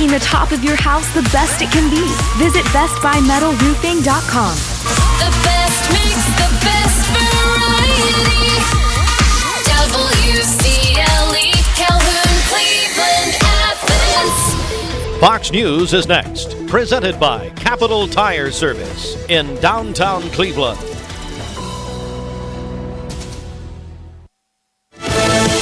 The top of your house the best it can be. Visit bestbuymetalroofing.com. The best mix, the best variety. WCLE, Calhoun, Cleveland, Athens. Fox News is next. Presented by Capital Tire Service in downtown Cleveland.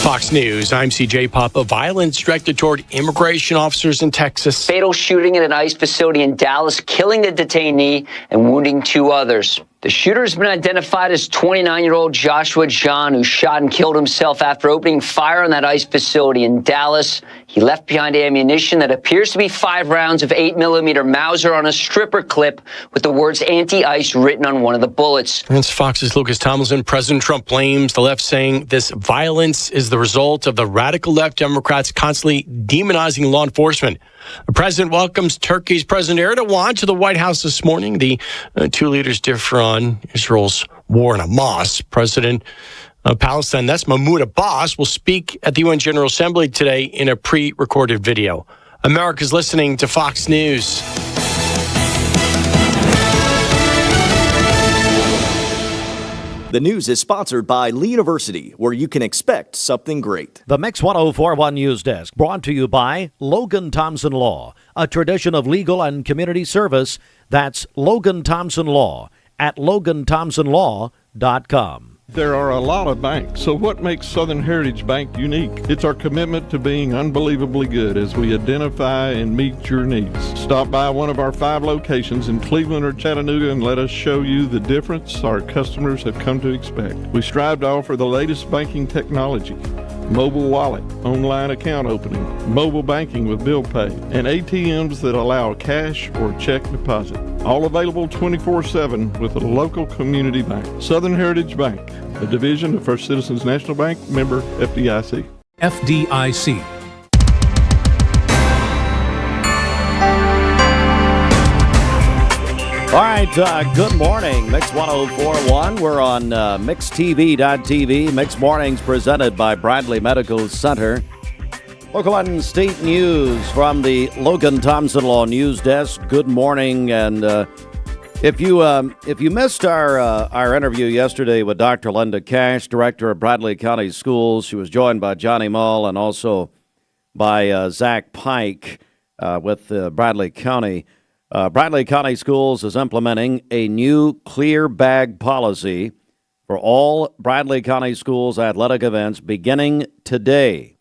Fox News, I'm CJ Papa. Violence directed toward immigration officers in Texas. Fatal shooting at an ICE facility in Dallas, killing a detainee and wounding 2 others. The shooter has been identified as 29-year-old Joshua John, who shot and killed himself after opening fire on that ICE facility in Dallas. He left behind ammunition that appears to be 5 rounds of 8mm Mauser on a stripper clip with the words anti-ICE written on one of the bullets. That's Fox's Lucas Tomlinson. President Trump blames the left, saying this violence is the result of the radical left Democrats constantly demonizing law enforcement. The president welcomes Turkey's President Erdogan to the White House this morning. The 2 leaders differ on Israel's war on Hamas. President of Palestine, that's Mahmoud Abbas, will speak at the UN General Assembly today in a pre-recorded video. America's listening to Fox News. The news is sponsored by Lee University, where you can expect something great. The Mix 1041 News Desk, brought to you by Logan Thompson Law, a tradition of legal and community service. That's Logan Thompson Law at LoganThompsonLaw.com. There are a lot of banks, so what makes Southern Heritage Bank unique? It's our commitment to being unbelievably good as we identify and meet your needs. Stop by one of our 5 locations in Cleveland or Chattanooga and let us show you the difference our customers have come to expect. We strive to offer the latest banking technology, mobile wallet, online account opening, mobile banking with bill pay, and ATMs that allow cash or check deposit. All available 24/7 with a local community bank. Southern Heritage Bank, a division of First Citizens National Bank, member FDIC. FDIC. All right, good morning. Mix 1041. We're on MixTV.tv. Mix Mornings presented by Bradley Medical Center. Local and state news from the Logan Thompson Law News Desk. Good morning, and if you missed our interview yesterday with Dr. Linda Cash, director of Bradley County Schools, she was joined by Johnny Mull and also by Zach Pike with Bradley County. Bradley County Schools is implementing a new clear bag policy for all Bradley County Schools athletic events beginning today.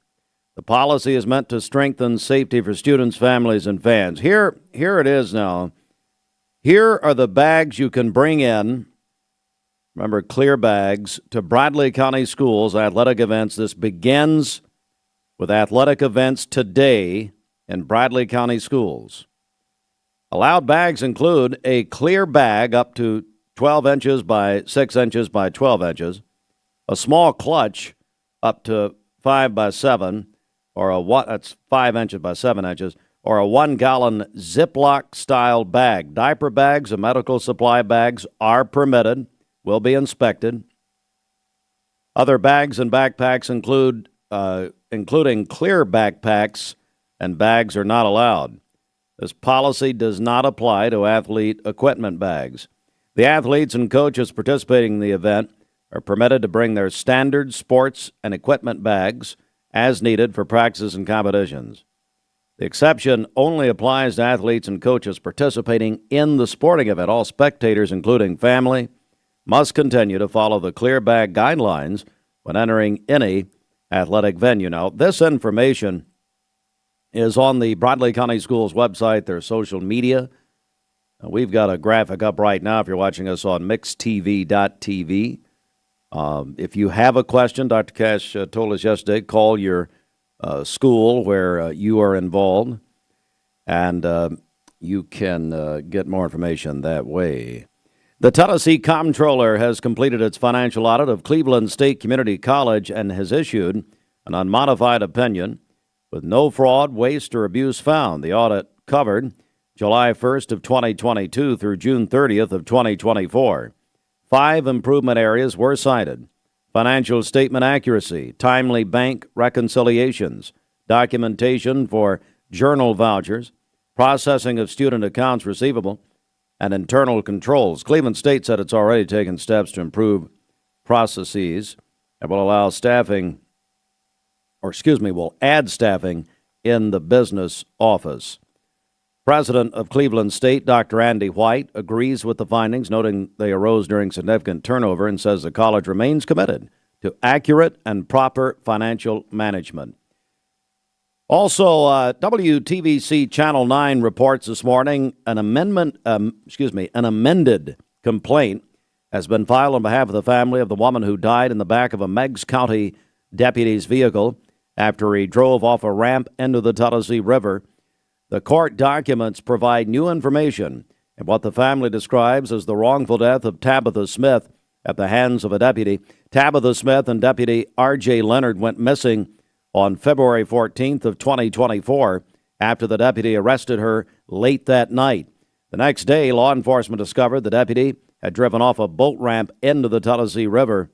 The policy is meant to strengthen safety for students, families, and fans. Here it is now. Here are the bags you can bring in. Remember, clear bags to Bradley County Schools athletic events. This begins with athletic events today in Bradley County Schools. Allowed bags include a clear bag up to 12 inches by 6 inches by 12 inches, a small clutch up to 5 by 7, or that's 5 inches by 7 inches, or a 1-gallon Ziploc style bag. Diaper bags and medical supply bags are permitted, will be inspected. Other bags and backpacks including clear backpacks and bags are not allowed. This policy does not apply to athlete equipment bags. The athletes and coaches participating in the event are permitted to bring their standard sports and equipment bags as needed for practices and competitions. The exception only applies to athletes and coaches participating in the sporting event. All spectators, including family, must continue to follow the clear bag guidelines when entering any athletic venue. Now, this information is on the Bradley County Schools website, their social media. We've got a graphic up right now if you're watching us on MixTV.tv. If you have a question, Dr. Cash told us yesterday, call your school where you are involved, and you can get more information that way. The Tennessee Comptroller has completed its financial audit of Cleveland State Community College and has issued an unmodified opinion with no fraud, waste, or abuse found. The audit covered July 1st of 2022 through June 30th of 2024. 5 improvement areas were cited: financial statement accuracy, timely bank reconciliations, documentation for journal vouchers, processing of student accounts receivable, and internal controls. Cleveland State said it's already taken steps to improve processes that will allow will add staffing in the business office. President of Cleveland State, Dr. Andy White, agrees with the findings, noting they arose during significant turnover, and says the college remains committed to accurate and proper financial management. Also, WTVC Channel 9 reports this morning an amended complaint has been filed on behalf of the family of the woman who died in the back of a Meigs County deputy's vehicle after he drove off a ramp into the Tennessee River. The court documents provide new information in what the family describes as the wrongful death of Tabitha Smith at the hands of a deputy. Tabitha Smith and Deputy R.J. Leonard went missing on February 14th of 2024 after the deputy arrested her late that night. The next day, law enforcement discovered the deputy had driven off a boat ramp into the Tennessee River.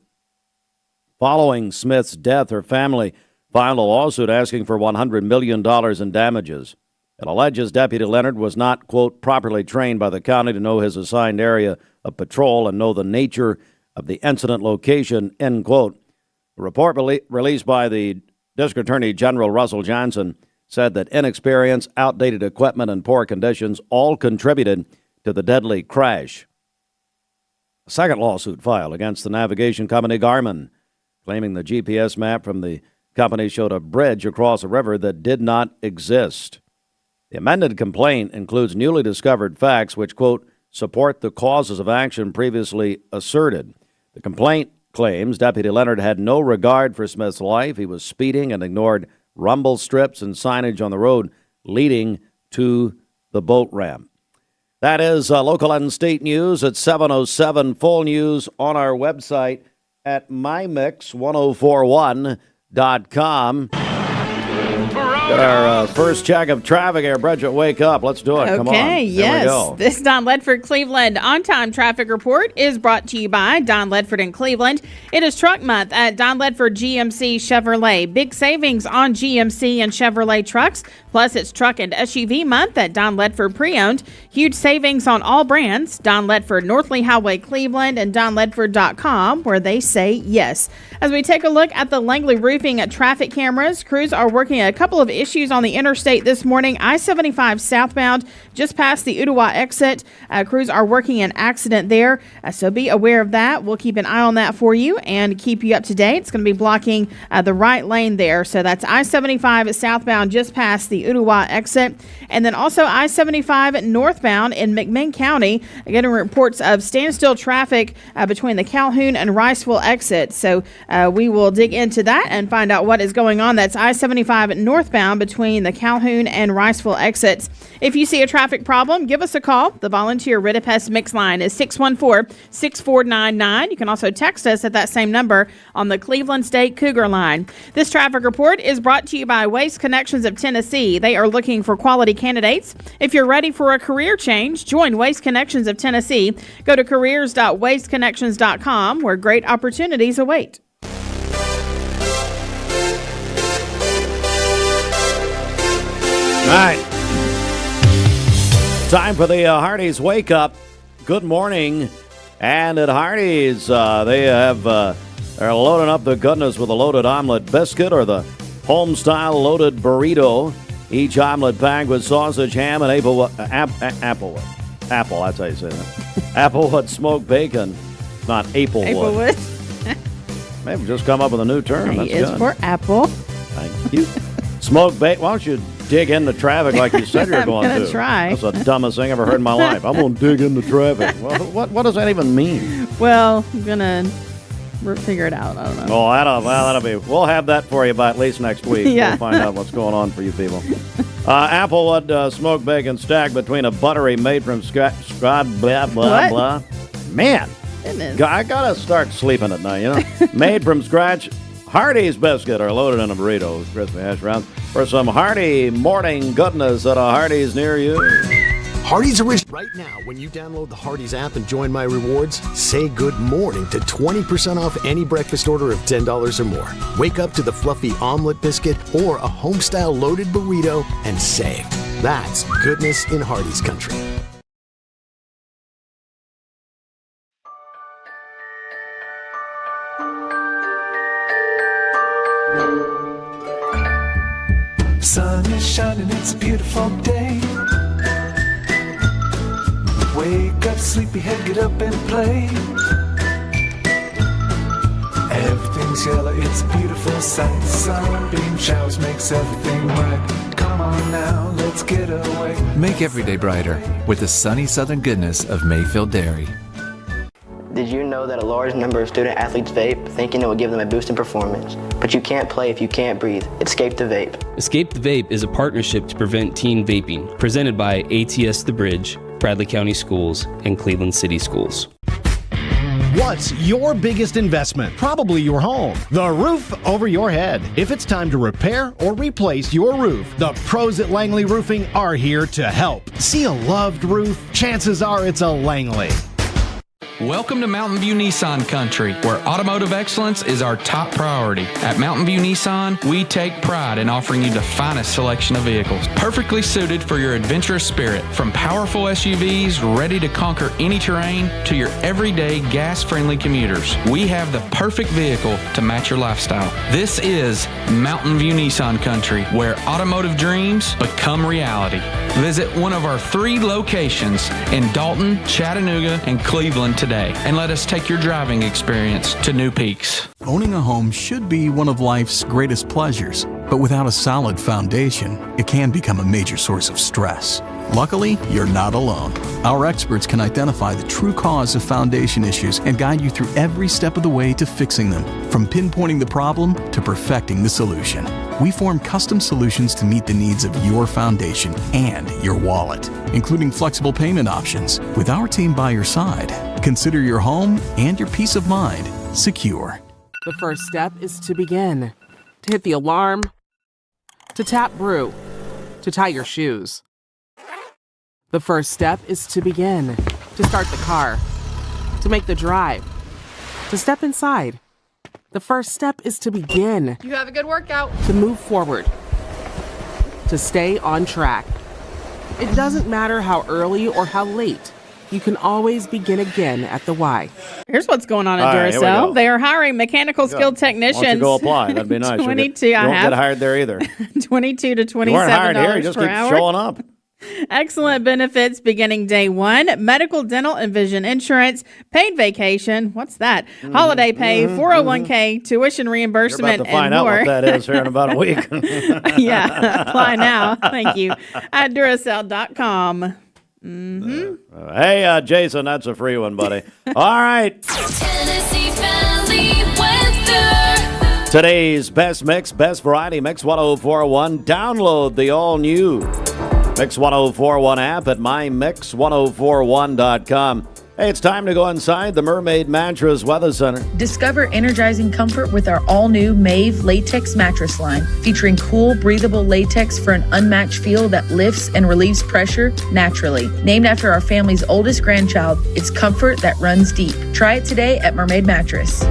Following Smith's death, her family filed a lawsuit asking for $100 million in damages. It alleges Deputy Leonard was not, quote, properly trained by the county to know his assigned area of patrol and know the nature of the incident location, end quote. A report released by the District Attorney General Russell Johnson said that inexperience, outdated equipment, and poor conditions all contributed to the deadly crash. A second lawsuit filed against the navigation company Garmin, claiming the GPS map from the company showed a bridge across a river that did not exist. The amended complaint includes newly discovered facts which, quote, support the causes of action previously asserted. The complaint claims Deputy Leonard had no regard for Smith's life. He was speeding and ignored rumble strips and signage on the road leading to the boat ramp. That is local and state news at 7:07. Full news on our website at mymix1041.com. Got our first check of traffic here. Bridget, wake up. Let's do it. Come on. Okay, yes. This Don Ledford Cleveland on-time traffic report is brought to you by Don Ledford in Cleveland. It is Truck Month at Don Ledford GMC Chevrolet. Big savings on GMC and Chevrolet trucks. Plus, it's Truck and SUV Month at Don Ledford Pre-Owned. Huge savings on all brands. Don Ledford, North Lee Highway, Cleveland, and DonLedford.com, where they say yes. As we take a look at the Langley Roofing traffic cameras, crews are working a couple of issues on the interstate this morning. I-75 southbound, just past the Ottawa exit. Crews are working an accident there, so be aware of that. We'll keep an eye on that for you and keep you up to date. It's going to be blocking the right lane there. So that's I-75 southbound, just past the Ottawa exit. And then also I-75 northbound in McMinn County, getting reports of standstill traffic between the Calhoun and Riceville exit. So we will dig into that and find out what is going on. That's I-75 northbound between the Calhoun and Riceville exits. If you see a traffic problem, give us a call. The volunteer Ridipest Mix line is 614-6499. You can also text us at that same number on the Cleveland State Cougar line. This traffic report is brought to you by Waste Connections of Tennessee. They are looking for quality candidates. If you're ready for a career change, join Waste Connections of Tennessee. Go to careers.wasteconnections.com where great opportunities await. All right. Time for the Hardee's Wake Up. Good morning. And at Hardee's, they're loading up the goodness with a loaded omelet biscuit or the home-style loaded burrito. Each omelet packed with sausage, ham, and applewood. Apple, that's how you say that. Applewood smoked bacon, not Applewood. Maybe just come up with a new term. That's is good. For apple. Thank you. Smoked bacon. Why don't you dig into traffic like you said you're going to? I'm going to try. That's the dumbest thing I ever heard in my life. I'm going to dig into traffic. Well, what does that even mean? Well, I'm going to figure it out. I don't know. Oh, that'll be. We'll have that for you by at least next week. Yeah. We'll find out what's going on for you people. Applewood smoked bacon stacked between a buttery made from scratch. Blah, blah, What? blah. Man, Goodness. I got to start sleeping at night, you know. Made from scratch. Hardee's biscuit are loaded in a burrito with crispy hash browns. For some hearty morning goodness at a Hardee's near you. Hardee's original. Right now, when you download the Hardee's app and join My Rewards, say good morning to 20% off any breakfast order of $10 or more. Wake up to the fluffy omelet biscuit or a home-style loaded burrito and save. That's goodness in Hardee's country. Sun is shining, it's a beautiful day. Wake up, sleepyhead, get up and play. Everything's yellow, it's a beautiful sight. Sunbeam showers makes everything right. Come on now, let's get away. Make every day brighter with the sunny southern goodness of Mayfield Dairy. Did you know that a large number of student athletes vape, thinking it will give them a boost in performance? But you can't play if you can't breathe. Escape the vape. Escape the Vape is a partnership to prevent teen vaping, presented by ATS The Bridge, Bradley County Schools, and Cleveland City Schools. What's your biggest investment? Probably your home. The roof over your head. If it's time to repair or replace your roof, the pros at Langley Roofing are here to help. See a loved roof? Chances are it's a Langley. Welcome to Mountain View Nissan Country, where automotive excellence is our top priority. At Mountain View Nissan, we take pride in offering you the finest selection of vehicles, perfectly suited for your adventurous spirit. From powerful SUVs ready to conquer any terrain to your everyday gas-friendly commuters, we have the perfect vehicle to match your lifestyle. This is Mountain View Nissan Country, where automotive dreams become reality. Visit one of our 3 locations in Dalton, Chattanooga, and Cleveland today, and let us take your driving experience to new peaks. Owning a home should be one of life's greatest pleasures, but without a solid foundation, it can become a major source of stress. Luckily, you're not alone. Our experts can identify the true cause of foundation issues and guide you through every step of the way to fixing them, from pinpointing the problem to perfecting the solution. We form custom solutions to meet the needs of your foundation and your wallet, including flexible payment options. With our team by your side, consider your home and your peace of mind secure. The first step is to begin. To hit the alarm, to tap brew, to tie your shoes. The first step is to begin. To start the car, to make the drive, to step inside. The first step is to begin. You have a good workout. To move forward, to stay on track. It doesn't matter how early or how late. You can always begin again at the Y. Here's what's going on at Duracell. They are hiring mechanical skilled technicians. Why don't you go apply? That'd be nice. 22. You don't get hired there either. 22 to $27 You weren't hired here. You just keep showing up. Excellent benefits beginning day one. Medical, dental, and vision insurance. Paid vacation. What's that? Holiday pay, 401k, tuition reimbursement, You're about to find out what that is here in about a week. Yeah, apply now. Thank you. At Duracell.com. Hey, Jason, that's a free one, buddy. All right. Tennessee Valley weather. Today's best mix, best variety, Mix 1041. Download the all-new Mix 1041 app at mymix1041.com. Hey, it's time to go inside the Mermaid Mattress Weather Center. Discover energizing comfort with our all-new Mave latex mattress line, featuring cool, breathable latex for an unmatched feel that lifts and relieves pressure naturally. Named after our family's oldest grandchild, it's comfort that runs deep. Try it today at Mermaid Mattress.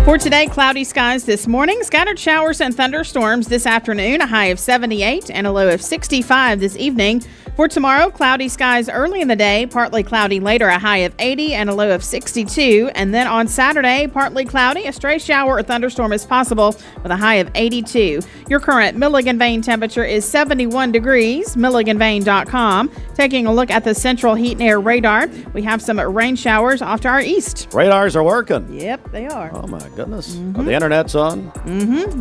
For today, cloudy skies this morning, scattered showers and thunderstorms this afternoon, a high of 78 and a low of 65 this evening. For tomorrow, cloudy skies early in the day, partly cloudy later, a high of 80 and a low of 62. And then on Saturday, partly cloudy, a stray shower or thunderstorm is possible with a high of 82. Your current Milligan Vane temperature is 71 degrees, MilliganVane.com. Taking a look at the central heat and air radar, we have some rain showers off to our east. Radars are working. Yep, they are. Oh, my goodness. Oh, the internet's on?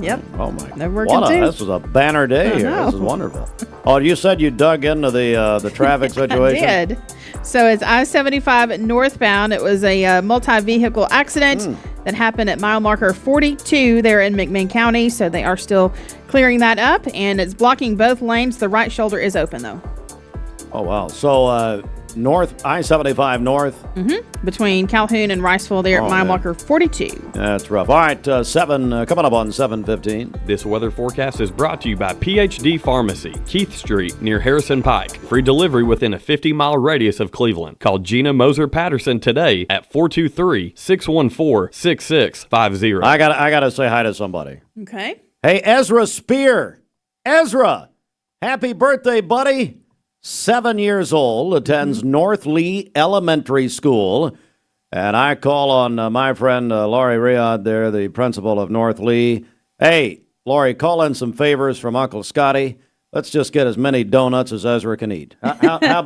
Yep. Oh, my. They're working too. This was a banner day here. This is wonderful. Oh, you said you dug into the traffic situation? I did. So it's I-75 northbound. It was a multi-vehicle accident that happened at mile marker 42 there in McMinn County. So they are still clearing that up, and it's blocking both lanes. The right shoulder is open, though. Oh, wow. So, north, I-75 north. Between Calhoun and Riceville there at Mindwalker 42. That's rough. All right, 7, coming up on 7:15. This weather forecast is brought to you by PhD Pharmacy, Keith Street, near Harrison Pike. Free delivery within a 50-mile radius of Cleveland. Call Gina Moser-Patterson today at 423-614-6650. I gotta say hi to somebody. Okay. Hey, Ezra Spear. Ezra, happy birthday, buddy. 7 years old, attends North Lee Elementary School. And I call on my friend Laurie Riyad there, the principal of North Lee. Hey, Laurie, call in some favors from Uncle Scotty. Let's just get as many donuts as Ezra can eat. How about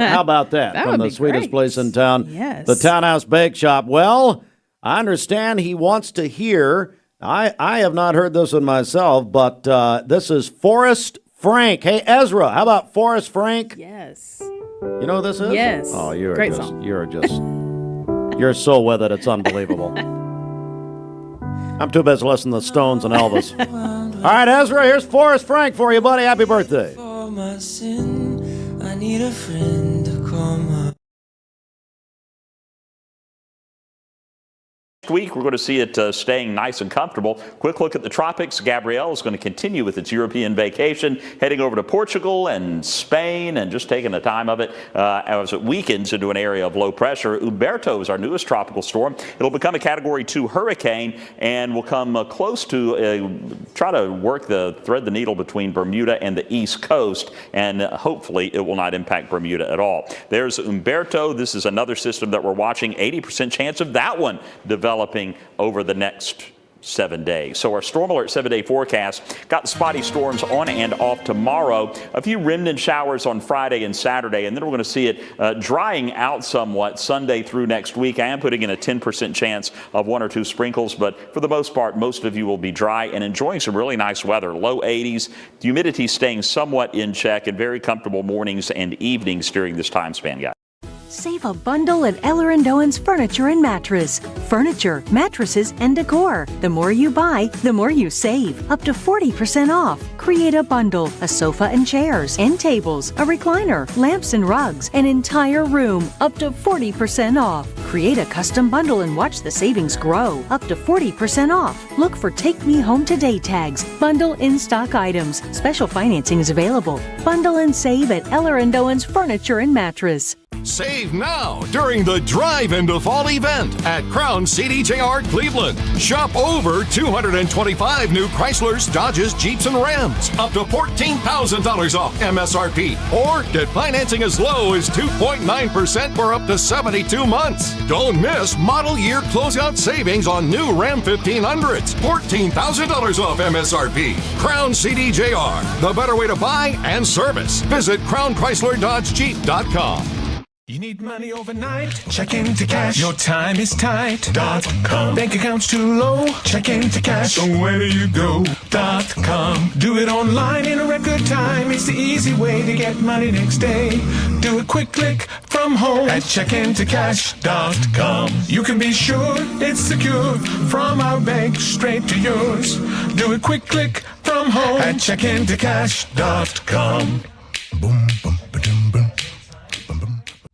that? That From would the be sweetest great. place in town, Yes. the Townhouse Bake Shop. Well, I understand he wants to hear. I have not heard this one myself, but this is Forrest Frank. Hey, Ezra, how about Forrest Frank? Yes. You know who this is? Yes. Oh, Great song. You're so with it, it's unbelievable. I'm too busy listening to the Stones and Elvis. All right, Ezra, here's Forrest Frank for you, buddy. Happy birthday. For my sin, I need a friend to call my. Next week, we're going to see it staying nice and comfortable. Quick look at the tropics. Gabrielle is going to continue with its European vacation, heading over to Portugal and Spain and just taking the time of it as it weakens into an area of low pressure. Umberto is our newest tropical storm. It'll become a Category 2 hurricane and will come close to try to thread the needle between Bermuda and the East Coast, and hopefully it will not impact Bermuda at all. There's Umberto. This is another system that we're watching. 80% chance of that one developing over the next 7 days. So our Storm Alert 7-day forecast got spotty storms on and off tomorrow. A few remnant showers on Friday and Saturday, and then we're going to see it drying out somewhat Sunday through next week. I am putting in a 10% chance of 1 or 2 sprinkles, but for the most part, most of you will be dry and enjoying some really nice weather. Low 80s, humidity staying somewhat in check, and very comfortable mornings and evenings during this time span, guys. Save a bundle at Eller & Owen's Furniture and Mattress. Furniture, mattresses, and decor. The more you buy, the more you save. Up to 40% off. Create a bundle, a sofa and chairs, end tables, a recliner, lamps and rugs, an entire room. Up to 40% off. Create a custom bundle and watch the savings grow. Up to 40% off. Look for Take Me Home Today tags. Bundle in-stock items. Special financing is available. Bundle and save at Eller & Owen's Furniture and Mattress. Save now during the Drive into Fall event at Crown CDJR Cleveland. Shop over 225 new Chryslers, Dodges, Jeeps, and Rams. Up to $14,000 off MSRP. Or get financing as low as 2.9% for up to 72 months. Don't miss model year closeout savings on new Ram 1500s. $14,000 off MSRP. Crown CDJR, the better way to buy and service. Visit crownchrysler.dodge-jeep.com. You need money overnight? Check into cash. Your time is tight.com. Bank accounts too low? Check into cash. So where do you go.com? Do it online in a record time. It's the easy way to get money next day. Do a quick click from home at checkintocash.com. You can be sure it's secure from our bank straight to yours. Do a quick click from home at checkintocash.com. Boom, boom, ba-dum, boom.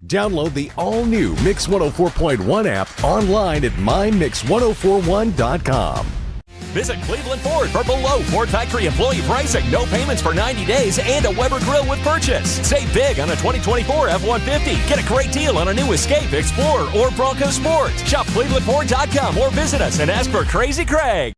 Download the all-new Mix 104.1 app online at mymix1041.com. Visit Cleveland Ford for below Ford factory employee pricing, no payments for 90 days, and a Weber grill with purchase. Save big on a 2024 F-150. Get a great deal on a new Escape, Explorer, or Bronco Sport. Shop ClevelandFord.com or visit us and ask for Crazy Craig.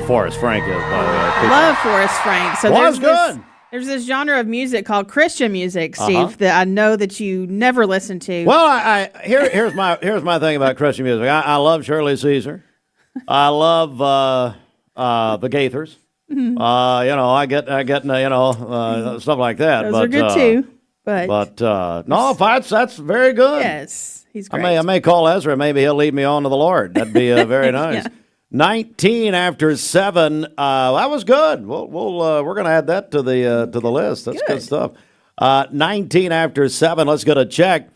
Forrest Frank is, by the way. Love Forrest Frank. So Was good. There's this genre of music called Christian music, Steve, that I know that you never listen to. Well, here's my thing about Christian music. I love Shirley Caesar. I love the Gaithers. I get stuff like that. Those are good too. But no, that's very good. Yes, he's great. I may call Ezra. Maybe he'll lead me on to the Lord. That'd be very nice. Yeah. 19 after 7. That was good. We're going to add that to the list. That's good stuff. 19 after 7. Let's get a check.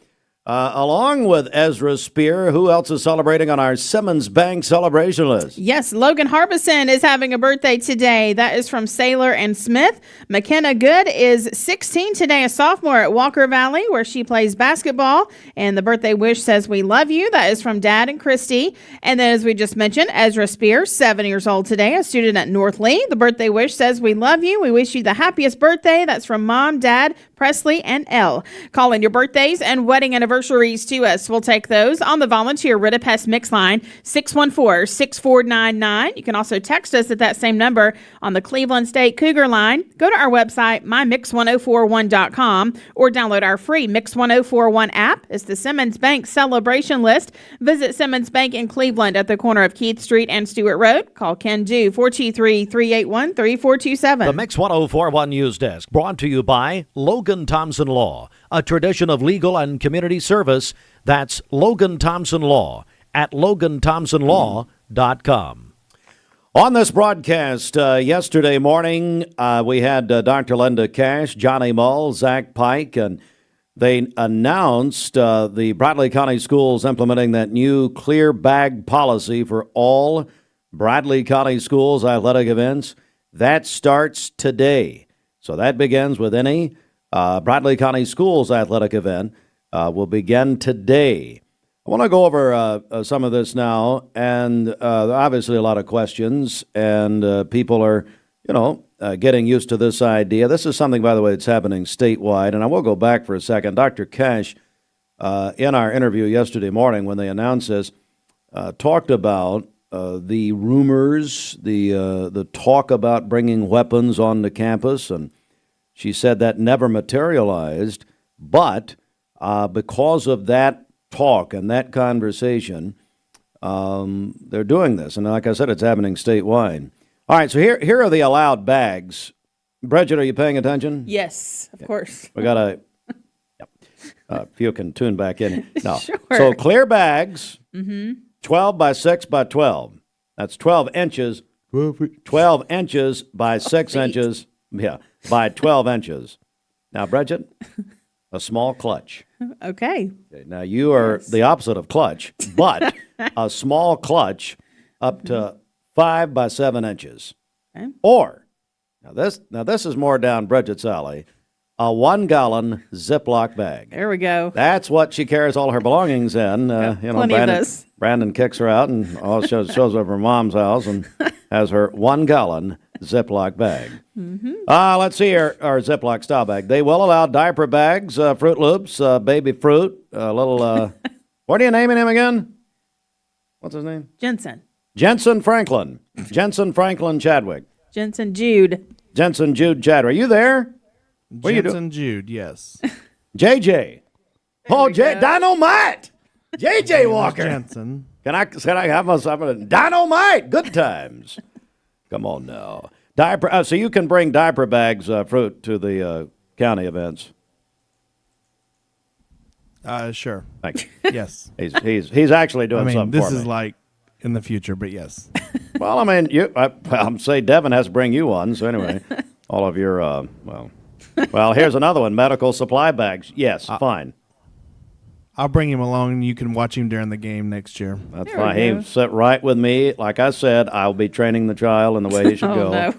Along with Ezra Spear, who else is celebrating on our Simmons Bank celebration list? Yes, Logan Harbison is having a birthday today. That is from Saylor and Smith. McKenna Good is 16 today, a sophomore at Walker Valley, where she plays basketball. And the birthday wish says, "We love you." That is from Dad and Christy. And then, as we just mentioned, Ezra Spear, 7 years old today, a student at North Lee. The birthday wish says, "We love you. We wish you the happiest birthday." That's from Mom, Dad, Presley, and Elle. Call in your birthdays and wedding anniversaries to us. We'll take those on the volunteer Ritapest Mix line, 614-6499. You can also text us at that same number on the Cleveland State Cougar line. Go to our website, mymix1041.com, or download our free Mix 1041 app. It's the Simmons Bank celebration list. Visit Simmons Bank in Cleveland at the corner of Keith Street and Stewart Road. Call Ken Dew, 423-381-3427. The Mix 1041 News Desk, brought to you by Logan Thompson Law, a tradition of legal and community service. That's Logan Thompson Law at LoganThompsonLaw.com. On this broadcast yesterday morning, we had Dr. Linda Cash, Johnny Mull, Zach Pike, and they announced the Bradley County Schools implementing that new clear bag policy for all Bradley County Schools athletic events. That starts today. So that begins with any Bradley County Schools athletic event will begin today. I want to go over some of this now, and obviously a lot of questions, and people are, getting used to this idea. This is something, by the way, that's happening statewide, and I will go back for a second. Dr. Cash, in our interview yesterday morning when they announced this, talked about the rumors, the talk about bringing weapons onto campus, and she said that never materialized, but because of that talk and that conversation, they're doing this. And like I said, it's happening statewide. All right, so here are the allowed bags. Bridget, are you paying attention? Yes, of course. We got to, if you can tune back in. No. Sure. So clear bags, 12 by 6 by 12. That's 12 inches. 12 inches by 6 inches. Yeah, by 12 inches. Now, Bridget, a small clutch. Okay. Now, you are the opposite of clutch, but a small clutch up to 5 by 7 inches. Okay. Or, now this is more down Bridget's alley, a 1-gallon Ziploc bag. There we go. That's what she carries all her belongings in. Plenty of this. Brandon kicks her out and shows up at her mom's house and has her 1-gallon Ziploc bag. Let's see our Ziploc style bag. They will allow diaper bags, Fruit Loops, baby fruit, a little, what are you naming him again? What's his name? Jensen Franklin. Jensen Franklin Chadwick. Jensen Jude Chadwick. Are you there? What are you doing? Jensen Jude, yes. JJ. Dynamite. JJ Walker. Jensen. Can I have a dynamite? Good times. Come on now. Diaper. So you can bring diaper bags, fruit, to the county events. Sure. Thank you. Yes. He's actually doing something this for me. is like in the future, but yes. Well, I mean, I'm say Devin has to bring you one. So anyway, all of your well, here's another one: medical supply bags. Yes, fine. I'll bring him along, and you can watch him during the game next year. That's fine. He sit right with me. Like I said, I'll be training the child in the way he should go. No.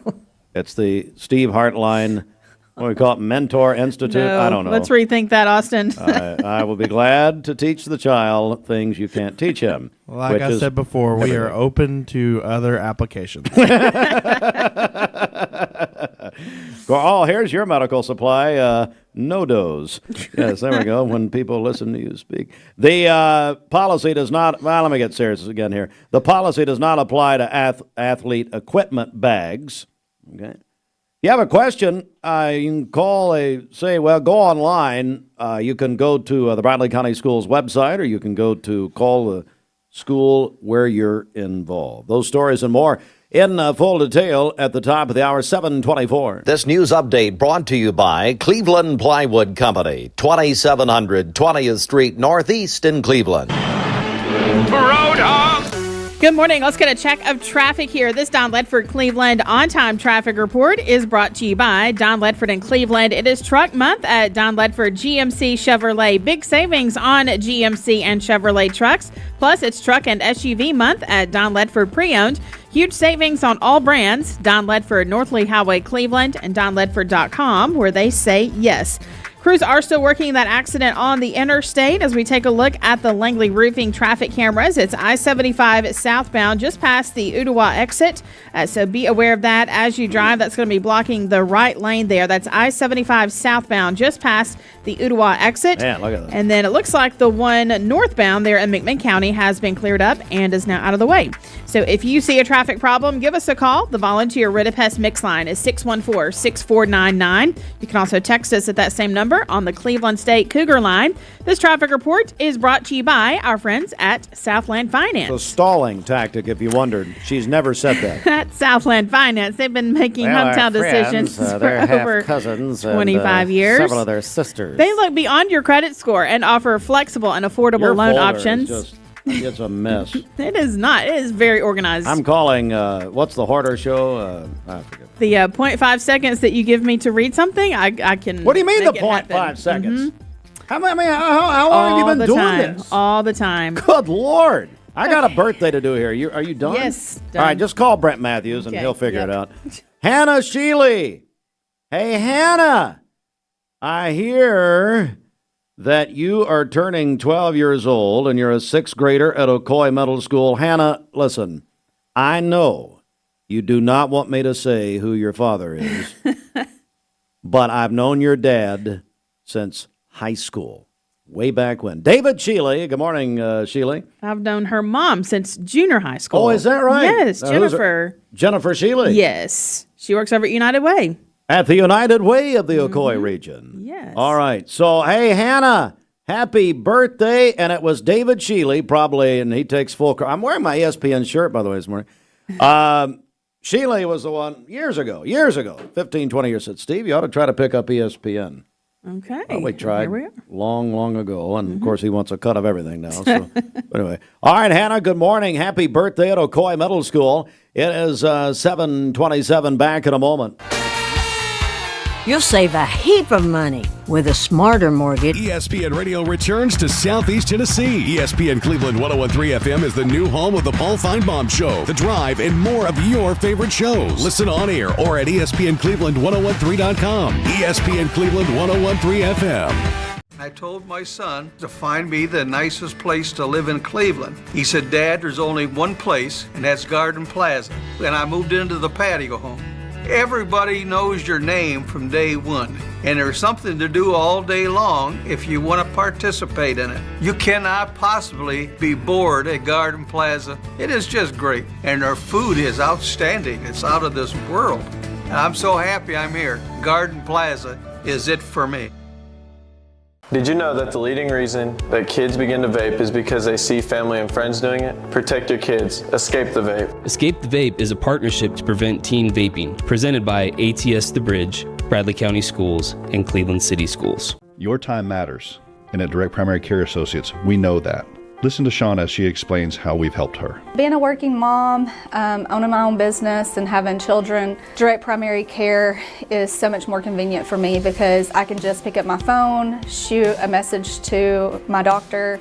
It's the Steve Hartline, what do we call it, Mentor Institute? No, I don't know. Let's rethink that, Austin. I will be glad to teach the child things you can't teach him. Like I said before, we are open to other applications. Oh, here's your medical supply. No-dos. Yes, there we go. When people listen to you speak. The policy does not, well, let me get serious again here. The policy does not apply to athlete equipment bags. Okay. If you have a question, you can call go online. You can go to the Bradley County Schools website, or you can call the school where you're involved. Those stories and more in full detail at the top of the hour, 7:24. This news update brought to you by Cleveland Plywood Company, 2700 20th Street Northeast in Cleveland. Good Good morning. Let's get a check of traffic here. This Don Ledford Cleveland on-time traffic report is brought to you by Don Ledford in Cleveland. It is truck month at Don Ledford GMC Chevrolet. Big savings on GMC and Chevrolet trucks. Plus, it's truck and SUV month at Don Ledford Pre-Owned. Huge savings on all brands. Don Ledford, North Lee Highway, Cleveland, and DonLedford.com, where they say yes. Crews are still working that accident on the interstate as we take a look at the Langley Roofing traffic cameras. It's I-75 southbound just past the Ottawa exit. So be aware of that as you drive. That's going to be blocking the right lane there. That's I-75 southbound just past the Ottawa exit. Man, look at that. And then it looks like the one northbound there in McMinn County has been cleared up and is now out of the way. So if you see a traffic problem, give us a call. The volunteer Rid of Pest mix line is 614-6499. You can also text us at that same number on the Cleveland State Cougar line. This traffic report is brought to you by our friends at Southland Finance. The stalling tactic, if you wondered. She's never said that. At Southland Finance, they've been making hometown decisions for over cousins 25 years. Several of their sisters. They look beyond your credit score and offer flexible and affordable Your loan folder options. is it's a mess. It is not. It is very organized. I'm calling, what's the Hoarder show? I forget. The 0.5 seconds that you give me to read something, I can. What do you mean the make it 0.5 happen. seconds? Mhm. How long have you been doing this? All the time. Good Lord. I got a birthday to do here. Are you done? Yes, All right, just call Brent Matthews and Okay, he'll figure yep. it out. Hannah Sheely. Hey, Hannah. I hear that you are turning 12 years old and you're a sixth grader at Ocoee Middle School. Hannah, listen, I know you do not want me to say who your father is, but I've known your dad since high school, way back when. David Sheely. Good morning, Sheely. I've known her mom since junior high school. Oh, is that right? Yes, Now, who's Jennifer. Jennifer Sheely. Yes. She works over at United Way. At the United Way of the Ocoee region. Yes. All right. So, hey, Hannah, happy birthday. And it was David Sheely, probably, and he takes full credit. I'm wearing my ESPN shirt, by the way, this morning. Sheely was the one years ago, 15, 20 years, said, Steve, you ought to try to pick up ESPN. Okay. Well, we tried Here we are. long ago, and of course he wants a cut of everything now. So anyway, all right, Hannah. Good morning. Happy birthday at Ocoee Middle School. It is 7:27. Back in a moment. You'll save a heap of money with a smarter mortgage. ESPN Radio returns to Southeast Tennessee. ESPN Cleveland 101.3 FM is the new home of the Paul Feinbaum Show, The Drive, and more of your favorite shows. Listen on air or at ESPNCleveland1013.com. ESPN Cleveland 101.3 FM. I told my son to find me the nicest place to live in Cleveland. He said, Dad, there's only one place, and that's Garden Plaza. And I moved into the patio home. Everybody knows your name from day one, and there's something to do all day long if you want to participate in it. You cannot possibly be bored at Garden Plaza. It is just great, and their food is outstanding. It's out of this world. And I'm so happy I'm here. Garden Plaza is it for me. Did you know that the leading reason that kids begin to vape is because they see family and friends doing it? Protect your kids. Escape the vape. Escape the Vape is a partnership to prevent teen vaping, presented by ATS The Bridge, Bradley County Schools, and Cleveland City Schools. Your time matters, and at Direct Primary Care Associates, we know that. Listen to Shauna as she explains how we've helped her. Being a working mom, owning my own business and having children, Direct Primary Care is so much more convenient for me because I can just pick up my phone, shoot a message to my doctor,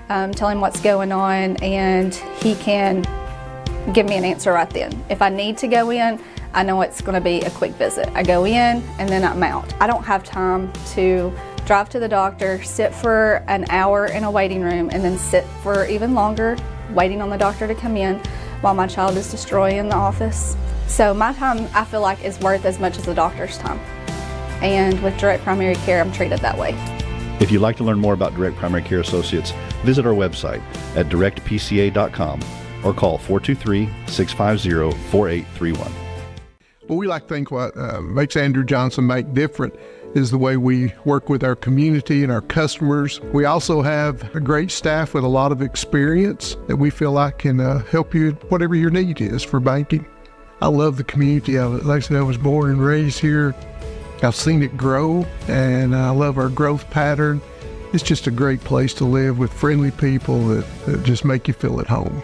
tell him what's going on, and he can give me an answer right then. If I need to go in, I know it's going to be a quick visit. I go in and then I'm out. I don't have time to drive to the doctor, sit for an hour in a waiting room, and then sit for even longer waiting on the doctor to come in while my child is destroying the office. So my time, I feel like, is worth as much as the doctor's time. And with Direct Primary Care, I'm treated that way. If you'd like to learn more about Direct Primary Care Associates, visit our website at directpca.com or call 423-650-4831. Well, we like to think what makes Andrew Johnson make different is the way we work with our community and our customers. We also have a great staff with a lot of experience that we feel like can help you whatever your need is for banking. I love the community of it. Like I said, I was born and raised here. I've seen it grow, and I love our growth pattern. It's just a great place to live with friendly people that just make you feel at home.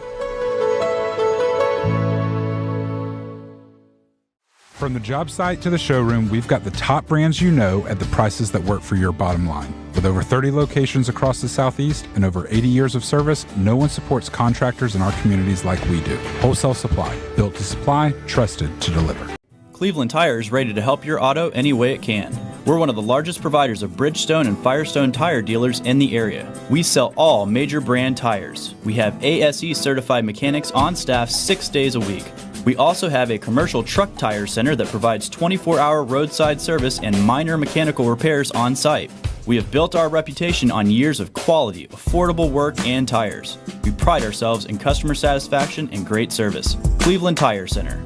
From the job site to the showroom, we've got the top brands you know at the prices that work for your bottom line. With over 30 locations across the Southeast and over 80 years of service, no one supports contractors in our communities like we do. Wholesale Supply, built to supply, trusted to deliver. Cleveland Tire is ready to help your auto any way it can. We're one of the largest providers of Bridgestone and Firestone tire dealers in the area. We sell all major brand tires. We have ASE certified mechanics on staff 6 days a week. We also have a commercial truck tire center that provides 24-hour roadside service and minor mechanical repairs on site. We have built our reputation on years of quality, affordable work, and tires. We pride ourselves in customer satisfaction and great service. Cleveland Tire Center.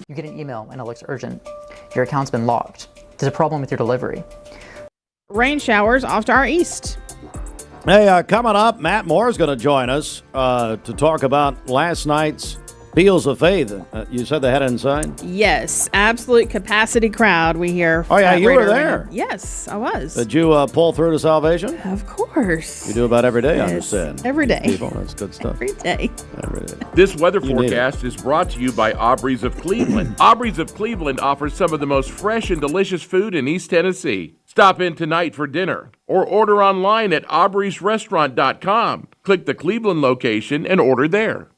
You get an email and it looks urgent. Your account's been locked. There's a problem with your delivery. Rain showers off to our east. Hey, coming up, Matt Moore is going to join us to talk about last night's Fields of Faith. You said they had it inside? Yes, absolute capacity crowd we hear. Oh, yeah, you were there. Yes, I was. Did you pull through to salvation? Of course. You do about every day, I Yes, understand. every day. People, that's good stuff. Every day. Every day. This weather You need forecast is brought to you by Aubrey's of Cleveland. Aubrey's of Cleveland offers some of the most fresh and delicious food in East Tennessee. Stop in tonight for dinner or order online at aubreysrestaurant.com. Click the Cleveland location and order there.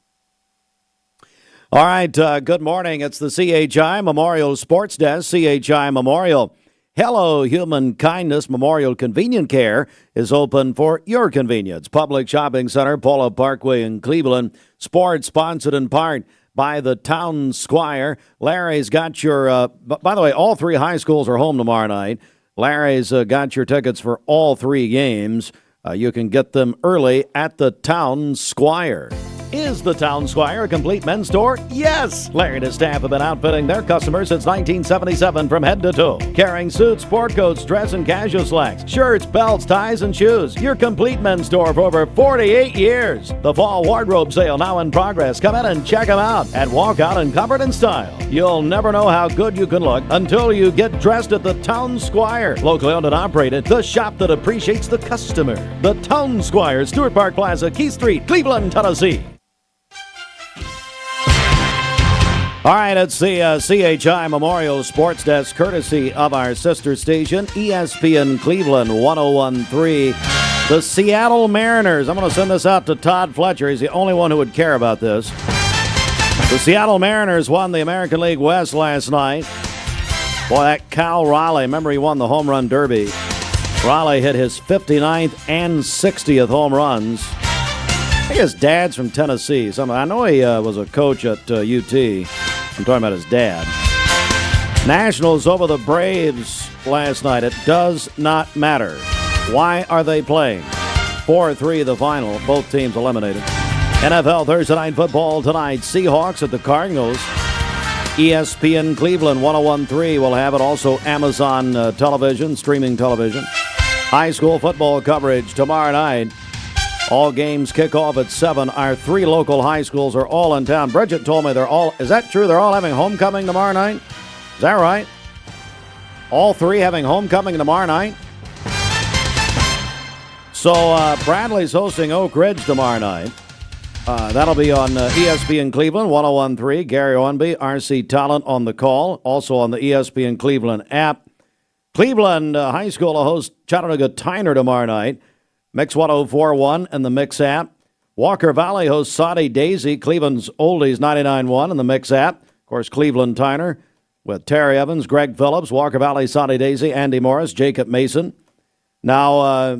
All right, good morning. It's the CHI Memorial Sports Desk. CHI Memorial Hello Human Kindness Memorial Convenient Care is open for your convenience. Public Shopping Center, Paula Parkway in Cleveland. Sports sponsored in part by the Town Squire. Larry's got your, by the way, all three high schools are home tomorrow night. Larry's got your tickets for all three games. You can get them early at the Town Squire. Is the Town Squire a complete men's store? Yes! Larry and his staff have been outfitting their customers since 1977 from head to toe. Carrying suits, sport coats, dress and casual slacks, shirts, belts, ties, and shoes. Your complete men's store for over 48 years. The fall wardrobe sale now in progress. Come in and check them out at Walkout in Comfort and Style. You'll never know how good you can look until you get dressed at the Town Squire. Locally owned and operated, the shop that appreciates the customer. The Town Squire, Stewart Park Plaza, Keith Street, Cleveland, Tennessee. All right, it's the CHI Memorial Sports Desk, courtesy of our sister station, ESPN Cleveland 101.3. The Seattle Mariners. I'm going to send this out to Todd Fletcher. He's the only one who would care about this. The Seattle Mariners won the American League West last night. Boy, that Cal Raleigh, remember he won the home run derby. Raleigh hit his 59th and 60th home runs. I think his dad's from Tennessee. I know he was a coach at UT. I'm talking about his dad. Nationals over the Braves last night. It does not matter. Why are they playing? 4-3 the final. Both teams eliminated. NFL Thursday Night Football tonight. Seahawks at the Cardinals. ESPN Cleveland 101.3 will have it. Also Amazon television, streaming television. High school football coverage tomorrow night. All games kick off at 7. Our three local high schools are all in town. Bridget told me is that true? They're all having homecoming tomorrow night? Is that right? All three having homecoming tomorrow night? So Bradley's hosting Oak Ridge tomorrow night. That'll be on ESPN Cleveland 101.3. Gary Owenby, RC Talent on the call. Also on the ESPN Cleveland app. Cleveland High School will host Chattanooga Tyner tomorrow night. Mix 104.1 and the Mix app. Walker Valley hosts Soddy Daisy, Cleveland's Oldies 99.1 and the Mix app. Of course, Cleveland Tyner with Terry Evans, Greg Phillips, Walker Valley, Soddy Daisy, Andy Morris, Jacob Mason. Now,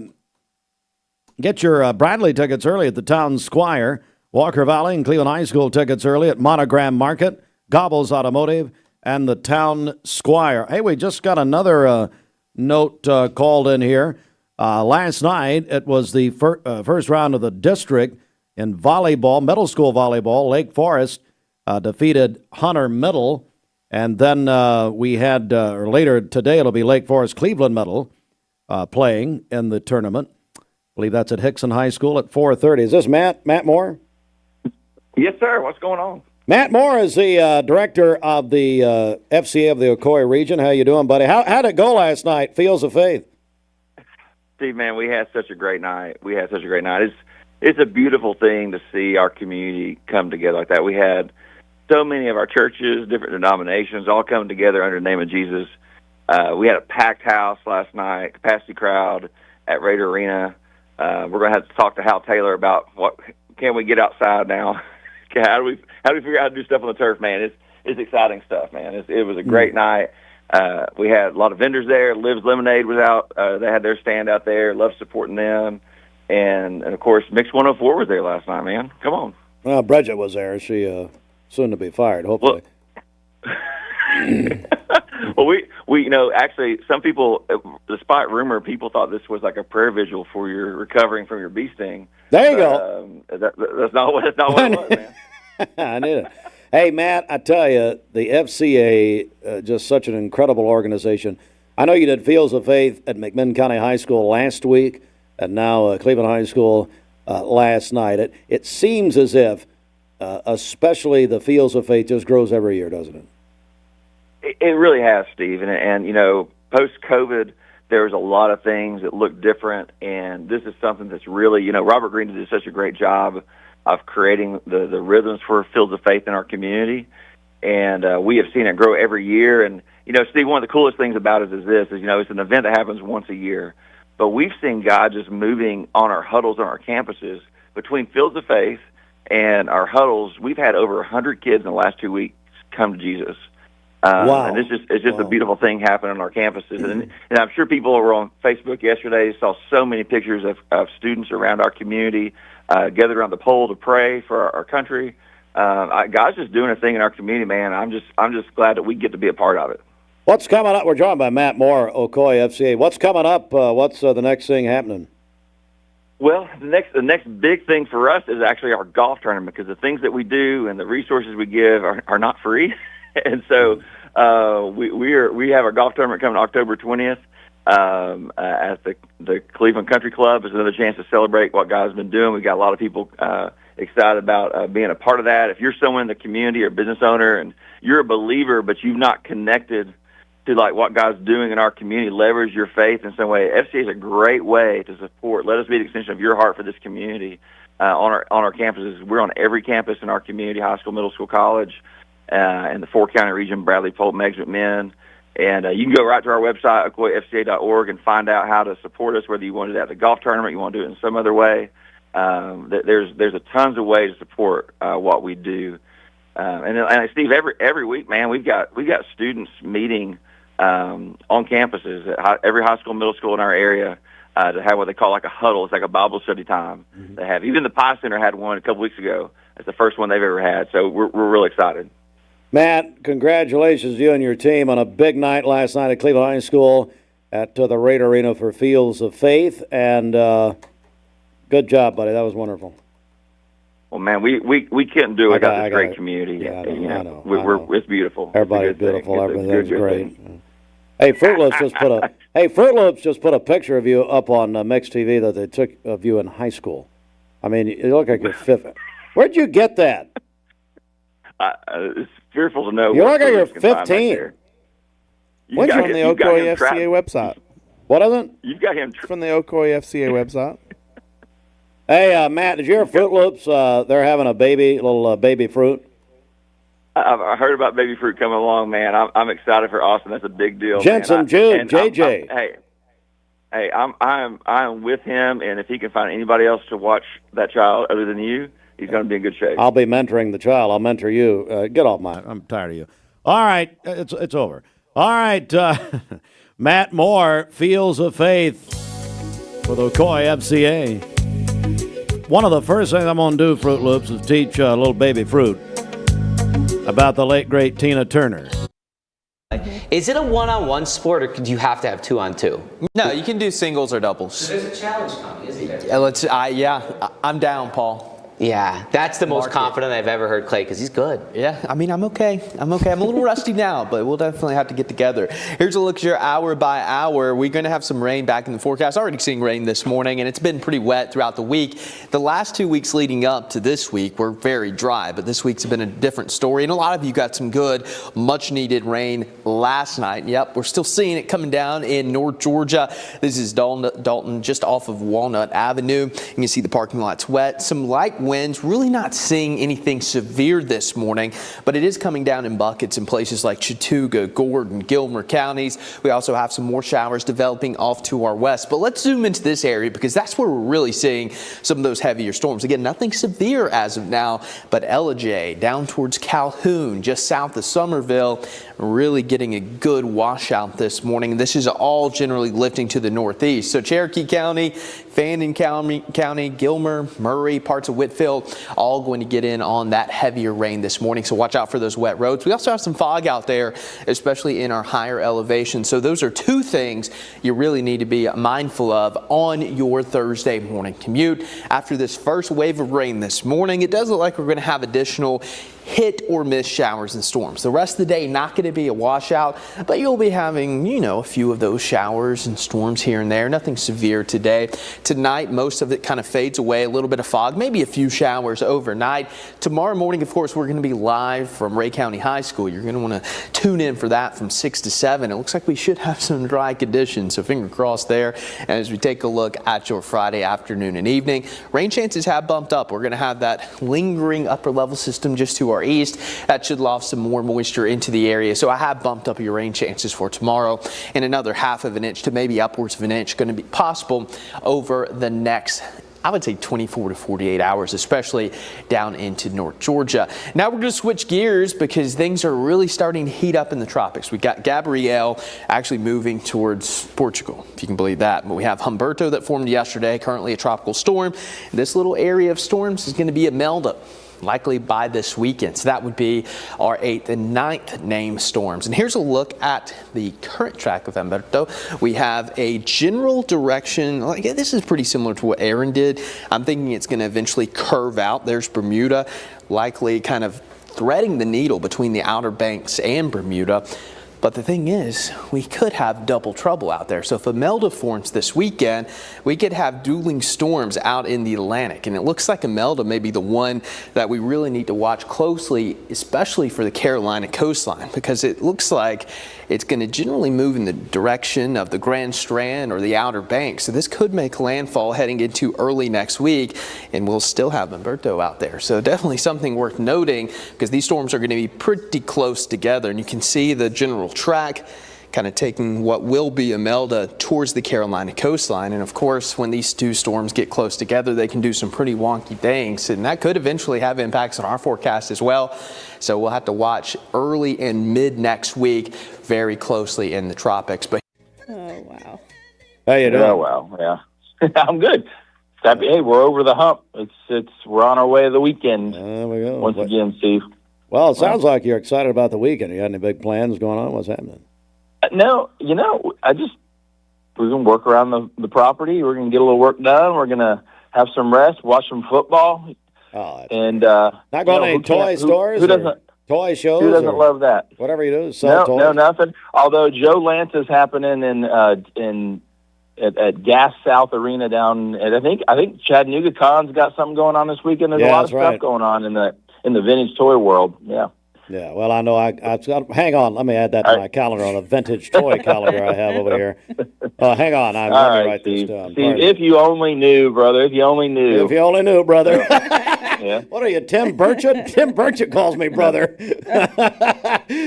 get your Bradley tickets early at the Town Squire. Walker Valley and Cleveland High School tickets early at Monogram Market, Gobbles Automotive, and the Town Squire. Hey, we just got another note called in here. Last night, it was the first round of the district in volleyball, middle school volleyball. Lake Forrest defeated Hunter Middle. And then we had, or later today, it'll be Lake Forest Cleveland Middle playing in the tournament. I believe that's at Hickson High School at 4:30. Is this Matt Moore? Yes, sir. What's going on? Matt Moore is the director of the FCA of the Ocoee region. How you doing, buddy? How'd it go last night? Fields of Faith. Steve, man, we had such a great night. It's a beautiful thing to see our community come together like that. We had so many of our churches, different denominations, all coming together under the name of Jesus. We had a packed house last night, capacity crowd at Raider Arena. We're going to have to talk to Hal Taylor about what can we get outside now. How do we figure out how to do stuff on the turf, man? It's exciting stuff, man. It was a great night. We had a lot of vendors there. Liv's Lemonade was out. They had their stand out there. Love supporting them. And of course, Mix 104 was there last night, man. Come on. Well, Bridget was there. She soon to be fired, hopefully. Well, we actually, some people, despite rumor, people thought this was like a prayer vigil for your recovering from your bee sting. There you go. That's not what it was, man. I knew it. Hey, Matt, I tell you, the FCA, just such an incredible organization. I know you did Fields of Faith at McMinn County High School last week, and now Cleveland High School last night. It seems as if, especially the Fields of Faith, just grows every year, doesn't it? It really has, Steve. And post-COVID, there was a lot of things that looked different, and this is something that's really, Robert Green did such a great job of creating the rhythms for Fields of Faith in our community, and we have seen it grow every year. And, Steve, one of the coolest things about it is it's an event that happens once a year, but we've seen God just moving on our huddles on our campuses. Between Fields of Faith and our huddles, we've had over 100 kids in the last 2 weeks come to Jesus. Wow. And it's just a beautiful thing happening on our campuses. And I'm sure people were on Facebook yesterday, saw so many pictures of students around our community gathered around the pole to pray for our country. God's just doing a thing in our community, man. I'm just glad that we get to be a part of it. What's coming up? We're joined by Matt Moore, Ocoee FCA. What's coming up? What's the next thing happening? Well, the next big thing for us is actually our golf tournament, because the things that we do and the resources we give are not free. And so we have our golf tournament coming October 20th at the Cleveland Country Club. It's another chance to celebrate what God's been doing. We've got a lot of people excited about being a part of that. If you're someone in the community or business owner and you're a believer but you've not connected to like what God's doing in our community, leverage your faith in some way, FCA is a great way to support. Let us be an extension of your heart for this community on our campuses. We're on every campus in our community, high school, middle school, college, in the four-county region, Bradley, Polk, Meigs, McMinn. And you can go right to our website, ocoeefca.org, and find out how to support us, whether you want to do that at the golf tournament, you want to do it in some other way. There's a tons of ways to support what we do. And Steve, every week, man, we've got students meeting on campuses at every high school, middle school in our area to have what they call like a huddle. It's like a Bible study time. Mm-hmm. They have. Even the Pie Center had one a couple weeks ago. It's the first one they've ever had. So we're really excited. Matt, congratulations to you and your team on a big night last night at Cleveland High School at the Raider Arena for Fields of Faith. And good job, buddy. That was wonderful. Well, man, we couldn't do it without this great community. Yeah, I know. It's beautiful. Everybody's beautiful. Everything's great. Hey, Fruit Loops just put a picture of you up on Mix TV that they took of you in high school. I mean, you look like you're 15. Where'd you get that? It's fearful to know. You look like you're 15. What's from the Ocoee FCA website? What is it? You've got him from the Ocoee FCA website. Hey, Matt, did you hear Fruit Loops? They're having a little baby fruit. I heard about baby fruit coming along, man. I'm excited for Austin. That's a big deal. Jensen, Jude, JJ. I'm with him, and if he can find anybody else to watch that child other than you, he's going to be in good shape. I'll be mentoring the child. I'll mentor you. Get off mine. I'm tired of you. All right, it's over. All right, Matt Moore, Fields of Faith with Ocoee FCA. One of the first things I'm going to do, Fruit Loops, is teach little baby Fruit about the late, great Tina Turner. Is it a one-on-one sport, or do you have to have two-on-two? No, you can do singles or doubles. So there's a challenge coming, isn't there? I'm down, Paul. Yeah, that's the most confident I've ever heard Clay, because he's good. Yeah, I mean, I'm okay. I'm a little rusty now, but we'll definitely have to get together. Here's a look at your hour by hour. We're going to have some rain back in the forecast. Already seeing rain this morning, and it's been pretty wet throughout the week. The last 2 weeks leading up to this week were very dry, but this week's been a different story, and a lot of you got some good, much-needed rain last night. Yep, we're still seeing it coming down in North Georgia. This is Dalton, just off of Walnut Avenue. You can see the parking lot's wet. Some light winds. Really not seeing anything severe this morning, but it is coming down in buckets in places like Chattooga, Gordon, Gilmer counties. We also have some more showers developing off to our west. But let's zoom into this area because that's where we're really seeing some of those heavier storms. Again, nothing severe as of now, but Ellijay down towards Calhoun, just south of Somerville, really getting a good washout this morning. This is all generally lifting to the northeast. So Cherokee County, Fannin County, Gilmer, Murray, parts of Whitfield, all going to get in on that heavier rain this morning. So watch out for those wet roads. We also have some fog out there, especially in our higher elevations. So those are two things you really need to be mindful of on your Thursday morning commute. After this first wave of rain this morning, it does look like we're going to have additional hit or miss showers and storms. The rest of the day, not going to be a washout, but you'll be having, a few of those showers and storms here and there. Nothing severe today. Tonight, most of it kind of fades away. A little bit of fog, maybe a few showers overnight. Tomorrow morning, of course, we're going to be live from Ray County High School. You're going to want to tune in for that from 6 to 7. It looks like we should have some dry conditions, so finger crossed there. And as we take a look at your Friday afternoon and evening, rain chances have bumped up. We're going to have that lingering upper level system just to our east. That should loft some more moisture into the area. So I have bumped up your rain chances for tomorrow, and another half of an inch to maybe upwards of an inch going to be possible over the next, I would say, 24 to 48 hours, especially down into North Georgia. Now we're going to switch gears because things are really starting to heat up in the tropics. We got Gabrielle actually moving towards Portugal, if you can believe that. But we have Humberto that formed yesterday, currently a tropical storm. This little area of storms is going to be a Melda, likely by this weekend. So that would be our 8th and 9th named storms. And here's a look at the current track of Humberto. We have a general direction. This is pretty similar to what Aaron did. I'm thinking it's going to eventually curve out. There's Bermuda, likely kind of threading the needle between the Outer Banks and Bermuda. But the thing is, we could have double trouble out there. So if Imelda forms this weekend, we could have dueling storms out in the Atlantic. And it looks like Imelda may be the one that we really need to watch closely, especially for the Carolina coastline, because it looks like it's going to generally move in the direction of the Grand Strand or the Outer Banks. So this could make landfall heading into early next week, and we'll still have Humberto out there. So definitely something worth noting, because these storms are going to be pretty close together. And you can see the general track kind of taking what will be Imelda towards the Carolina coastline. And of course, when these two storms get close together, they can do some pretty wonky things, and that could eventually have impacts on our forecast as well. So we'll have to watch early and mid next week very closely in the tropics. But oh wow, how you doing? Yeah, well, yeah, I'm good. Happy, hey, we're over the hump. We're on our way to the weekend. There we go. Once again, Steve. Well, it sounds like you're excited about the weekend. You got any big plans going on? What's happening? No, we're going to work around the property. We're going to get a little work done. We're going to have some rest, watch some football. Oh, and not going to any toy stores? Who doesn't? Toy shows? Who doesn't love that? Whatever you do, sell toys? No, nothing. Although Joe Lance is happening at Gas South Arena down, and I think Chattanooga Con's got something going on this weekend. There's a lot of stuff going on in the vintage toy world. Yeah. Yeah, well, I know I've got, hang on, let me add that to my calendar on a vintage toy calendar I have over here. Hang on, let me write this down. Steve, if you only knew, brother, if you only knew. If you only knew, brother. Yeah. What are you, Tim Burchett? Tim Burchett calls me brother.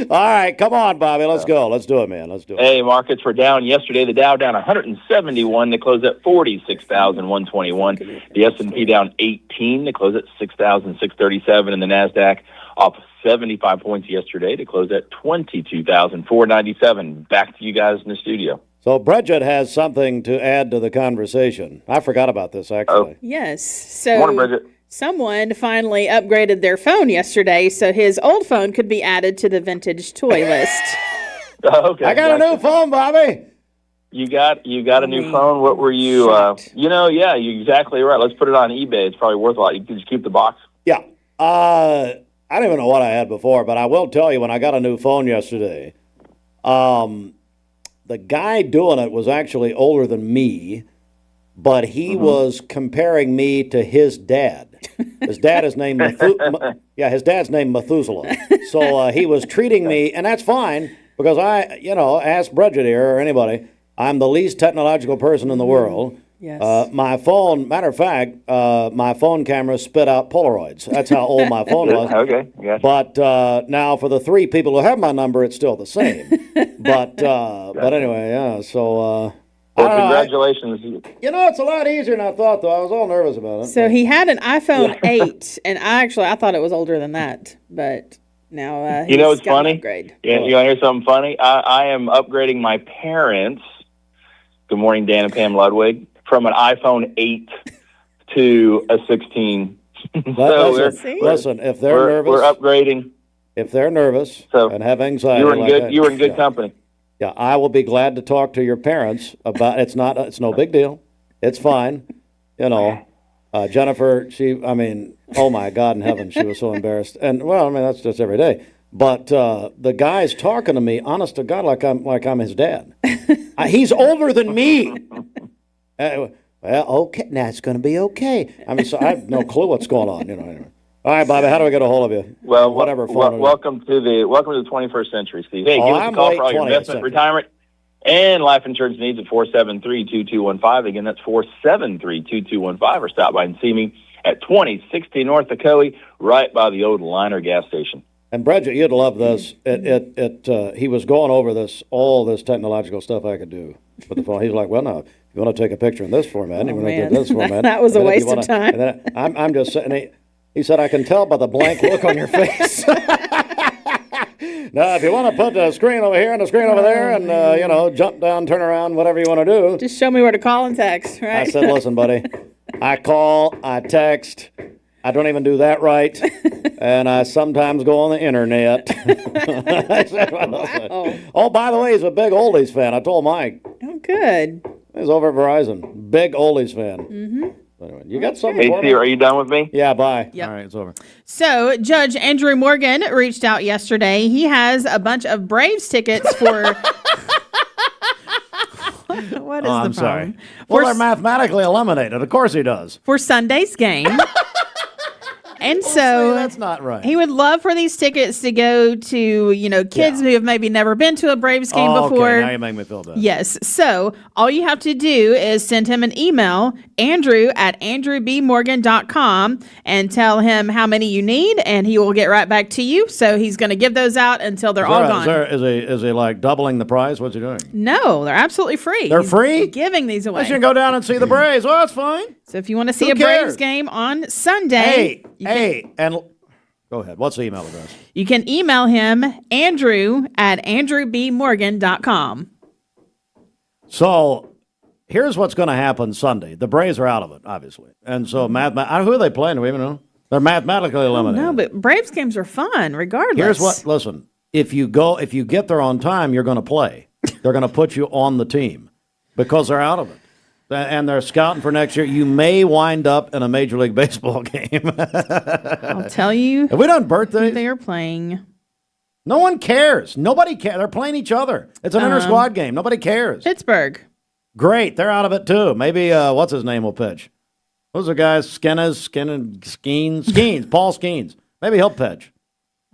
All right, come on, Bobby, let's go. Let's do it, man. Let's do it. Hey, markets were down yesterday. The Dow down 171. They closed at 46,121. The S&P down 18. They closed at 6,637. And the NASDAQ off 75 points yesterday to close at 22,497. Back to you guys in the studio. So Bridget has something to add to the conversation. I forgot about this, actually. Yes. So morning, Bridget. Someone finally upgraded their phone yesterday, so his old phone could be added to the vintage toy list. Okay. I got a new phone, Bobby. You got a new phone. What were you? You're exactly right. Let's put it on eBay. It's probably worth a lot. You can just keep the box. Yeah. I don't even know what I had before, but I will tell you when I got a new phone yesterday, the guy doing it was actually older than me, but he was comparing me to his dad. His dad is named his dad's named Methuselah. So he was treating me, and that's fine because ask Bridget here or anybody, I'm the least technological person in the world. Yes. My phone, matter of fact, my phone camera spit out Polaroids. That's how old my phone was. Okay, yes. But now for the 3 people who have my number, it's still the same. But anyway, yeah. So. Well, congratulations. It's a lot easier than I thought, though. I was all nervous about it. So he had an iPhone 8, and I thought it was older than that, but now he's it's got funny? an upgrade. Yeah, you want to hear something funny? I am upgrading my parents. Good morning, Dan and Pam Ludwig. From an iPhone 8 to a 16. Listen, if they're nervous, we're upgrading. If they're nervous and have anxiety, you were in good company. Yeah, I will be glad to talk to your parents about. It's no big deal. It's fine. Jennifer, oh my God in heaven, she was so embarrassed. And that's just every day. But the guy's talking to me, honest to God, like I'm his dad. He's older than me. Well, okay, now it's going to be okay. So I have no clue what's going on. Anyway. All right, Bobby, how do I get a hold of you? Well, whatever. Phone welcome to the 21st century, Steve. Hey, give us a call for all your investment, 20th retirement, and life insurance needs at 473-2215. Again, that's 473-2215. Or stop by and see me at 2060 North Ocoee, right by the old Liner gas station. And Bridget, you'd love this. He was going over all this technological stuff I could do with the phone. He's like, well, no, if you want to take a picture in this format, you want to do this format. That was a waste of time. And then I'm just sitting. He said, I can tell by the blank look on your face. Now, if you want to put the screen over here and the screen over there and, jump down, turn around, whatever you want to do. Just show me where to call and text, right? I said, listen, buddy, I call, I text. I don't even do that right. And I sometimes go on the internet. I said, wow. Oh, by the way, he's a big oldies fan. I told Mike. Oh, good. He's over at Verizon. Big oldies fan. Mm-hmm. Anyway, you got something for me? Hey, are you done with me? Yeah, bye. Yep. All right, it's over. So, Judge Andrew Morgan reached out yesterday. He has a bunch of Braves tickets for... What is the problem? Sorry. Well, they're mathematically eliminated. Of course he does. For Sunday's game. And See, so that's not right. He would love for these tickets to go to, kids who have maybe never been to a Braves game before. Okay, now you make me feel bad. Yes. So all you have to do is send him an email, andrew@andrewbmorgan.com, and tell him how many you need, and he will get right back to you. So he's going to give those out until they're all gone. Is he like doubling the price? What's he doing? No, they're absolutly free. They're free? Giving these away. I should go down and see the Braves. Well, that's fine. So if you want to see a Braves game on Sunday... and go ahead. What's the email address? You can email him, andrew@andrewbmorgan.com. So here's what's going to happen Sunday. The Braves are out of it, obviously. And so who are they playing? Do we even know? They're mathematically eliminated. No, but Braves games are fun regardless. Here's what, listen, if you get there on time, you're going to play. They're going to put you on the team because they're out of it. And they're scouting for next year. You may wind up in a Major League Baseball game. I'll tell you. Have we done birthdays? They are playing. No one cares. Nobody cares. They're playing each other. It's an inter-squad game. Nobody cares. Pittsburgh. Great. They're out of it, too. Maybe, what's his name will pitch? Those are guys, Skeens, Paul Skeens. Maybe he'll pitch.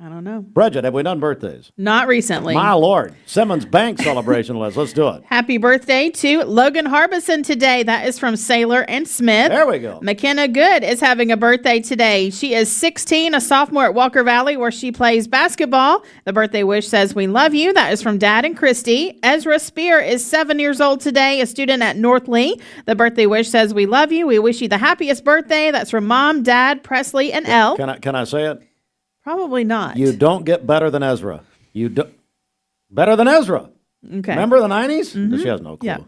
I don't know. Bridget, have we done birthdays? Not recently. My Lord. Simmons Bank celebration list. Let's do it. Happy birthday to Logan Harbison today. That is from Sailor and Smith. There we go. McKenna Good is having a birthday today. She is 16, a sophomore at Walker Valley where she plays basketball. The birthday wish says, we love you. That is from Dad and Christy. Ezra Spear is 7 years old today, a student at North Lee. The birthday wish says, we love you. We wish you the happiest birthday. That's from Mom, Dad, Presley, and Elle. Can I say it? Probably not. You don't get better than Ezra. Better than Ezra. Okay. Remember the 90s? Mm-hmm. She has no clue. Yeah.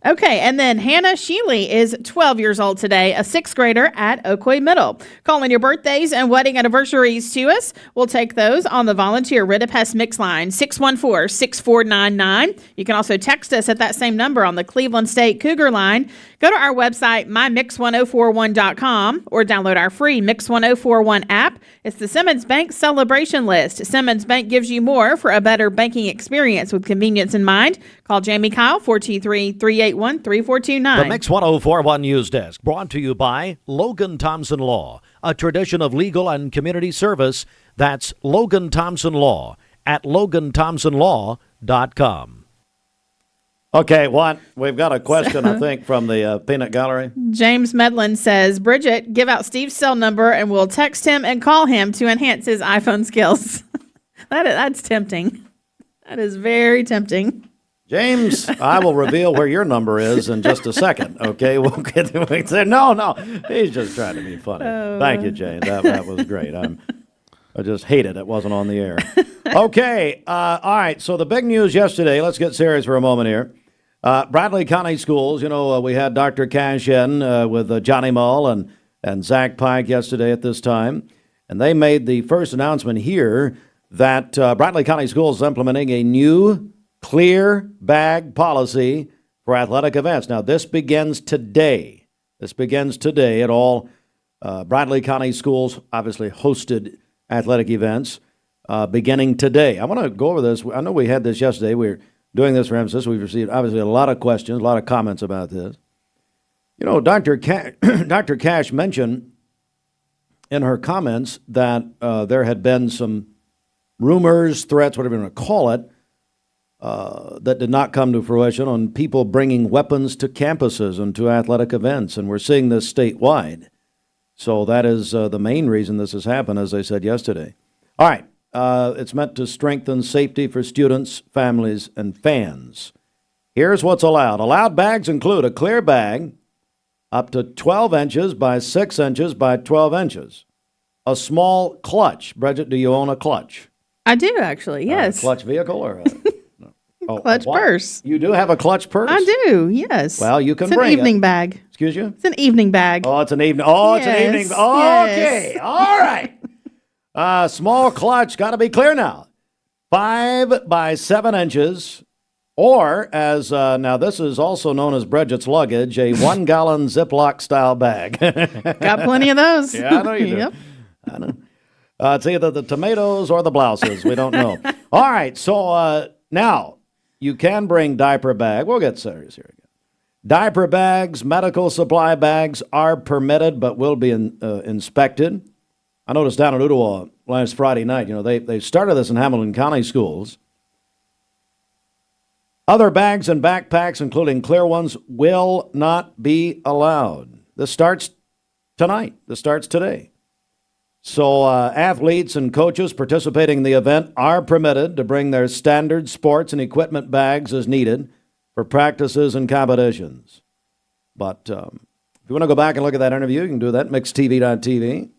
Okay, and then Hannah Sheely is 12 years old today, a sixth grader at Oakwood Middle. Call in your birthdays and wedding anniversaries to us. We'll take those on the volunteer Ridipest Mix line, 614-6499. You can also text us at that same number on the Cleveland State Cougar line. Go to our website, mymix1041.com, or download our free Mix 1041 app. It's the Simmons Bank celebration list. Simmons Bank gives you more for a better banking experience with convenience in mind. Call Jamie Kyle, 423-381-3429. The Mix 1041 News Desk, brought to you by Logan Thompson Law, a tradition of legal and community service. That's Logan Thompson Law at LoganThompsonLaw.com. Okay, what? We've got a question, I think, from the Peanut Gallery. James Medlin says, Bridget, give out Steve's cell number and we'll text him and call him to enhance his iPhone skills. That's tempting. That is very tempting. James, I will reveal where your number is in just a second, okay? We'll get to it. No, he's just trying to be funny. Thank you, James. That was great. I just hated it wasn't on the air. Okay, all right, so the big news yesterday, let's get serious for a moment here. Bradley County Schools, we had Dr. Cash in with Johnny Mull and Zach Pike yesterday at this time, and they made the first announcement here that Bradley County Schools is implementing a new clear bag policy for athletic events. Now, this begins today. At all Bradley County Schools, obviously hosted athletic events beginning today. I want to go over this. I know we had this yesterday. We're doing this for emphasis. We've received, obviously, a lot of questions, a lot of comments about this. Dr. Cash mentioned in her comments that there had been some rumors, threats, whatever you want to call it, that did not come to fruition on people bringing weapons to campuses and to athletic events. And we're seeing this statewide. So that is the main reason this has happened, as I said yesterday. All right. It's meant to strengthen safety for students, families, and fans. Here's what's allowed. Allowed bags include a clear bag up to 12 inches by 6 inches by 12 inches. A small clutch. Bridget, do you own a clutch? I do, actually, yes. A clutch vehicle or clutch purse. You do have a clutch purse? I do, yes. Well, you can bring it. It's an evening bag. Excuse you? It's an evening bag. Oh, it's an evening. Oh, yes. It's an evening. Okay, all right. Small clutch, got to be clear now. 5 by 7 inches, or as now this is also known as Bridget's luggage, a 1 gallon Ziploc style bag. Got plenty of those. Yeah, I know you do. Yep. I know. It's either the tomatoes or the blouses. We don't know. All right, so now you can bring diaper bag. We'll get serious here again. Diaper bags, medical supply bags are permitted, but will be inspected. I noticed down in Ottawa last Friday night, they started this in Hamilton County Schools. Other bags and backpacks, including clear ones, will not be allowed. This starts tonight. This starts today. So athletes and coaches participating in the event are permitted to bring their standard sports and equipment bags as needed for practices and competitions. But if you want to go back and look at that interview, you can do that, mixtv.tv.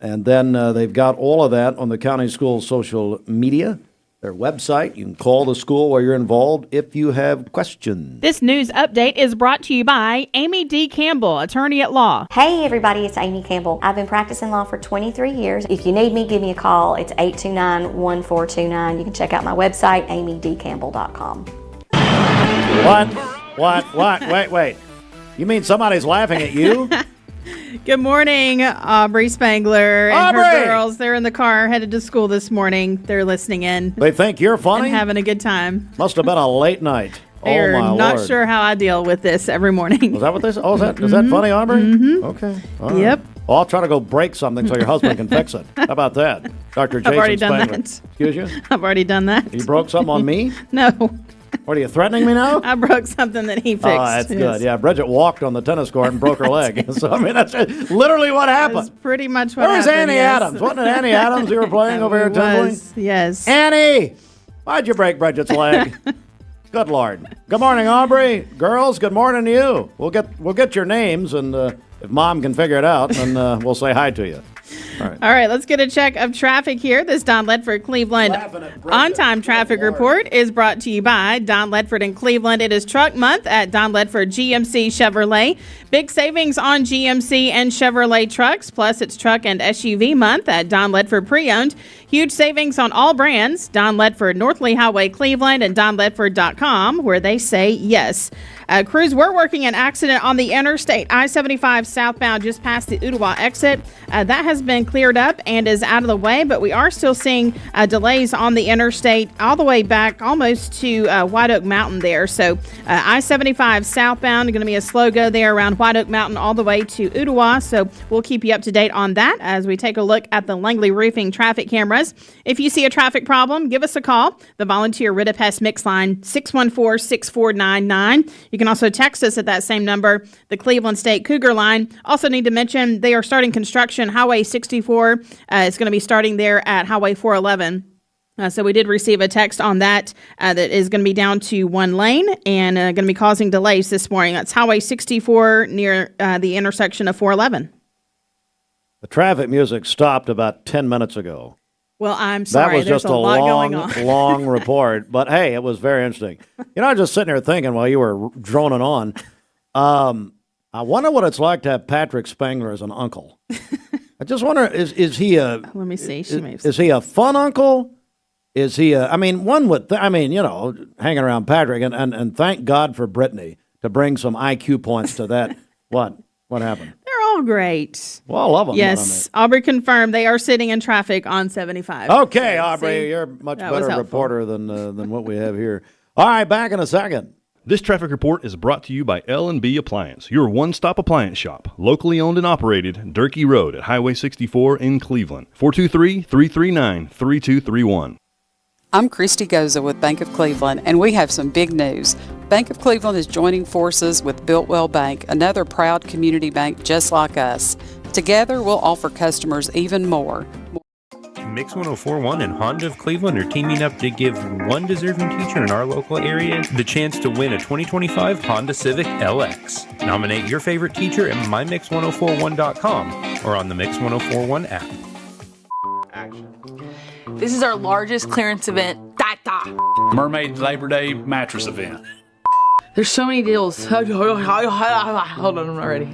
And then they've got all of that on the county school social media, their website. You can call the school while you're involved if you have questions. This news update is brought to you by Amy D. Campbell, attorney at law. Hey everybody, it's Amy Campbell. I've been practicing law for 23 years. If you need me, give me a call. It's 829-1429. You can check out my website, amydcampbell.com. What? Wait. You mean somebody's laughing at you? Good morning, Aubrey Spangler and her girls. They're in the car headed to school this morning. They're listening in. They think you're funny? And having a good time. Must have been a late night. They're oh, my not Lord. Sure how I deal with this every morning. Was that what they said? Oh, is that funny, Aubrey? Mm-hmm. Okay. All Yep. Right. Well, I'll try to go break something so your husband can fix it. How about that? Dr. Jason I've already done Spangler. that. Excuse you? I've already done that. You broke something on me? No. What, are you threatening me now? I broke something that he fixed. Oh, that's good. Yeah, Bridget walked on the tennis court and broke her leg. So, I mean, that's literally what happened. That's pretty much what Where's happened. Annie Adams? Wasn't it Annie Adams you were playing over here tumbling? Yes. Annie! Why'd you break Bridget's leg? Good Lord. Good morning, Aubrey. Girls, good morning to you. We'll get your names, and if Mom can figure it out, then we'll say hi to you. All right, let's get a check of traffic here. This Don Ledford Cleveland on-time traffic report is brought to you by Don Ledford in Cleveland. It is Truck Month at Don Ledford GMC Chevrolet. Big savings on GMC and Chevrolet trucks. Plus, it's Truck and SUV Month at Don Ledford Pre-Owned. Huge savings on all brands. Don Ledford, North Lee Highway, Cleveland, and DonLedford.com, where they say yes. Crews were working an accident on the interstate I-75 southbound just past the Ottawa exit. That has been cleared up and is out of the way, but we are still seeing delays on the interstate all the way back almost to White Oak Mountain there. So I-75 southbound, going to be a slow go there around White Oak Mountain all the way to Ottawa. So we'll keep you up to date on that as we take a look at the Langley Roofing traffic cameras. If you see a traffic problem, give us a call. The volunteer Rid of Pest Mix line, 614-6499. You can also text us at that same number, the Cleveland State Cougar line. Also need to mention they are starting construction. Highway 64 is going to be starting there at Highway 411. So we did receive a text on that that is going to be down to one lane and going to be causing delays this morning. That's Highway 64 near the intersection of 411. The traffic music stopped about 10 minutes ago. Well, I'm sorry. That was There's just a lot going on. long report. But, hey, it was very interesting. You know, I was just sitting there thinking while you were droning on, I wonder what it's like to have Patrick Spangler as an uncle. I just wonder, is he a... Let me see. Is he a fun uncle? Is he a... I mean, one would... hanging around Patrick, and thank God for Brittany to bring some IQ points to that. What happened? They're all great. Well, I love them. Yes, Aubrey confirmed they are sitting in traffic on 75. Okay, Aubrey, you're a much better reporter than what we have here. All right, back in a second. This traffic report is brought to you by L&B Appliance, your one-stop appliance shop, locally owned and operated, Durkee Road at Highway 64 in Cleveland. 423-339-3231. I'm Christy Goza with Bank of Cleveland, and we have some big news. Bank of Cleveland is joining forces with Builtwell Bank, another proud community bank just like us. Together, we'll offer customers even more. Mix 104.1 and Honda of Cleveland are teaming up to give one deserving teacher in our local area the chance to win a 2025 Honda Civic LX. Nominate your favorite teacher at mymix1041.com or on the Mix 1041 app. This is our largest clearance event. Mermaid Labor Day mattress event. There's so many deals. Hold on, I'm not ready.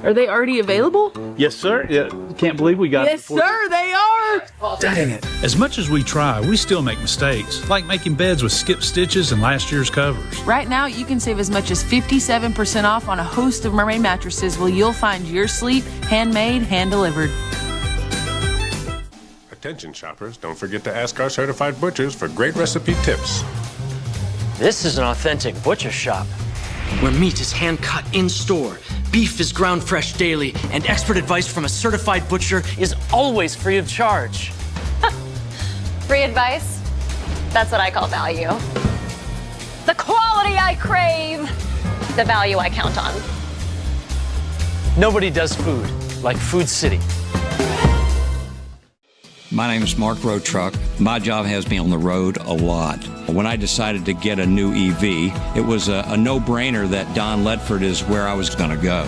Are they already available? Yes, sir. Yeah, can't believe we got Yes, sir, they are. Dang it. As much as we try, we still make mistakes, like making beds with skip stitches and last year's covers. Right now, you can save as much as 57% off on a host of Mermaid mattresses where you'll find your sleep handmade, hand-delivered. Attention shoppers, don't forget to ask our certified butchers for great recipe tips. This is an authentic butcher shop, where meat is hand-cut in-store, beef is ground fresh daily, and expert advice from a certified butcher is always free of charge. Free advice? That's what I call value. The quality I crave, the value I count on. Nobody does food like Food City. My name is Mark Road Truck. My job has me on the road a lot. When I decided to get a new EV, it was a no-brainer that Don Ledford is where I was going to go.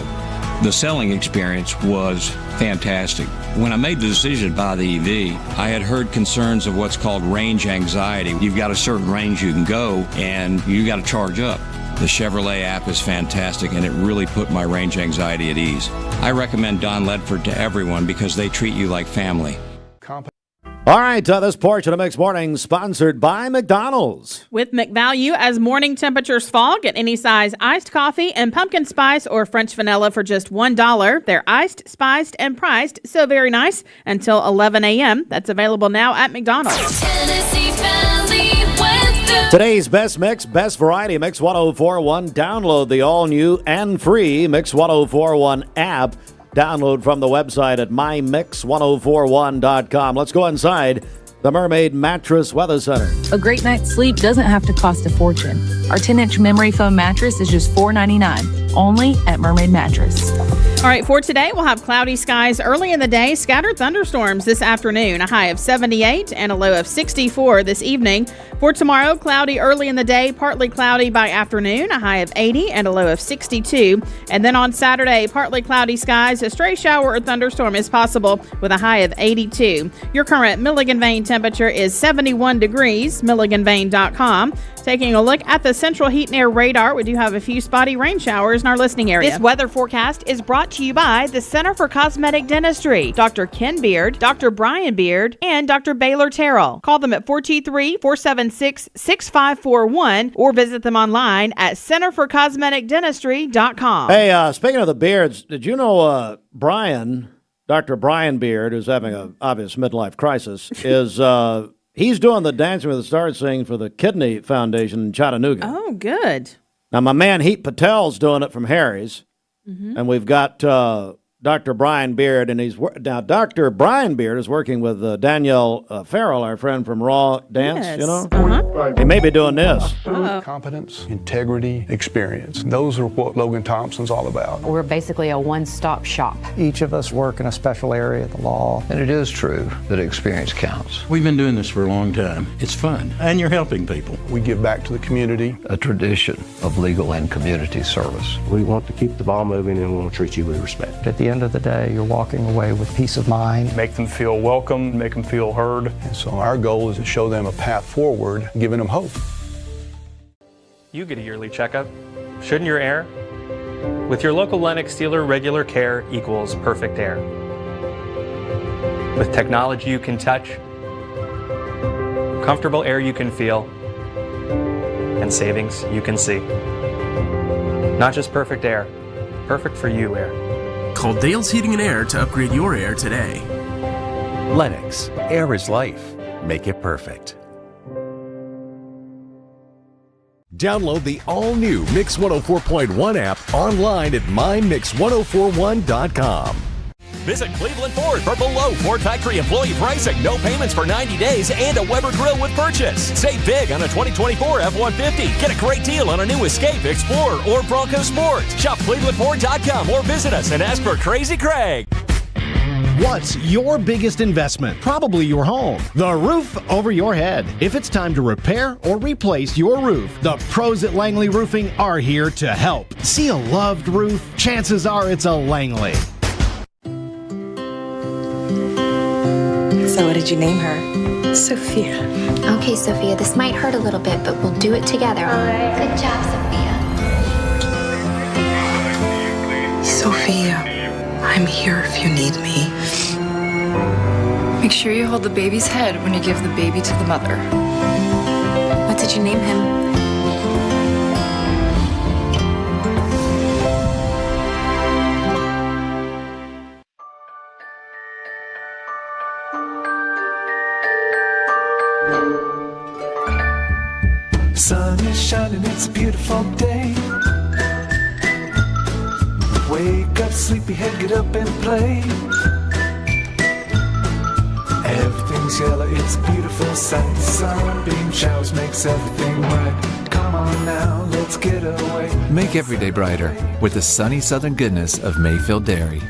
The selling experience was fantastic. When I made the decision to buy the EV, I had heard concerns of what's called range anxiety. You've got a certain range you can go, and you got to charge up. The Chevrolet app is fantastic, and it really put my range anxiety at ease. I recommend Don Ledford to everyone because they treat you like family. All right, this portion of Mixed Morning sponsored by McDonald's. With McValue, as morning temperatures fall, get any size iced coffee and pumpkin spice or French vanilla for just $1. They're iced, spiced, and priced so very nice until 11 a.m. That's available now at McDonald's. Today's best mix, best variety, Mix 1041. Download the all-new and free Mix 1041 app. Download from the website at mymix1041.com. Let's go inside the Mermaid Mattress Weather Center. A great night's sleep doesn't have to cost a fortune. Our 10-inch memory foam mattress is just $4.99, only at Mermaid Mattress. All right, for today, we'll have cloudy skies early in the day, scattered thunderstorms this afternoon, a high of 78 and a low of 64 this evening. For tomorrow, cloudy early in the day, partly cloudy by afternoon, a high of 80 and a low of 62. And then on Saturday, partly cloudy skies, a stray shower or thunderstorm is possible with a high of 82. Your current Milligan Vane temperature is 71 degrees, milliganvane.com. Taking a look at the central heat and air radar, we do have a few spotty rain showers in our listening area. This weather forecast is brought to you by the Center for Cosmetic Dentistry, Dr. Ken Beard, Dr. Brian Beard, and Dr. Baylor Terrell. Call them at 423-476-6541 or visit them online at centerforcosmeticdentistry.com. Hey, speaking of the beards, did you know Dr. Brian Beard, who's having an obvious midlife crisis, is he's doing the Dancing with the Stars thing for the Kidney Foundation in Chattanooga. Oh, good. Now, my man Heat Patel's doing it from Harry's, and we've got Dr. Brian Beard, and now Dr. Brian Beard is working with Danielle Farrell, our friend from Raw Dance, Yes. you know? Uh-huh. He may be doing this. Competence, integrity, experience. Those are what Logan Thompson's all about. We're basically a one-stop shop. Each of us work in a special area of the law. And it is true that experience counts. We've been doing this for a long time. It's fun, and you're helping people. We give back to the community. A tradition of legal and community service. We want to keep the ball moving, and we want to treat you with respect. At the end of the day, you're walking away with peace of mind. Make them feel welcome, make them feel heard. And so our goal is to show them a path forward, giving them hope. You get a yearly checkup, shouldn't your air? With your local Lennox dealer, regular care equals perfect air. With technology you can touch, comfortable air you can feel, and savings you can see. Not just perfect air, perfect for you air. Call Dale's Heating and Air to upgrade your air today. Lennox, air is life. Make it perfect. Download the all-new Mix 104.1 app online at mymix1041.com. Visit Cleveland Ford for below Ford factory employee pricing, no payments for 90 days, and a Weber grill with purchase. Save big on a 2024 F-150. Get a great deal on a new Escape, Explorer, or Bronco Sport. Shop ClevelandFord.com or visit us and ask for Crazy Craig. What's your biggest investment? Probably your home. The roof over your head. If it's time to repair or replace your roof, the pros at Langley Roofing are here to help. See a loved roof? Chances are it's a Langley. So what did you name her? Sophia. Okay, Sophia, this might hurt a little bit, but we'll do it together. All right. Good job, Sophia, I'm here if you need me. Make sure you hold the baby's head when you give the baby to the mother. What did you name him? Sun is shining, it's a beautiful day. Wake up, sleepyhead, get up and play. Everything's yellow, it's a beautiful sight. Sunbeam showers makes everything bright. Come on now, let's get away. Make every day brighter with the sunny southern goodness of Mayfield Dairy.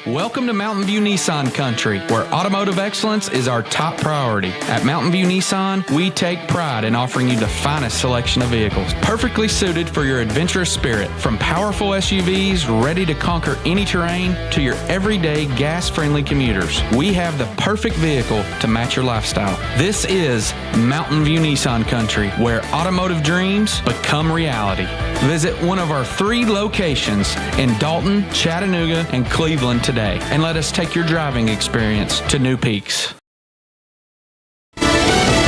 Welcome to Mountain View Nissan Country, where automotive excellence is our top priority. At Mountain View Nissan, we take pride in offering you the finest selection of vehicles, perfectly suited for your adventurous spirit. From powerful SUVs ready to conquer any terrain to your everyday gas-friendly commuters, we have the perfect vehicle to match your lifestyle. This is Mountain View Nissan Country, where automotive dreams become reality. Visit one of our 3 locations in Dalton, Chattanooga, and Cleveland today, and let us take your driving experience to new peaks.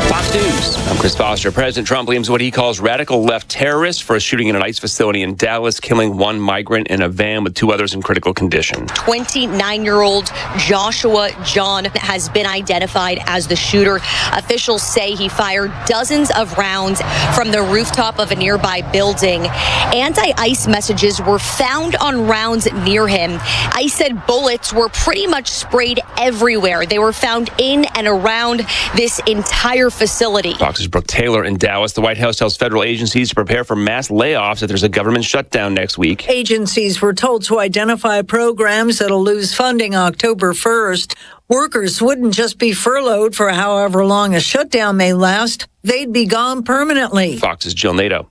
Fox News. I'm Chris Foster. President Trump blames what he calls radical left terrorists for a shooting in an ICE facility in Dallas, killing 1 migrant in a van with 2 others in critical condition. 29-year-old Joshua John has been identified as the shooter. Officials say he fired dozens of rounds from the rooftop of a nearby building. Anti-ICE messages were found on rounds near him. ICE said bullets were pretty much sprayed everywhere. They were found in and around this entire facility. Fox's Brooke Taylor in Dallas. The White House tells federal agencies to prepare for mass layoffs if there's a government shutdown next week. Agencies were told to identify programs that'll lose funding October 1st. Workers wouldn't just be furloughed for however long a shutdown may last. They'd be gone permanently. Fox's Jill Nato.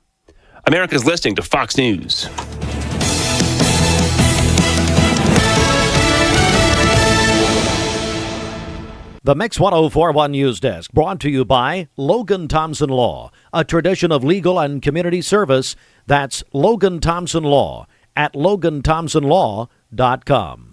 America's listening to Fox News. The Mix 1041 News Desk, brought to you by Logan Thompson Law, a tradition of legal and community service. That's Logan Thompson Law at LoganThompsonLaw.com. MixMX104.1.com.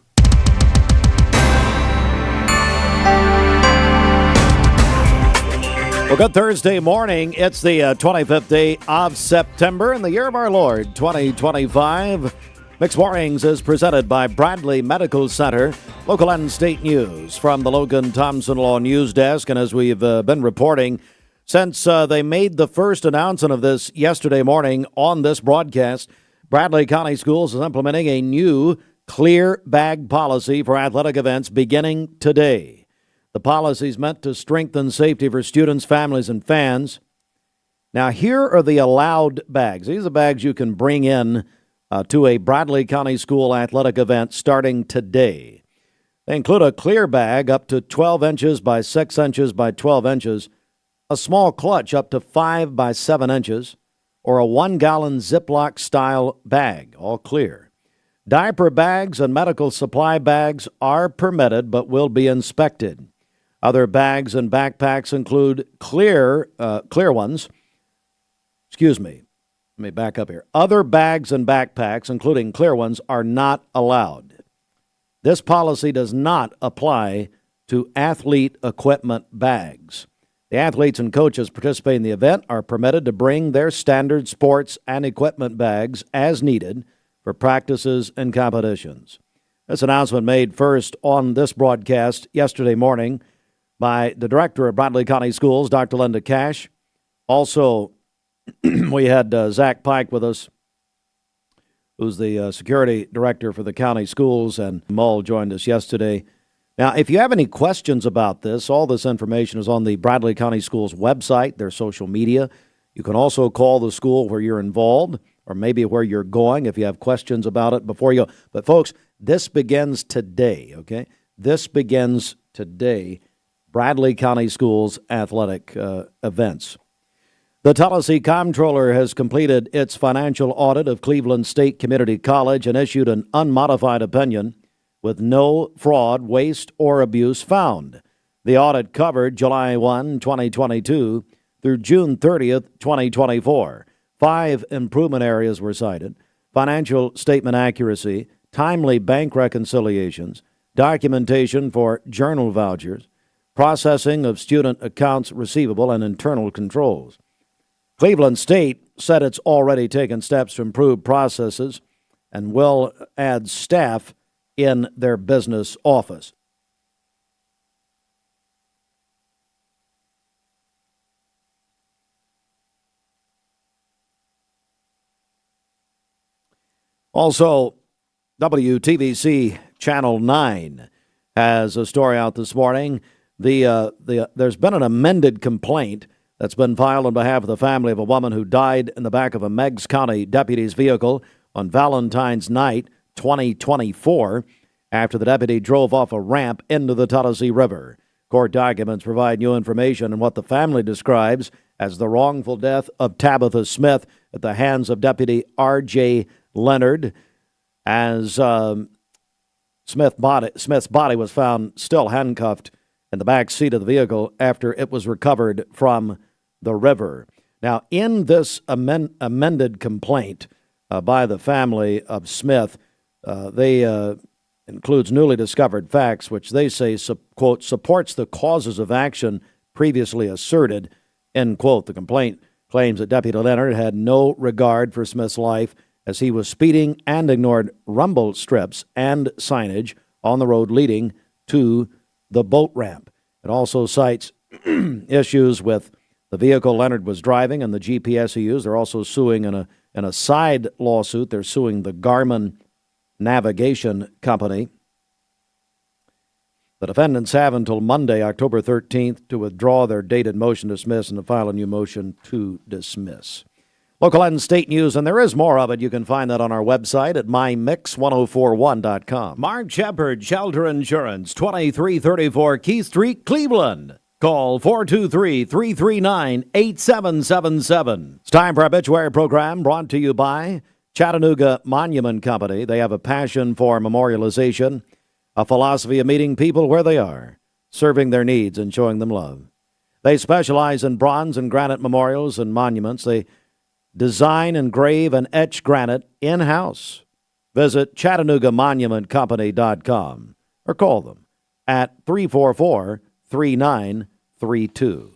Well, good Thursday morning. It's the 25th day of September in the year of our Lord, 2025. Mixed Mornings is presented by Bradley Medical Center. Local and state news from the Logan Thompson Law News Desk. And as we've been reporting, since they made the first announcement of this yesterday morning on this broadcast, Bradley County Schools is implementing a new clear bag policy for athletic events beginning today. The policy is meant to strengthen safety for students, families, and fans. Now, here are the allowed bags. These are bags you can bring in to a Bradley County School athletic event starting today. They include a clear bag up to 12 inches by 6 inches by 12 inches, a small clutch up to 5 by 7 inches, or a 1-gallon Ziploc-style bag, all clear. Diaper bags and medical supply bags are permitted but will be inspected. Other bags and backpacks include clear ones. Excuse me. Let me back up here. Other bags and backpacks, including clear ones, are not allowed. This policy does not apply to athlete equipment bags. The athletes and coaches participating in the event are permitted to bring their standard sports and equipment bags as needed for practices and competitions. This announcement made first on this broadcast yesterday morning by the director of Bradley County Schools, Dr. Linda Cash. Also, we had Zach Pike with us, who's the security director for the county schools, and Mull joined us yesterday. Now, if you have any questions about this, all this information is on the Bradley County Schools website, their social media. You can also call the school where you're involved or maybe where you're going if you have questions about it before you go. But, folks, this begins today, okay? This begins today. Bradley County Schools athletic events. The Tennessee Comptroller has completed its financial audit of Cleveland State Community College and issued an unmodified opinion with no fraud, waste, or abuse found. The audit covered July 1, 2022 through June 30th, 2024. 5 improvement areas were cited: financial statement accuracy, timely bank reconciliations, documentation for journal vouchers, processing of student accounts receivable, and internal controls. Cleveland State said it's already taken steps to improve processes and will add staff in their business office. Also, WTVC Channel 9 has a story out this morning. There's been an amended complaint that's been filed on behalf of the family of a woman who died in the back of a Meigs County deputy's vehicle on Valentine's night, 2024, after the deputy drove off a ramp into the Tennessee River. Court documents provide new information on what the family describes as the wrongful death of Tabitha Smith at the hands of Deputy R.J. Leonard, as Smith's body was found still handcuffed in the back seat of the vehicle after it was recovered from the river. Now, in this amended complaint by the family of Smith, they includes newly discovered facts, which they say, quote, supports the causes of action previously asserted, end quote. The complaint claims that Deputy Leonard had no regard for Smith's life as he was speeding and ignored rumble strips and signage on the road leading to the boat ramp. It also cites issues with the vehicle Leonard was driving and the GPS he used. They're also suing in a side lawsuit. They're suing the Garmin Navigation Company. The defendants have until Monday, October 13th, to withdraw their dated motion to dismiss and to file a new motion to dismiss. Local and state news, and there is more of it. You can find that on our website at mymix1041.com. Mark Shepard, Shelter Insurance, 2334 Keith Street, Cleveland. Call 423-339-8777. It's time for our obituary program, brought to you by Chattanooga Monument Company. They have a passion for memorialization, a philosophy of meeting people where they are, serving their needs and showing them love. They specialize in bronze and granite memorials and monuments. They design, engrave, and etch granite in-house. Visit ChattanoogaMonumentCompany.com or call them at 344-3932.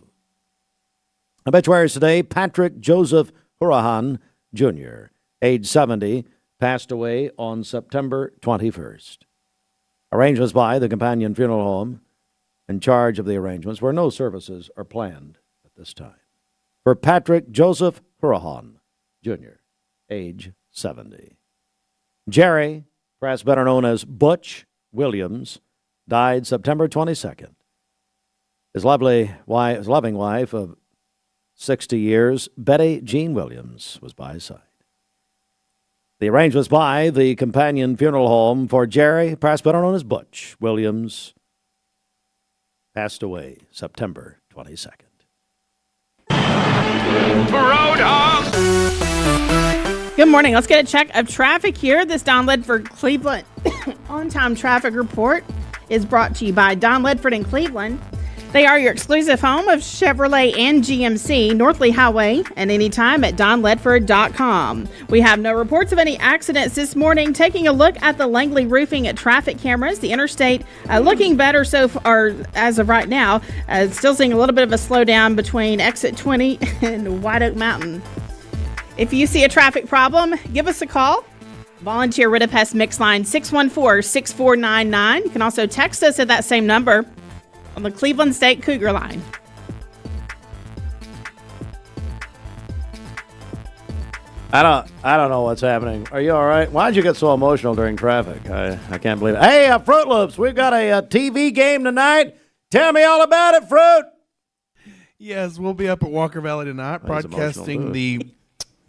Obituaries today, Patrick Joseph Hurahan, Jr., age 70, passed away on September 21st. Arrangements by the Companion Funeral Home, in charge of the arrangements, where no services are planned at this time. For Patrick Joseph Hurahan, Jr., age 70. Jerry, perhaps better known as Butch Williams, died September 22nd. His loving wife of 60 years, Betty Jean Williams, was by his side. The arrangements by the Companion Funeral Home for Jerry, perhaps better known as Butch Williams, passed away September 22nd. Good morning. Let's get a check of traffic here. This Don Ledford Cleveland on-time traffic report is brought to you by Don Ledford in Cleveland. They are your exclusive home of Chevrolet and GMC, Northley Highway, and anytime at donledford.com. We have no reports of any accidents this morning. Taking a look at the Langley Roofing traffic cameras, the interstate looking better so far as of right now. Still seeing a little bit of a slowdown between exit 20 and White Oak Mountain. If you see a traffic problem, give us a call. Volunteer Rid of Pest Mix line 614-6499. You can also text us at that same number on the Cleveland State Cougar line. I don't know what's happening. Are you all right? Why'd you get so emotional during traffic? I can't believe it. Hey, Fruit Loops, we've got a TV game tonight. Tell me all about it, Fruit. Yes, we'll be up at Walker Valley tonight, broadcasting the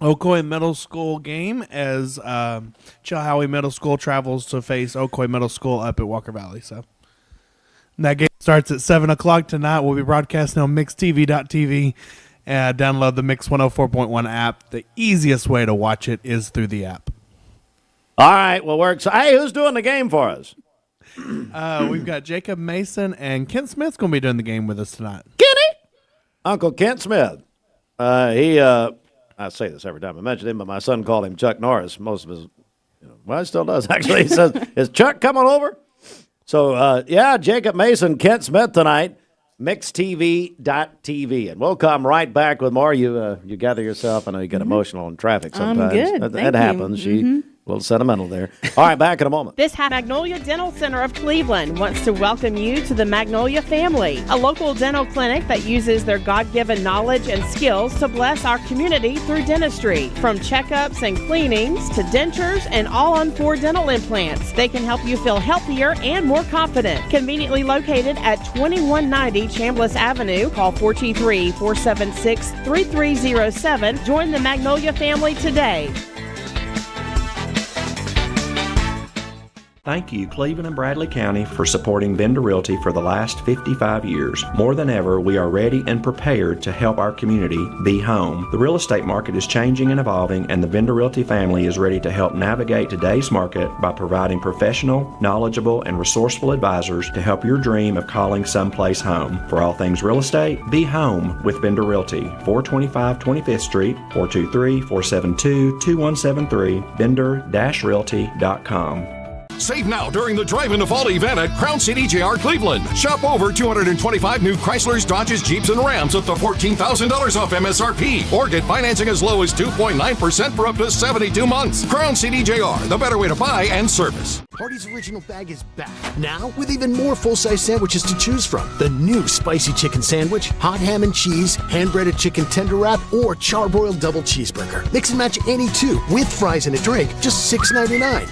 Ocoee Middle School game as Chilhowie Middle School travels to face Ocoee Middle School up at Walker Valley. So that game starts at 7 o'clock tonight. We'll be broadcasting on mixtv.tv. Download the Mix 104.1 app. The easiest way to watch it is through the app. All right, well, we're excited. Hey, who's doing the game for us? We've got Jacob Mason and Kent Smith's going to be doing the game with us tonight. Kenny? Uncle Kent Smith. I say this every time I mention him, but my son called him Chuck Norris. Most of his, well, he still does, actually. He says, is Chuck coming over? So, Jacob Mason, Kent Smith tonight, mixtv.tv. And we'll come right back with more. You gather yourself. I know you get emotional in traffic sometimes. Good. That happens. She a little sentimental there. All right, back in a moment. This Magnolia Dental Center of Cleveland wants to welcome you to the Magnolia family, a local dental clinic that uses their God-given knowledge and skills to bless our community through dentistry. From checkups and cleanings to dentures and all-on-4 dental implants, they can help you feel healthier and more confident. Conveniently located at 2190 Chambliss Avenue. Call 423-476-3307. Join the Magnolia family today. Thank you, Cleveland and Bradley County, for supporting Vendor Realty for the last 55 years. More than ever, we are ready and prepared to help our community be home. The real estate market is changing and evolving, and the Vendor Realty family is ready to help navigate today's market by providing professional, knowledgeable, and resourceful advisors to help your dream of calling someplace home. For all things real estate, be home with Vendor Realty, 425 25th Street, 423-472-2173, vendor-realty.com. Save now during the Drive into Fall event at Crown City JR Cleveland. Shop over 225 new Chryslers, Dodges, Jeeps, and Rams up to $14,000 off MSRP. Or get financing as low as 2.9% for up to 72 months. Crown City JR, the better way to buy and service. Hardee's Original Bag is back, now with even more full-size sandwiches to choose from. The new Spicy Chicken Sandwich, Hot Ham and Cheese, Hand-Breaded Chicken Tender Wrap, or Charbroiled Double Cheeseburger. Mix and match any two, with fries and a drink, just $6.99.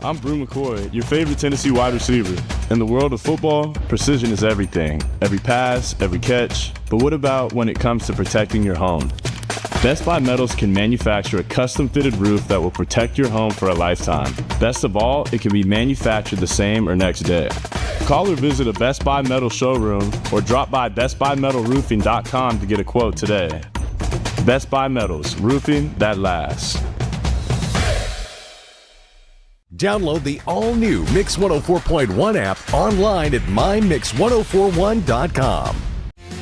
I'm Brew McCoy, your favorite Tennessee wide receiver. In the world of football, precision is everything. Every pass, every catch. But what about when it comes to protecting your home? Best Buy Metals can manufacture a custom-fitted roof that will protect your home for a lifetime. Best of all, it can be manufactured the same or next day. Call or visit a Best Buy Metal showroom or drop by bestbuymetalroofing.com to get a quote today. Best Buy Metals, roofing that lasts. Download the all-new Mix 104.1 app online at mymix1041.com.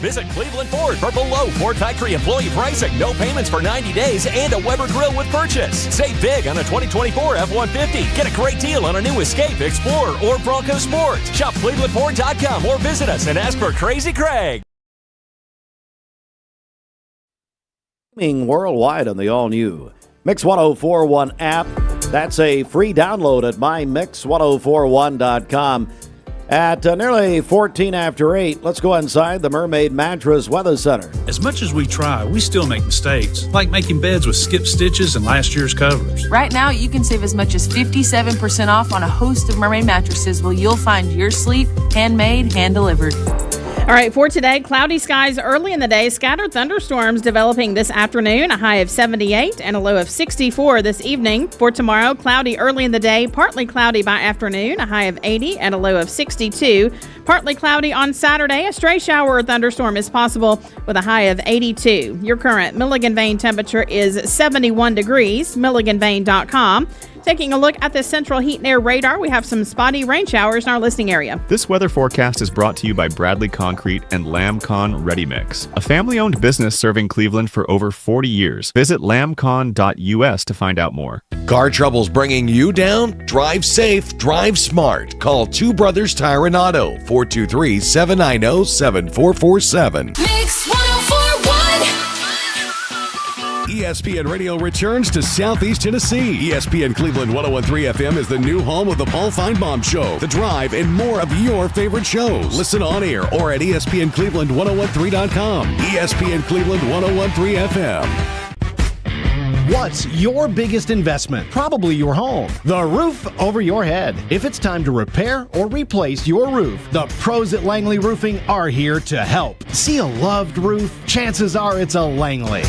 Visit Cleveland Ford for below Ford factory employee pricing, no payments for 90 days, and a Weber grill with purchase. Save big on a 2024 F-150. Get a great deal on a new Escape, Explorer, or Bronco Sport. Shop ClevelandFord.com or visit us and ask for Crazy Craig. Worldwide on the all-new Mix 1041 app. That's a free download at mymix1041.com. At nearly 14 after 8, let's go inside the Mermaid Mattress Weather Center. As much as we try, we still make mistakes, like making beds with skip stitches and last year's covers. Right now, you can save as much as 57% off on a host of Mermaid mattresses where you'll find your sleep handmade, hand-delivered. All right, for today, cloudy skies early in the day, scattered thunderstorms developing this afternoon, a high of 78 and a low of 64 this evening. For tomorrow, cloudy early in the day, partly cloudy by afternoon, a high of 80 and a low of 62. Partly cloudy on Saturday, a stray shower or thunderstorm is possible with a high of 82. Your current Milligan Vane temperature is 71 degrees, milliganvane.com. Taking a look at the central heat and air radar, we have some spotty rain showers in our listing area. This weather forecast is brought to you by Bradley Concrete and LamCon Ready Mix, a family-owned business serving Cleveland for over 40 years. Visit lamcon.us to find out more. Car troubles bringing you down? Drive safe, drive smart. Call Two Brothers Tire and Auto, 423-790-7447. Mix 1041. ESPN Radio returns to Southeast Tennessee. ESPN Cleveland 101.3 FM is the new home of the Paul Feinbaum Show, The Drive, and more of your favorite shows. Listen on air or at ESPNCleveland1013.com. ESPN Cleveland 101.3 FM. What's your biggest investment? Probably your home. The roof over your head. If it's time to repair or replace your roof, the pros at Langley Roofing are here to help. See a loved roof? Chances are it's a Langley.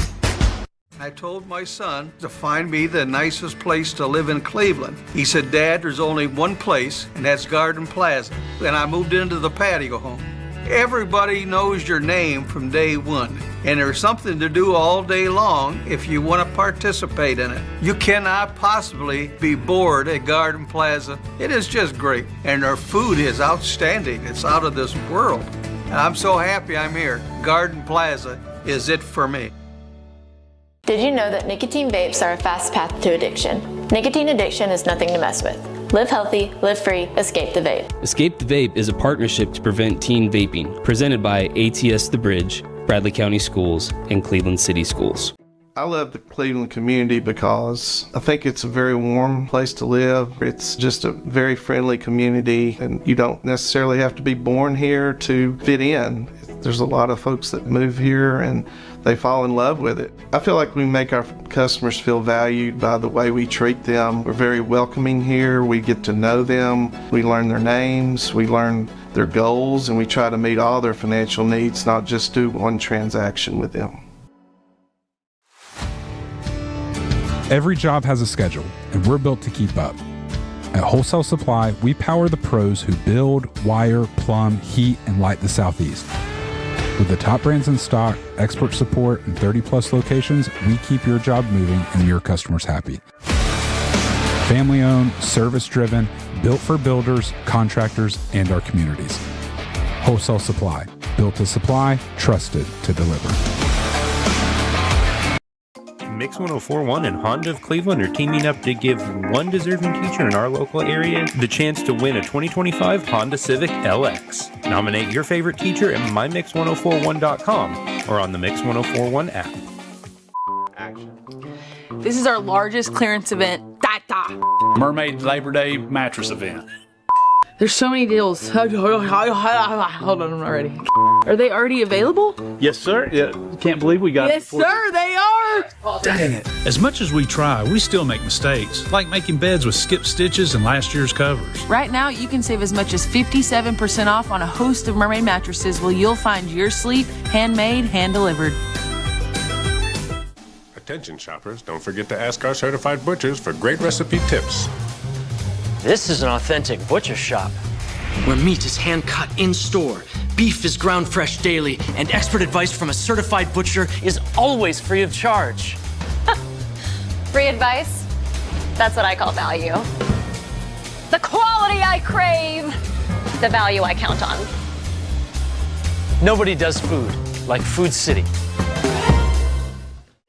I told my son to find me the nicest place to live in Cleveland. He said, Dad, there's only one place, and that's Garden Plaza. And I moved into the patio home. Everybody knows your name from day one, and there's something to do all day long if you want to participate in it. You cannot possibly be bored at Garden Plaza. It is just great, and their food is outstanding. It's out of this world. And I'm so happy I'm here. Garden Plaza is it for me. Did you know that nicotine vapes are a fast path to addiction? Nicotine addiction is nothing to mess with. Live healthy, live free, escape the vape. Escape the Vape is a partnership to prevent teen vaping, presented by ATS The Bridge, Bradley County Schools, and Cleveland City Schools. I love the Cleveland community because I think it's a very warm place to live. It's just a very friendly community, and you don't necessarily have to be born here to fit in. There's a lot of folks that move here and they fall in love with it. I feel like we make our customers feel valued by the way we treat them. We're very welcoming here. We get to know them. We learn their names. We learn their goals, and we try to meet all their financial needs, not just do one transaction with them. Every job has a schedule, and we're built to keep up. At Wholesale Supply, we power the pros who build, wire, plumb, heat, and light the Southeast. With the top brands in stock, expert support, and 30-plus locations, we keep your job moving and your customers happy. Family-owned, service-driven, built for builders, contractors, and our communities. Wholesale Supply. Built to supply, trusted to deliver. Mix 1041 and Honda of Cleveland are teaming up to give one deserving teacher in our local area the chance to win a 2025 Honda Civic LX. Nominate your favorite teacher at mymix1041.com or on the Mix 1041 app. This is our largest clearance event. Mermaid Labor Day mattress event. There's so many deals. Hold on, I'm not ready. Are they already available? Yes, sir. Yeah, can't believe we got Yes, sir, they are. Dang it. As much as we try, we still make mistakes, like making beds with skip stitches and last year's covers. Right now, you can save as much as 57% off on a host of Mermaid mattresses where you'll find your sleep handmade, hand-delivered. Attention shoppers, don't forget to ask our certified butchers for great recipe tips. This is an authentic butcher shop, where meat is hand-cut in-store, beef is ground fresh daily, and expert advice from a certified butcher is always free of charge. Free advice? That's what I call value. The quality I crave, the value I count on. Nobody does food like Food City.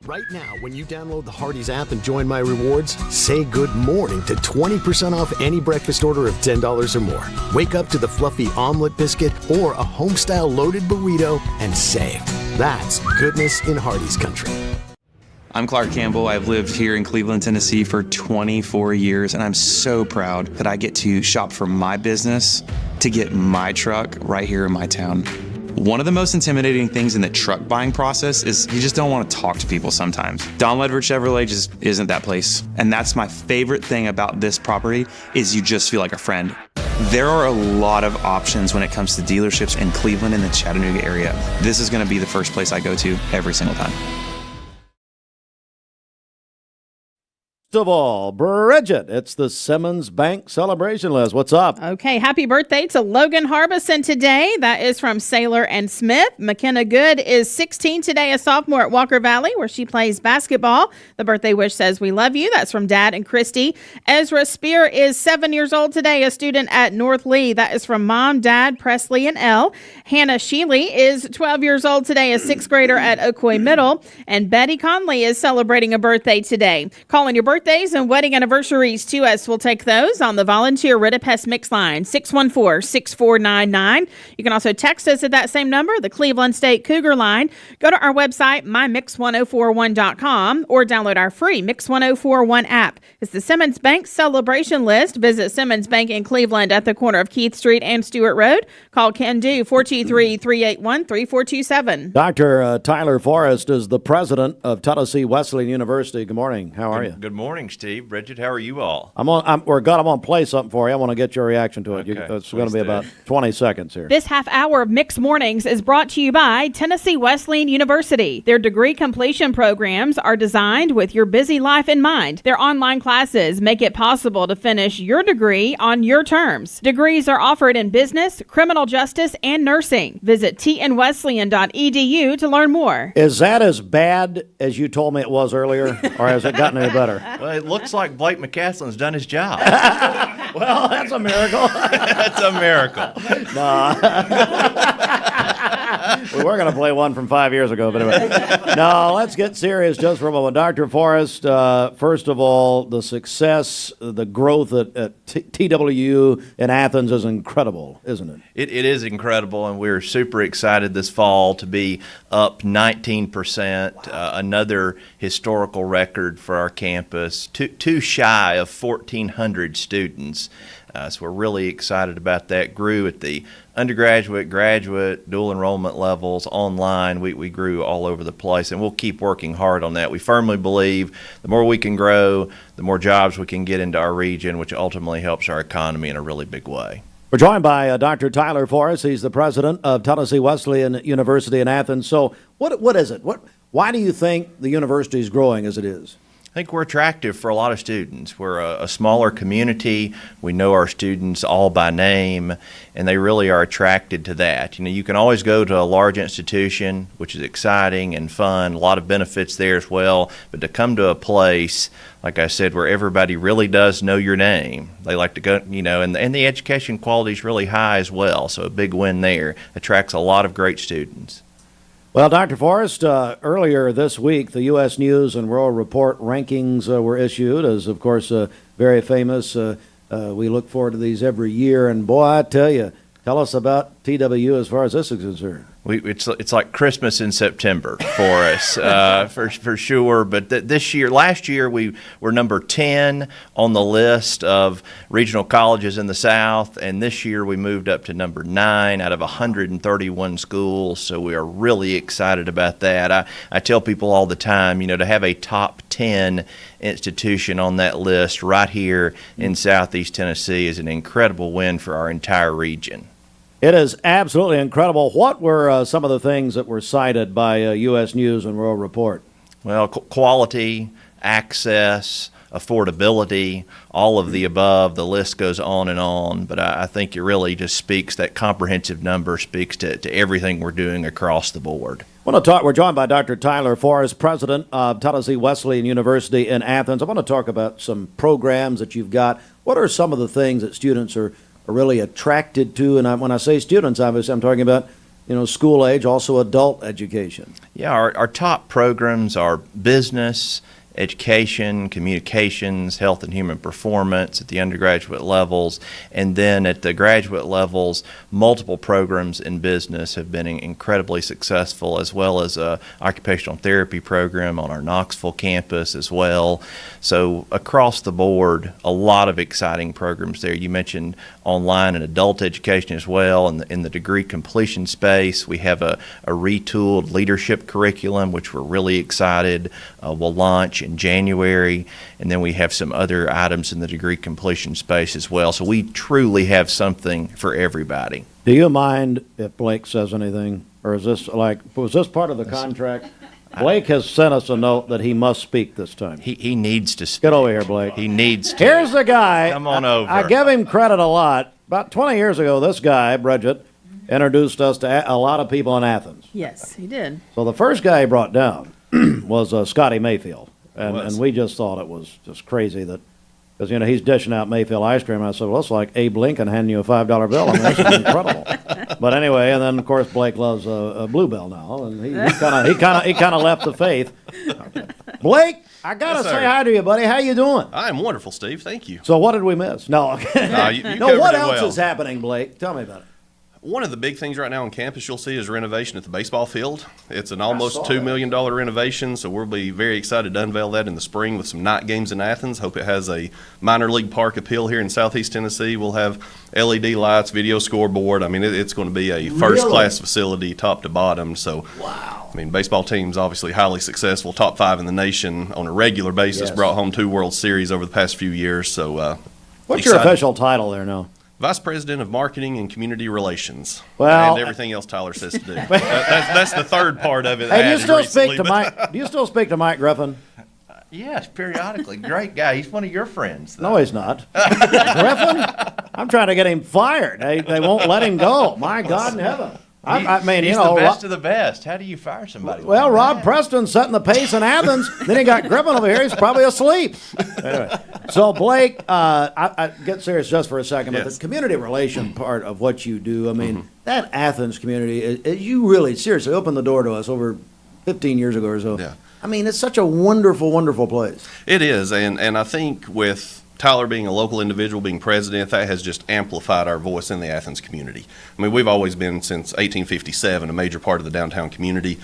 Right now, when you download the Hardee's app and join My Rewards, say good morning to 20% off any breakfast order of $10 or more. Wake up to the fluffy omelet biscuit or a home-style loaded burrito and save. That's goodness in Hardee's country. I'm Clark Campbell. I've lived here in Cleveland, Tennessee for 24 years, and I'm so proud that I get to shop for my business to get my truck right here in my town. One of the most intimidating things in the truck buying process is you just don't want to talk to people sometimes. Don Ledford Chevrolet just isn't that place. And that's my favorite thing about this property is you just feel like a friend. There are a lot of options when it comes to dealerships in Cleveland and the Chattanooga area. This is going to be the first place I go to every single time. Of all, Bridget, it's the Simmons Bank celebration list. What's up? Okay, happy birthday to Logan Harbison today. That is from Sailor and Smith. McKenna Good is 16 today, a sophomore at Walker Valley, where she plays basketball. The birthday wish says, "We love you." That's from Dad and Christy. Ezra Spear is 7 years old today, a student at North Lee. That is from Mom, Dad, Presley, and Elle. Hannah Sheely is 12 years old today, a 6th grader at Ocoee Middle. And Betty Conley is celebrating a birthday today. Calling your birthdays and wedding anniversaries to us. We'll take those on the volunteer Ritapest Mix line, 614-6499. You can also text us at that same number, the Cleveland State Cougar line. Go to our website, mymix1041.com, or download our free Mix 1041 app. It's the Simmons Bank celebration list. Visit Simmons Bank in Cleveland at the corner of Keith Street and Stewart Road. Call Ken Do, 423-381-3427. Dr. Tyler Forrest is the president of Tennessee Wesleyan University. Good morning. How are you? Good morning, Steve. Bridget, how are you all? I'm going to play something for you. I want to get your reaction to it. Okay, it's going to be about 20 seconds here. This half hour of Mixed Mornings is brought to you by Tennessee Wesleyan University. Their degree completion programs are designed with your busy life in mind. Their online classes make it possible to finish your degree on your terms. Degrees are offered in business, criminal justice, and nursing. Visit tnwesleyan.edu to learn more. Is that as bad as you told me it was earlier, or has it gotten any better? Well, it looks like Blake McCaslin's done his job. Well, that's a miracle. That's a miracle. No. We were going to play one from 5 years ago, but anyway. No, let's get serious just for a moment. Dr. Forrest, first of all, the success, the growth at TWU in Athens is incredible, isn't it? It is incredible, and we're super excited this fall to be up 19%, another historical record for our campus, too shy of 1,400 students. So we're really excited about that. Grew at the undergraduate, graduate, dual enrollment levels, online. We grew all over the place, and we'll keep working hard on that. We firmly believe the more we can grow, the more jobs we can get into our region, which ultimately helps our economy in a really big way. We're joined by Dr. Tyler Forrest. He's the president of Tennessee Wesleyan University in Athens. So what is it? Why do you think the university is growing as it is? I think we're attractive for a lot of students. We're a smaller community. We know our students all by name, and they really are attracted to that. You know, you can always go to a large institution, which is exciting and fun, a lot of benefits there as well, but to come to a place, like I said, where everybody really does know your name. They like to go, and the education quality is really high as well, so a big win there. Attracts a lot of great students. Well, Dr. Forrest, earlier this week, the U.S. News and World Report rankings were issued, as, of course, very famous. We look forward to these every year. And, boy, I tell you, tell us about TWU as far as this is concerned. It's like Christmas in September for us, for sure. But last year, we were number 10 on the list of regional colleges in the South, and this year we moved up to number 9 out of 131 schools. So we are really excited about that. I tell people all the time, to have a top 10 institution on that list right here in Southeast Tennessee is an incredible win for our entire region. It is absolutely incredible. What were some of the things that were cited by U.S. News and World Report? Well, quality, access, affordability, all of the above. The list goes on, but I think it really just speaks, that comprehensive number speaks to everything we're doing across the board. We're joined by Dr. Tyler Forrest, president of Tennessee Wesleyan University in Athens. I want to talk about some programs that you've got. What are some of the things that students are really attracted to? And when I say students, obviously I'm talking about school age, also adult education. Yeah, our top programs are business, education, communications, health and human performance at the undergraduate levels, and then at the graduate levels, multiple programs in business have been incredibly successful, as well as a occupational therapy program on our Knoxville campus as well. So across the board, a lot of exciting programs there. You mentioned online and adult education as well. In the degree completion space, we have a retooled leadership curriculum, which we're really excited will launch in January, and then we have some other items in the degree completion space as well. So we truly have something for everybody. Do you mind if Blake says anything, or was this part of the contract? Blake has sent us a note that he must speak this time. He needs to speak. Get over here, Blake. He needs to. Here's the guy. Come on over. I give him credit a lot. About 20 years ago, this guy, Bridget, introduced us to a lot of people in Athens. Yes, he did. So the first guy he brought down was Scotty Mayfield. And we just thought it was just crazy that, because, he's dishing out Mayfield ice cream. And I said, well, it's like Abe Lincoln handing you a $5 bill. I mean, this is incredible. But anyway, and then, of course, Blake loves a Bluebell now. And he kind of left the faith. Okay. Blake, I got to say hi to you, buddy. How you doing? I'm wonderful, Steve. Thank you. So what did we miss? No. You no, what covered it else well. is happening, Blake? Tell me about it. One of the big things right now on campus you'll see is renovation at the baseball field. It's an almost $2 million renovation, so we'll be very excited to unveil that in the spring with some night games in Athens. Hope it has a minor league park appeal here in Southeast Tennessee. We'll have LED lights, video scoreboard. I mean, it's going to be a first-class facility top to bottom. So, wow. I mean, baseball team's obviously highly successful, top 5 in the nation on a regular basis, Yes. brought home 2 World Series over the past few years. So, What's your official title there now? Vice President of Marketing and Community Relations. Well, and everything else Tyler says to do. That's the third part of it. Hey, do you still recently, speak to Mike? Do you still speak to Mike Griffin? Yes, periodically. Great guy. He's one of your friends, though. No, he's not. Griffin? I'm trying to get him fired. They won't let him go. My God in heaven. I mean, he's the best of the best. How do you fire somebody? Well, Rob Preston's setting the pace in Athens. Then he got Griffin over here. He's probably asleep. Anyway, so Blake, I get serious just for a second. But the community relation part of what you do, I mean, that Athens community, you really seriously opened the door to us over 15 years ago or so. Yeah. I mean, it's such a wonderful, wonderful place. It is, and I think with Tyler being a local individual, being president, that has just amplified our voice in the Athens community. I mean, we've always been, since 1857, a major part of the downtown community.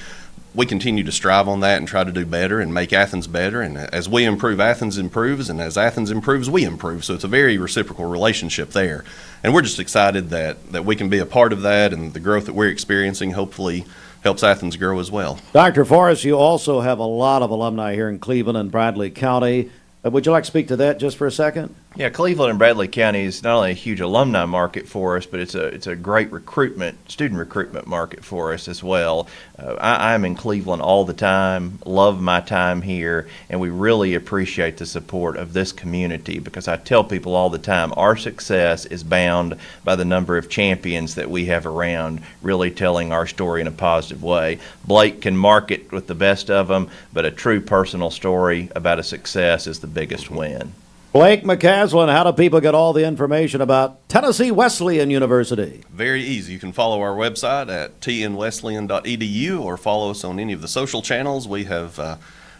We continue to strive on that and try to do better and make Athens better. And as we improve, Athens improves. And as Athens improves, we improve. So it's a very reciprocal relationship there. And we're just excited that we can be a part of that, and the growth that we're experiencing hopefully helps Athens grow as well. Dr. Forrest, you also have a lot of alumni here in Cleveland and Bradley County. Would you like to speak to that just for a second? Yeah, Cleveland and Bradley County is not only a huge alumni market for us, but it's a great student recruitment market for us as well. I'm in Cleveland all the time, love my time here, and we really appreciate the support of this community, because I tell people all the time, our success is bound by the number of champions that we have around, really telling our story in a positive way. Blake can market with the best of them, but a true personal story about a success is the biggest win. Blake McCaslin, how do people get all the information about Tennessee Wesleyan University? Very easy. You can follow our website at tnwesleyan.edu or follow us on any of the social channels. We have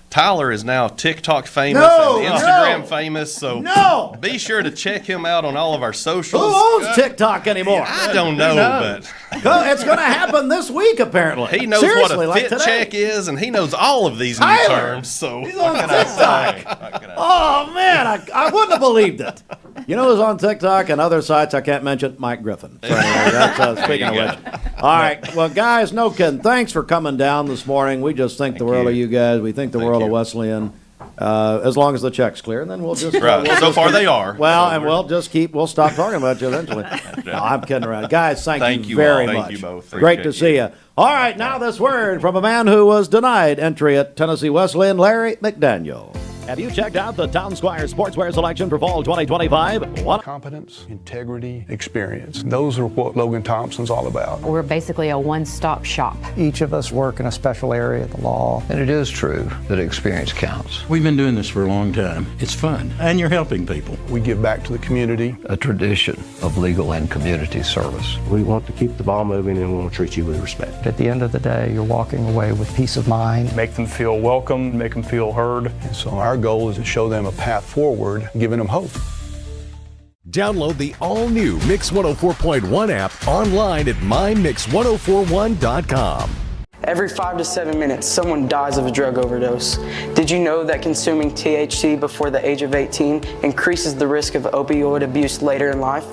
Tyler is now TikTok famous and Instagram famous, so be sure to check him out on all of our socials. Who owns TikTok anymore? I don't know, but it's going to happen this week, apparently. He knows Seriously, what a fit today. check is, and he knows all of these new terms. So he's on TikTok. Oh man, I wouldn't have believed it. You know who's on TikTok and other sites I can't mention? Mike Griffin. So anyway, that's speaking of which. All right, well, guys, no kidding. Thanks for coming down this morning. We just think the world of you guys. We think the world of Wesleyan. As long as the check's clear, and then we'll just so far they are. Well, and we'll stop talking about you eventually. No, I'm kidding around, guys. Thank you very much. Thank you both. Great to see you. All right, now this word from a man who was denied entry at Tennessee Wesleyan, Larry McDaniel. Have you checked out the Town Squire Sportswear selection for fall 2025? Competence, integrity, experience. Those are what Logan Thompson's all about. We're basically a one-stop shop. Each of us work in a special area of the law. And it is true that experience counts. We've been doing this for a long time. It's fun, and you're helping people. We give back to the community. A tradition of legal and community service. We want to keep the ball moving, and we want to treat you with respect. At the end of the day, you're walking away with peace of mind. Make them feel welcome, make them feel heard. And so our goal is to show them a path forward, giving them hope. Download the all-new Mix 104.1 app online at mymix1041.com. Every 5 to 7 minutes, someone dies of a drug overdose. Did you know that consuming THC before the age of 18 increases the risk of opioid abuse later in life?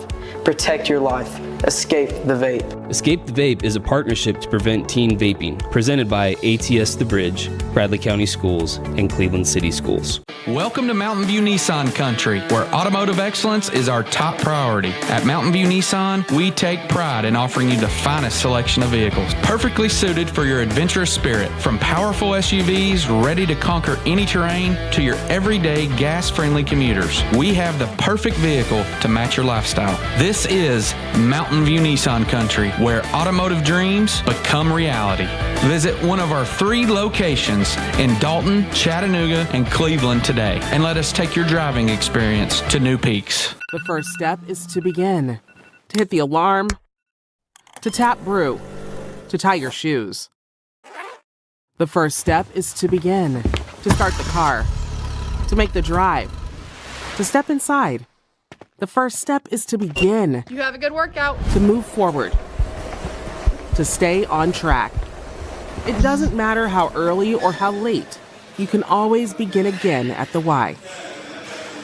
Protect your life. Escape the Vape. Escape the Vape is a partnership to prevent teen vaping, presented by ATS The Bridge, Bradley County Schools, and Cleveland City Schools. Welcome to Mountain View Nissan Country, where automotive excellence is our top priority. At Mountain View Nissan, we take pride in offering you the finest selection of vehicles, perfectly suited for your adventurous spirit. From powerful SUVs ready to conquer any terrain to your everyday gas-friendly commuters, we have the perfect vehicle to match your lifestyle. This is Mountain View Nissan Country, where automotive dreams become reality. Visit one of our 3 locations in Dalton, Chattanooga, and Cleveland today, and let us take your driving experience to new peaks. The first step is to begin, to hit the alarm, to tap brew, to tie your shoes. The first step is to begin, to start the car, to make the drive, to step inside. The first step is to begin. You have a good workout. To move forward. To stay on track. It doesn't matter how early or how late. You can always begin again at the Y.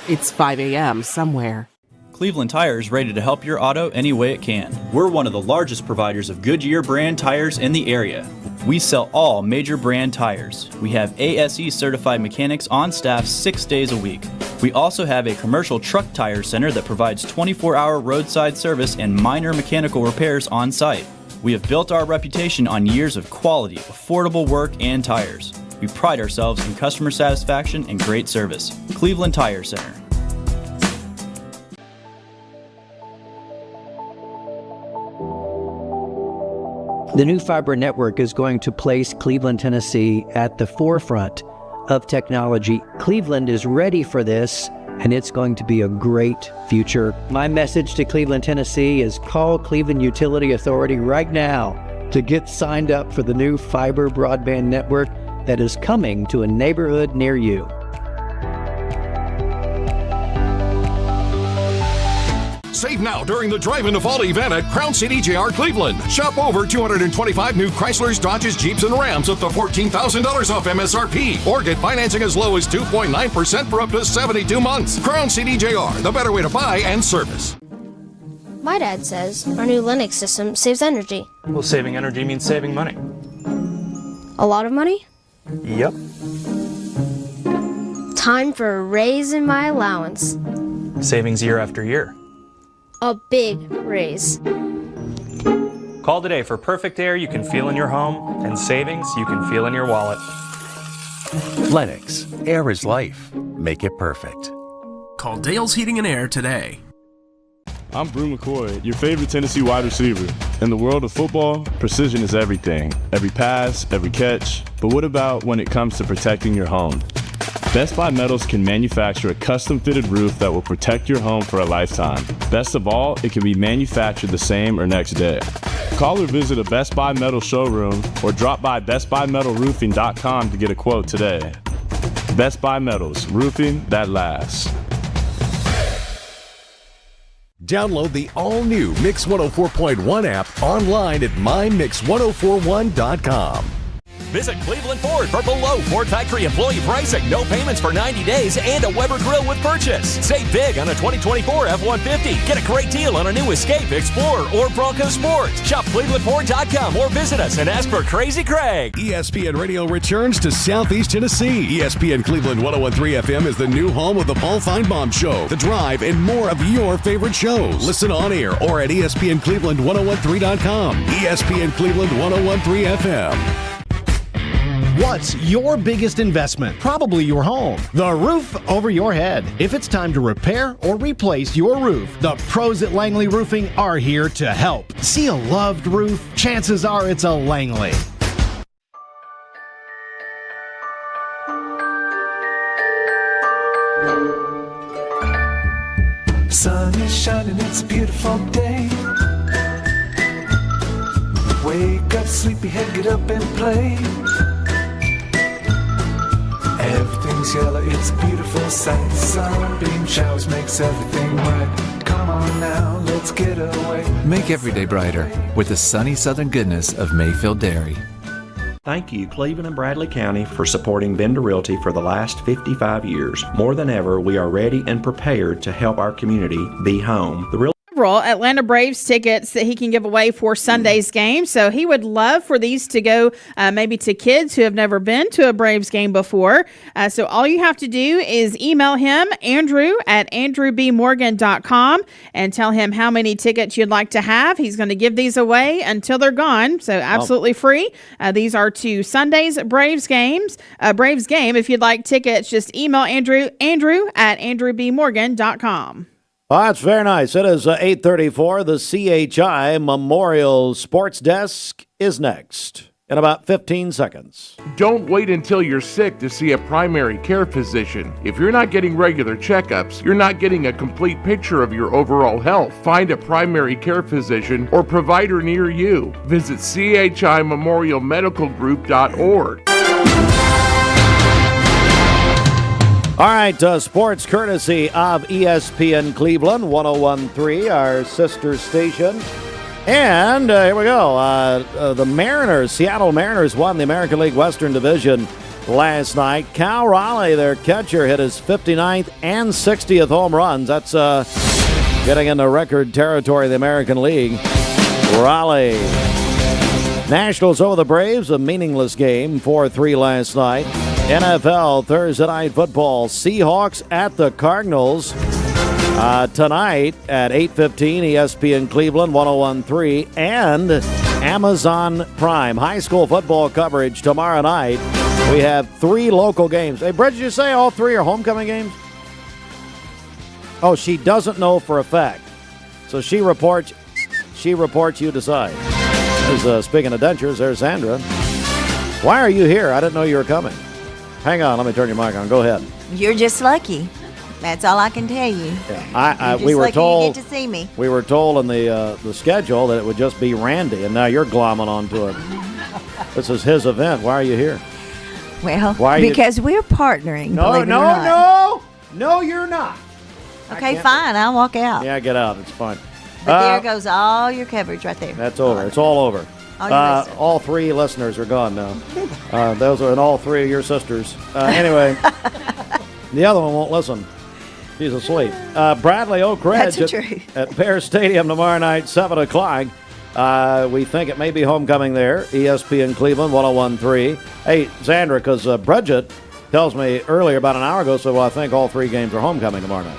It's 5 a.m. somewhere. Cleveland Tire is ready to help your auto any way it can. We're one of the largest providers of Goodyear brand tires in the area. We sell all major brand tires. We have ASE certified mechanics on staff 6 days a week. We also have a commercial truck tire center that provides 24-hour roadside service and minor mechanical repairs on site. We have built our reputation on years of quality, affordable work and tires. We pride ourselves in customer satisfaction and great service. Cleveland Tire Center. The new fiber network is going to place Cleveland, Tennessee at the forefront of technology. Cleveland is ready for this, and it's going to be a great future. My message to Cleveland, Tennessee is call Cleveland Utility Authority right now to get signed up for the new fiber broadband network that is coming to a neighborhood near you. Save now during the Drive-In to Fall event at Crown City JR Cleveland. Shop over 225 new Chryslers, Dodges, Jeeps, and Rams up to $14,000 off MSRP. Or get financing as low as 2.9% for up to 72 months. Crown City JR, the better way to buy and service. My dad says our new Linux system saves energy. Well, saving energy means saving money. A lot of money? Yep. Time for a raise in my allowance. Savings year after year. A big raise. Call today for perfect air you can feel in your home and savings you can feel in your wallet. Lennox, air is life. Make it perfect. Call Dale's Heating and Air today. I'm Brew McCoy, your favorite Tennessee wide receiver. In the world of football, precision is everything. Every pass, every catch. But what about when it comes to protecting your home? Best Buy Metals can manufacture a custom-fitted roof that will protect your home for a lifetime. Best of all, it can be manufactured the same or next day. Call or visit a Best Buy Metal showroom or drop by bestbuymetalroofing.com to get a quote today. Best Buy Metals, roofing that lasts. Download the all-new Mix 104.1 app online at mymix1041.com. Visit Cleveland Ford for below Ford factory employee pricing, no payments for 90 days, and a Weber grill with purchase. Save big on a 2024 F-150. Get a great deal on a new Escape, Explorer, or Bronco Sport. Shop ClevelandFord.com or visit us and ask for Crazy Craig. ESPN Radio returns to Southeast Tennessee. ESPN Cleveland 101.3 FM is the new home of the Paul Feinbaum Show, The Drive, and more of your favorite shows. Listen on air or at ESPNCleveland1013.com. ESPN Cleveland 101.3 FM. What's your biggest investment? Probably your home. The roof over your head. If it's time to repair or replace your roof, the pros at Langley Roofing are here to help. See a loved roof? Chances are it's a Langley. Sun is shining, it's a beautiful day. Wake up, sleepyhead, get up and play. Everything's yellow, it's a beautiful sight. Sunbeam showers makes everything right. Come on now, let's get away. Make every day brighter with the sunny southern goodness of Mayfield Dairy. Thank you, Cleveland and Bradley County, for supporting Bender Realty for the last 55 years. More than ever, we are ready and prepared to help our community be home. Several Atlanta Braves tickets that he can give away for Sunday's game. So he would love for these to go maybe to kids who have never been to a Braves game before. So all you have to do is email him, Andrew, at andrewbmorgan.com, and tell him how many tickets you'd like to have. He's going to give these away until they're gone. So absolutely free. These are to Sunday's Braves game. If you'd like tickets, just email Andrew at andrewbmorgan.com. Oh, that's very nice. It is 8:34. The CHI Memorial Sports Desk is next in about 15 seconds. Don't wait until you're sick to see a primary care physician. If you're not getting regular checkups, you're not getting a complete picture of your overall health. Find a primary care physician or provider near you. Visit chimemorialmedicalgroup.org. All right, sports courtesy of ESPN Cleveland, 101.3, our sister station. And here we go. The Mariners, Seattle Mariners, won the American League Western Division last night. Cal Raleigh, their catcher, hit his 59th and 60th home runs. That's getting into record territory of the American League. Raleigh. Nationals over the Braves, a meaningless game, 4-3 last night. NFL Thursday Night Football, Seahawks at the Cardinals. Tonight at 8:15, ESPN Cleveland, 101.3, and Amazon Prime. High school football coverage tomorrow night. We have 3 local games. Hey, Brett, did you say all 3 are homecoming games? Oh, she doesn't know for a fact. So she reports, you decide. Speaking of dentures, there's Sandra. Why are you here? I didn't know you were coming. Hang on, let me turn your mic on. Go ahead. You're just lucky. That's all I can tell you. Yeah. We were told you get to see me. We were told in the schedule that it would just be Randy, and now you're glomming onto it. This is his event. Why are you here? Well, because we're partnering. No, you're not. Okay, fine. I'll walk out. Yeah, get out. It's fine. But there goes all your coverage right there. That's over. It's all over. All 3 listeners are gone now. Those are all 3 of your sisters. Anyway, the other one won't listen. She's asleep. Bradley Oak Ridge at Bear Stadium tomorrow night, 7 o'clock. We think it may be homecoming there. ESPN Cleveland, 101.3. Hey, Sandra, because Bridget tells me earlier, about an hour ago, so I think all 3 games are homecoming tomorrow night.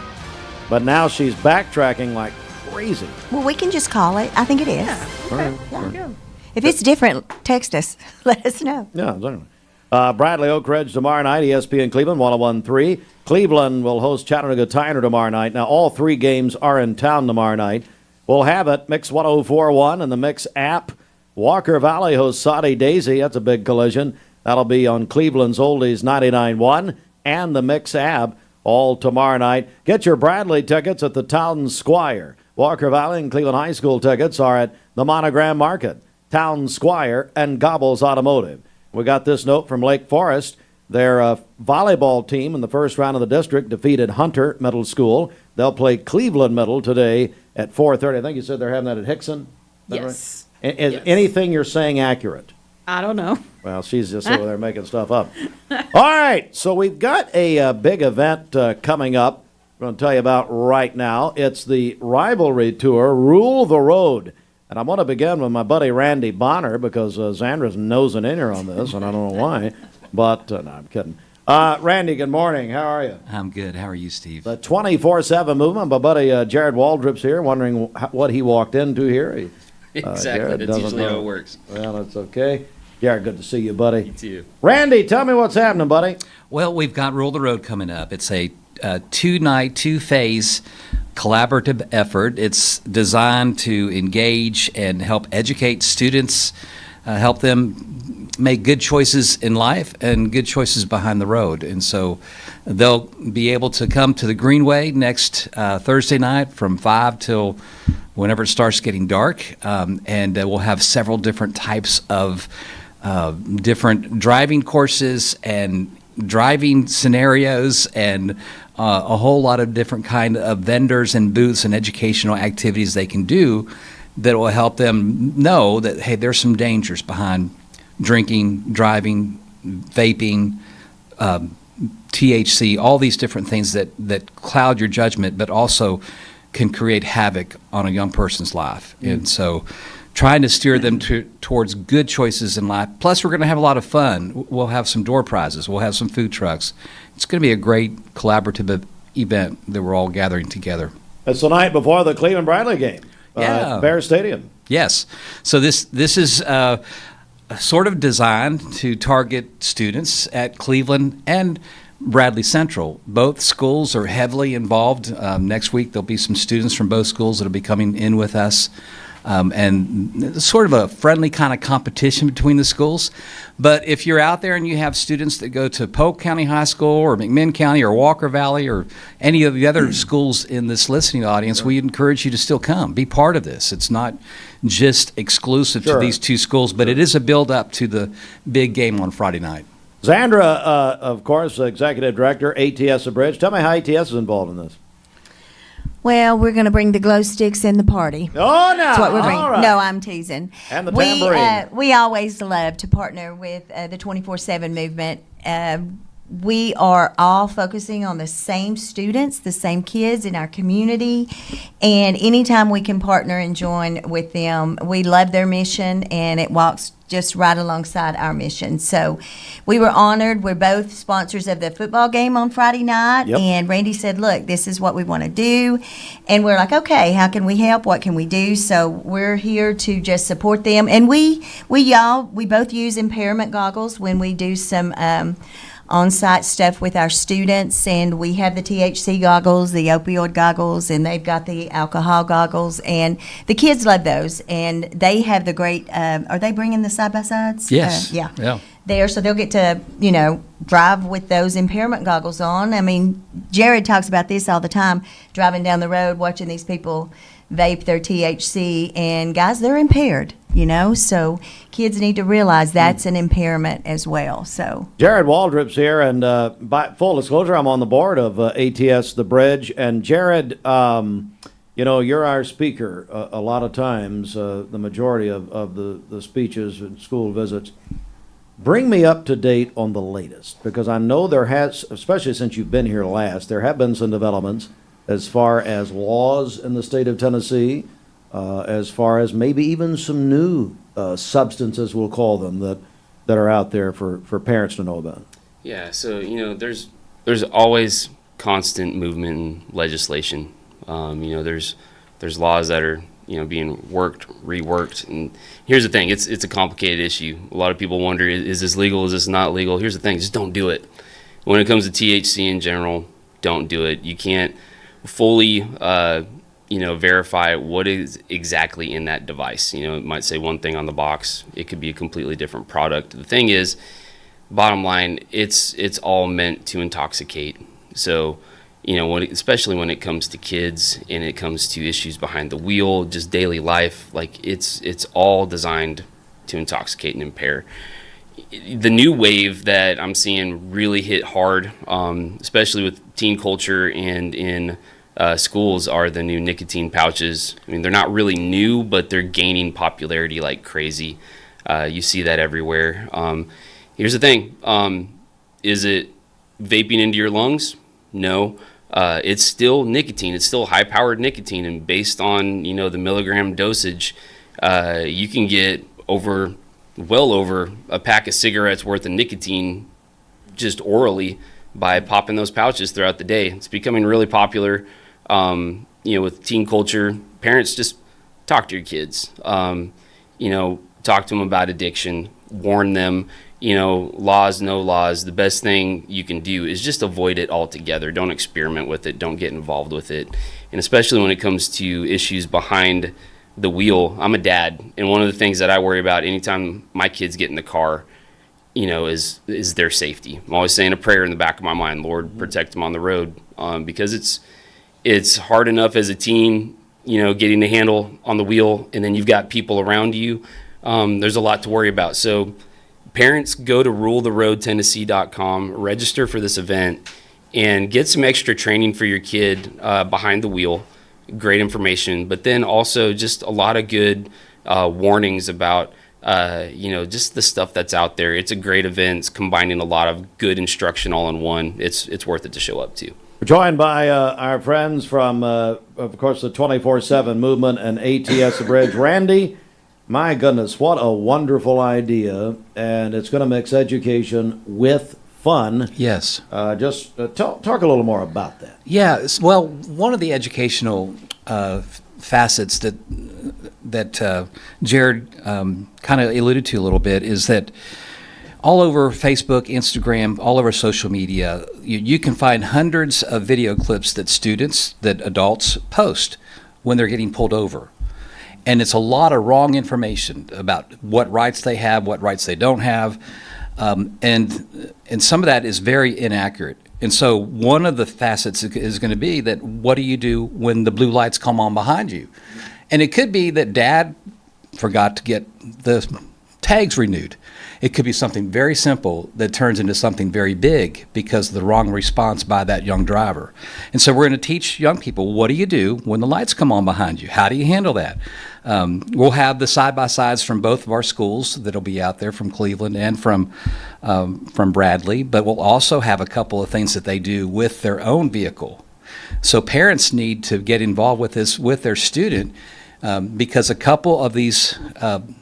But now she's backtracking like crazy. Well, we can just call it. I think it is. Yeah. Okay. Yeah. If it's different, text us. Let us know. Yeah, certainly. Bradley Oak Ridge tomorrow night, ESPN Cleveland, 101.3. Cleveland will host Chattanooga Tyner tomorrow night. Now, all 3 games are in town tomorrow night. We'll have it, Mix 104.1 and the Mix app. Walker Valley hosts Soddy Daisy. That's a big collision. That'll be on Cleveland's Oldies 99.1 and the Mix app all tomorrow night. Get your Bradley tickets at the Town Squire. Walker Valley and Cleveland High School tickets are at the Monogram Market, Town Squire, and Gobbles Automotive. We got this note from Lake Forest. Their volleyball team in the first round of the district defeated Hunter Middle School. They'll play Cleveland Middle today at 4:30. I think you said they're having that at Hickson? Yes. Right? Is anything you're saying accurate? I don't know. Well, she's just over there making stuff up. All right, so we've got a big event coming up. I'm going to tell you about right now. It's the Rivalry Tour, Rule the Road. And I want to begin with my buddy Randy Bonner because Zandra's nosing in here on this, and I don't know why. But, no, I'm kidding. Randy, good morning. How are you? I'm good. How are you, Steve? The 24/7 movement. My buddy Jared Waldrop's here, wondering what he walked into here. Exactly. That's usually how it works. Well, that's okay. Jared, good to see you, buddy. You too. Randy, tell me what's happening, buddy. Well, we've got Rule the Road coming up. It's a two-night, two-phase collaborative effort. It's designed to engage and help educate students, help them make good choices in life and good choices behind the road. And so they'll be able to come to the Greenway next Thursday night from 5 till whenever it starts getting dark. And we'll have several different types of different driving courses and driving scenarios and a whole lot of different kind of vendors and booths and educational activities they can do that will help them know that, hey, there's some dangers behind drinking, driving, vaping, THC, all these different things that cloud your judgment, but also can create havoc on a young person's life. And so trying to steer them towards good choices in life. Plus, we're going to have a lot of fun. We'll have some door prizes. We'll have some food trucks. It's going to be a great collaborative event that we're all gathering together. It's the night before the Cleveland-Bradley game. Yeah. Bear Stadium. Yes. So this is sort of designed to target students at Cleveland and Bradley Central. Both schools are heavily involved. Next week there'll be some students from both schools that'll be coming in with us. And it's sort of a friendly kind of competition between the schools. But if you're out there and you have students that go to Polk County High School or McMinn County or Walker Valley or any of the other schools in this listening audience, we encourage you to still come. Be part of this. It's not just exclusive to these two schools, but it is a build-up to the big game on Friday night. Zandra, of course, Executive Director, ATS of Bridge. Tell me how ATS is involved in this. Well, we're going to bring the glow sticks in the party. Oh, no. That's what we're bringing. All right. No, I'm teasing. And the tambourine. We always love to partner with the 24/7 movement. We are all focusing on the same students, the same kids in our community. And anytime we can partner and join with them, we love their mission, and it walks just right alongside our mission. So we were honored. We're both sponsors of the football game on Friday night. Yep. And Randy said, look, this is what we want to do. And we're like, okay, how can we help? What can we do? So we're here to just support them. And we both use impairment goggles when we do some on-site stuff with our students, and we have the THC goggles, the opioid goggles, and they've got the alcohol goggles, and the kids love those, and they have the great, are they bringing the side-by-sides? Yes. Yeah. There, so they'll get to, drive with those impairment goggles on. I mean, Jared talks about this all the time, driving down the road, watching these people vape their THC, and guys, they're impaired, so kids need to realize that's an impairment as well. So Jared Waldrop's here, and by full disclosure, I'm on the board of ATS The Bridge. And Jared, you're our speaker a lot of times, the majority of the speeches and school visits. Bring me up to date on the latest, because I know there has, especially since you've been here last, there have been some developments as far as laws in the state of Tennessee, as far as maybe even some new substances, we'll call them, that are out there for parents to know about. Yeah, so there's always constant movement in legislation. There's laws that are being worked, reworked, and here's the thing: it's a complicated issue. A lot of people wonder, is this legal? Is this not legal? Here's the thing: just don't do it. When it comes to THC in general, don't do it. You can't fully verify what is exactly in that device. It might say one thing on the box. It could be a completely different product. The thing is, bottom line, it's all meant to intoxicate. So, especially when it comes to kids and it comes to issues behind the wheel, just daily life, like it's all designed to intoxicate and impair. The new wave that I'm seeing really hit hard, especially with teen culture and in schools, are the new nicotine pouches. I mean, they're not really new, but they're gaining popularity like crazy. You see that everywhere. Here's the thing. Is it vaping into your lungs? No. It's still nicotine. It's still high-powered nicotine, and based on, the milligram dosage, you can get well over a pack of cigarettes worth of nicotine just orally by popping those pouches throughout the day. It's becoming really popular. With teen culture, parents, just talk to your kids. Talk to them about addiction. warn them, laws, no laws. The best thing you can do is just avoid it altogether. Don't experiment with it. Don't get involved with it. And especially when it comes to issues behind the wheel. I'm a dad, and one of the things that I worry about anytime my kids get in the car, is their safety. I'm always saying a prayer in the back of my mind, Lord, protect them on the road, because it's hard enough as a teen, getting the handle on the wheel, and then you've got people around you. There's a lot to worry about. So parents, go to ruletheroadtennessee.com, register for this event, and get some extra training for your kid behind the wheel. Great information, but then also just a lot of good warnings about just the stuff that's out there. It's a great event. It's combining a lot of good instruction all in one. It's worth it to show up to. We're joined by our friends from, of course, the 24/7 Movement and ATS Bridge. Randy, my goodness, what a wonderful idea, and it's going to mix education with fun. Yes. Just talk a little more about that. Yeah. Well, one of the educational facets that Jared kind of alluded to a little bit is that all over Facebook, Instagram, all over social media, you can find hundreds of video clips that adults post when they're getting pulled over. And it's a lot of wrong information about what rights they have, what rights they don't have. And some of that is very inaccurate. And so one of the facets is going to be that what do you do when the blue lights come on behind you? And it could be that dad forgot to get the tags renewed. It could be something very simple that turns into something very big because of the wrong response by that young driver. And so we're going to teach young people, what do you do when the lights come on behind you? How do you handle that? We'll have the side-by-sides from both of our schools that'll be out there, from Cleveland and from Bradley, but we'll also have a couple of things that they do with their own vehicle. So parents need to get involved with this with their student, because a couple of these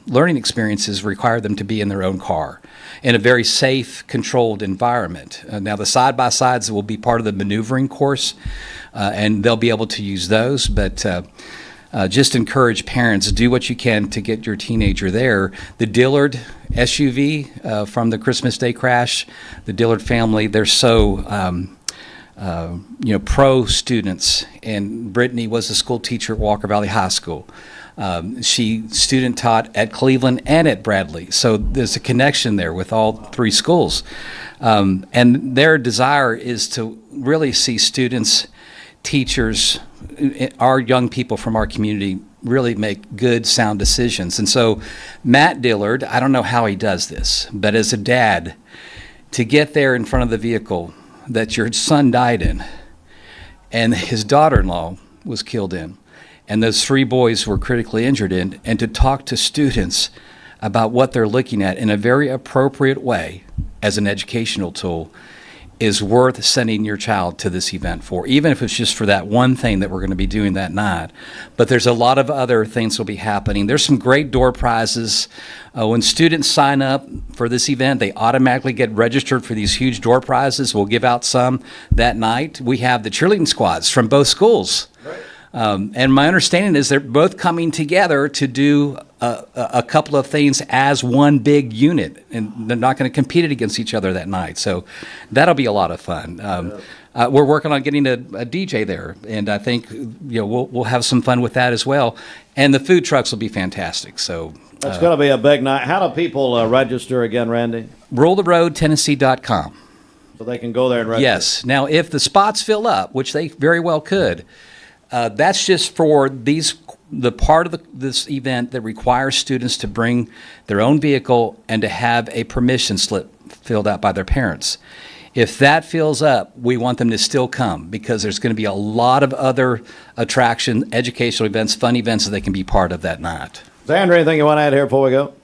learning experiences require them to be in their own car in a very safe, controlled environment. Now, the side-by-sides will be part of the maneuvering course, and they'll be able to use those, but just encourage parents, do what you can to get your teenager there. The Dillard SUV from the Christmas Day crash, the Dillard family, they're so pro students, and Brittany was a school teacher at Walker Valley High School. She student taught at Cleveland and at Bradley, so there's a connection there with all three schools. And their desire is to really see students, teachers, our young people from our community really make good, sound decisions. And so Matt Dillard, I don't know how he does this, but as a dad, to get there in front of the vehicle that your son died in and his daughter-in-law was killed in, and those three boys were critically injured in, and to talk to students about what they're looking at in a very appropriate way as an educational tool is worth sending your child to this event for, even if it's just for that one thing that we're going to be doing that night. But there's a lot of other things that will be happening. There's some great door prizes. When students sign up for this event, they automatically get registered for these huge door prizes. We'll give out some that night. We have the cheerleading squads from both schools. And my understanding is they're both coming together to do a couple of things as one big unit, and they're not going to compete against each other that night. So that'll be a lot of fun. We're working on getting a DJ there, and I think we'll have some fun with that as well. And the food trucks will be fantastic. So that's going to be a big night. How do people register again, Randy? RuleTheRoadTennessee.com. So they can go there and register. Yes. Now, if the spots fill up, which they very well could, that's just for the part of this event that requires students to bring their own vehicle and to have a permission slip filled out by their parents. If that fills up, we want them to still come, because there's going to be a lot of other attraction, educational events, fun events that they can be part of that night. Sandra, anything you want to add here before we go?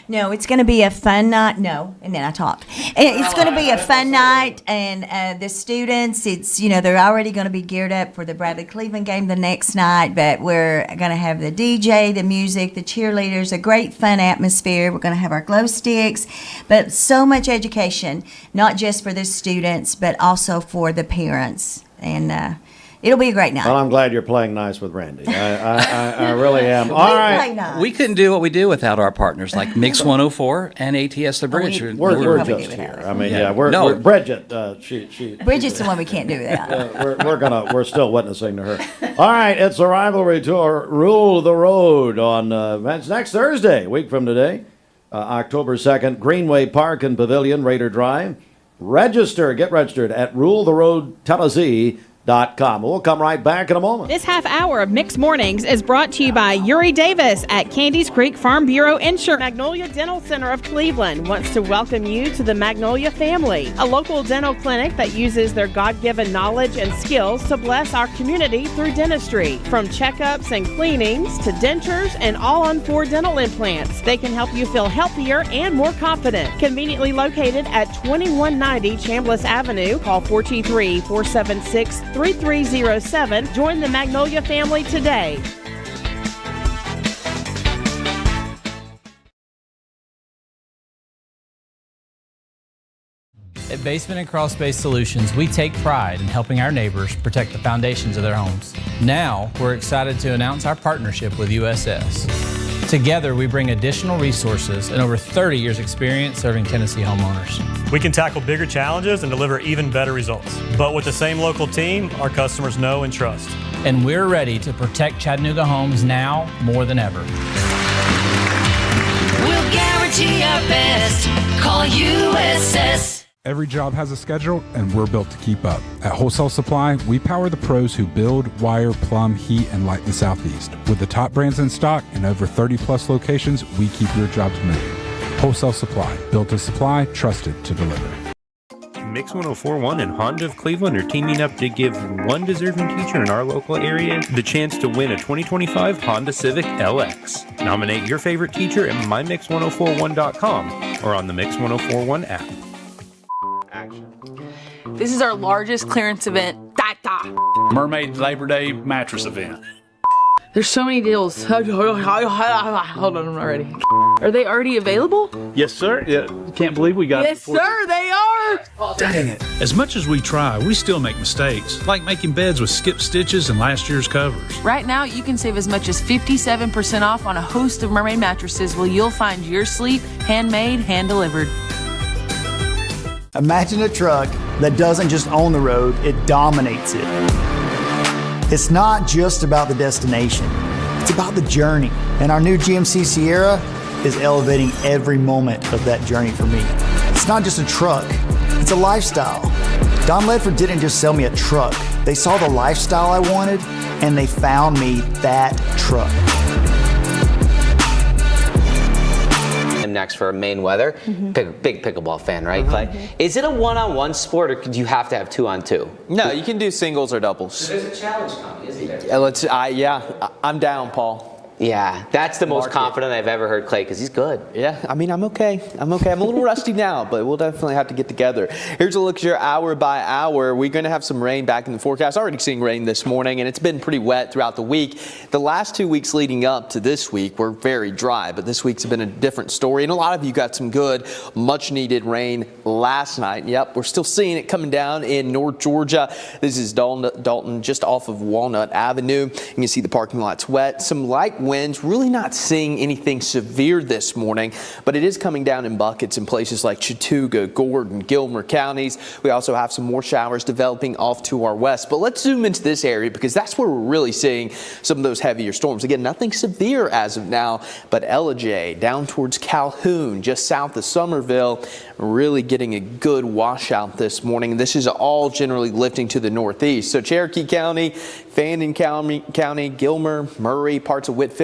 No, it's going to be a fun night. No, and then I talk. It's going to be a fun night, and the students, they're already going to be geared up for the Bradley Cleveland game the next night, but we're going to have the DJ, the music, the cheerleaders, a great fun atmosphere. We're going to have our glow sticks, but so much education, not just for the students, but also for the parents. And It'll be a great night. Well, I'm glad you're playing nice with Randy. I really am. All right. We couldn't do what we do without our partners like Mix 104 and ATS The Bridge. We're just here. I mean, we're Bridget. Bridget's the one we can't do that. We're still witnessing to her. All right, it's a rivalry tour. Rule the Road on it's next Thursday, a week from today, October 2nd, Greenway Park and Pavilion, Raider Drive. Get registered at ruletheroadtennessee.com. We'll come right back in a moment. This half hour of Mixed Mornings is brought to you by Uri Davis at Candies Creek Farm Bureau Insurance. Magnolia Dental Center of Cleveland wants to welcome you to the Magnolia family, a local dental clinic that uses their God-given knowledge and skills to bless our community through dentistry. From checkups and cleanings to dentures and all-on-4 dental implants, they can help you feel healthier and more confident. Conveniently located at 2190 Chambliss Avenue, call 423-476-3307. Join the Magnolia family today. At Basement and Crawl Space Solutions, we take pride in helping our neighbors protect the foundations of their homes. Now, we're excited to announce our partnership with USS. Together, we bring additional resources and over 30 years experience serving Tennessee homeowners. We can tackle bigger challenges and deliver even better results. But with the same local team, our customers know and trust. And we're ready to protect Chattanooga homes now more than ever. We'll guarantee our best. Call USS. Every job has a schedule, and we're built to keep up. At Wholesale Supply, we power the pros who build, wire, plumb, heat, and light the Southeast. With the top brands in stock and over 30-plus locations, we keep your jobs moving. Wholesale Supply, built to supply, trusted to deliver. Mix 1041 and Honda of Cleveland are teaming up to give one deserving teacher in our local area the chance to win a 2025 Honda Civic LX. Nominate your favorite teacher at mymix1041.com or on the Mix 1041 app. This is our largest clearance event. Mermaid Labor Day mattress event. There's so many deals. Hold on, I'm not ready. Are they already available? Yes, sir. Yeah, can't believe we got it. Yes, sir, they are. Dang it. As much as we try, we still make mistakes, like making beds with skip stitches and last year's covers. Right now, you can save as much as 57% off on a host of Mermaid mattresses where you'll find your sleep handmade, hand-delivered. Imagine a truck that doesn't just own the road, it dominates it. It's not just about the destination, it's about the journey. And our new GMC Sierra is elevating every moment of that journey for me. It's not just a truck, it's a lifestyle. Don Ledford didn't just sell me a truck. They saw the lifestyle I wanted and they found me that truck. Next for Maine weather. Big pickleball fan, right, Clay? Is it a one-on-one sport, or do you have to have two-on-two? No, you can do singles or doubles. So there's a challenge coming, isn't there? I'm down, Paul. Yeah, that's the most confident I've ever heard Clay, because he's good. Yeah, I mean, I'm okay. I'm a little rusty now, but we'll definitely have to get together. Here's a look here hour by hour. We're going to have some rain back in the forecast. Already seeing rain this morning, and it's been pretty wet throughout the week. The last 2 weeks leading up to this week were very dry, but this week's been a different story, and a lot of you got some good, much-needed rain last night. Yep, we're still seeing it coming down in North Georgia. This is Dalton, just off of Walnut Avenue. You can see the parking lot's wet. Some light winds, really not seeing anything severe this morning, but it is coming down in buckets in places like Chattooga, Gordon, Gilmer counties. We also have some more showers developing off to our west, but let's zoom into this area because that's where we're really seeing some of those heavier storms. Again, nothing severe as of now, but Ellijay down towards Calhoun, just south of Somerville, really getting a good washout this morning. This is all generally lifting to the northeast. So Cherokee County, Fannin County, Gilmer, Murray, parts of Whitfield,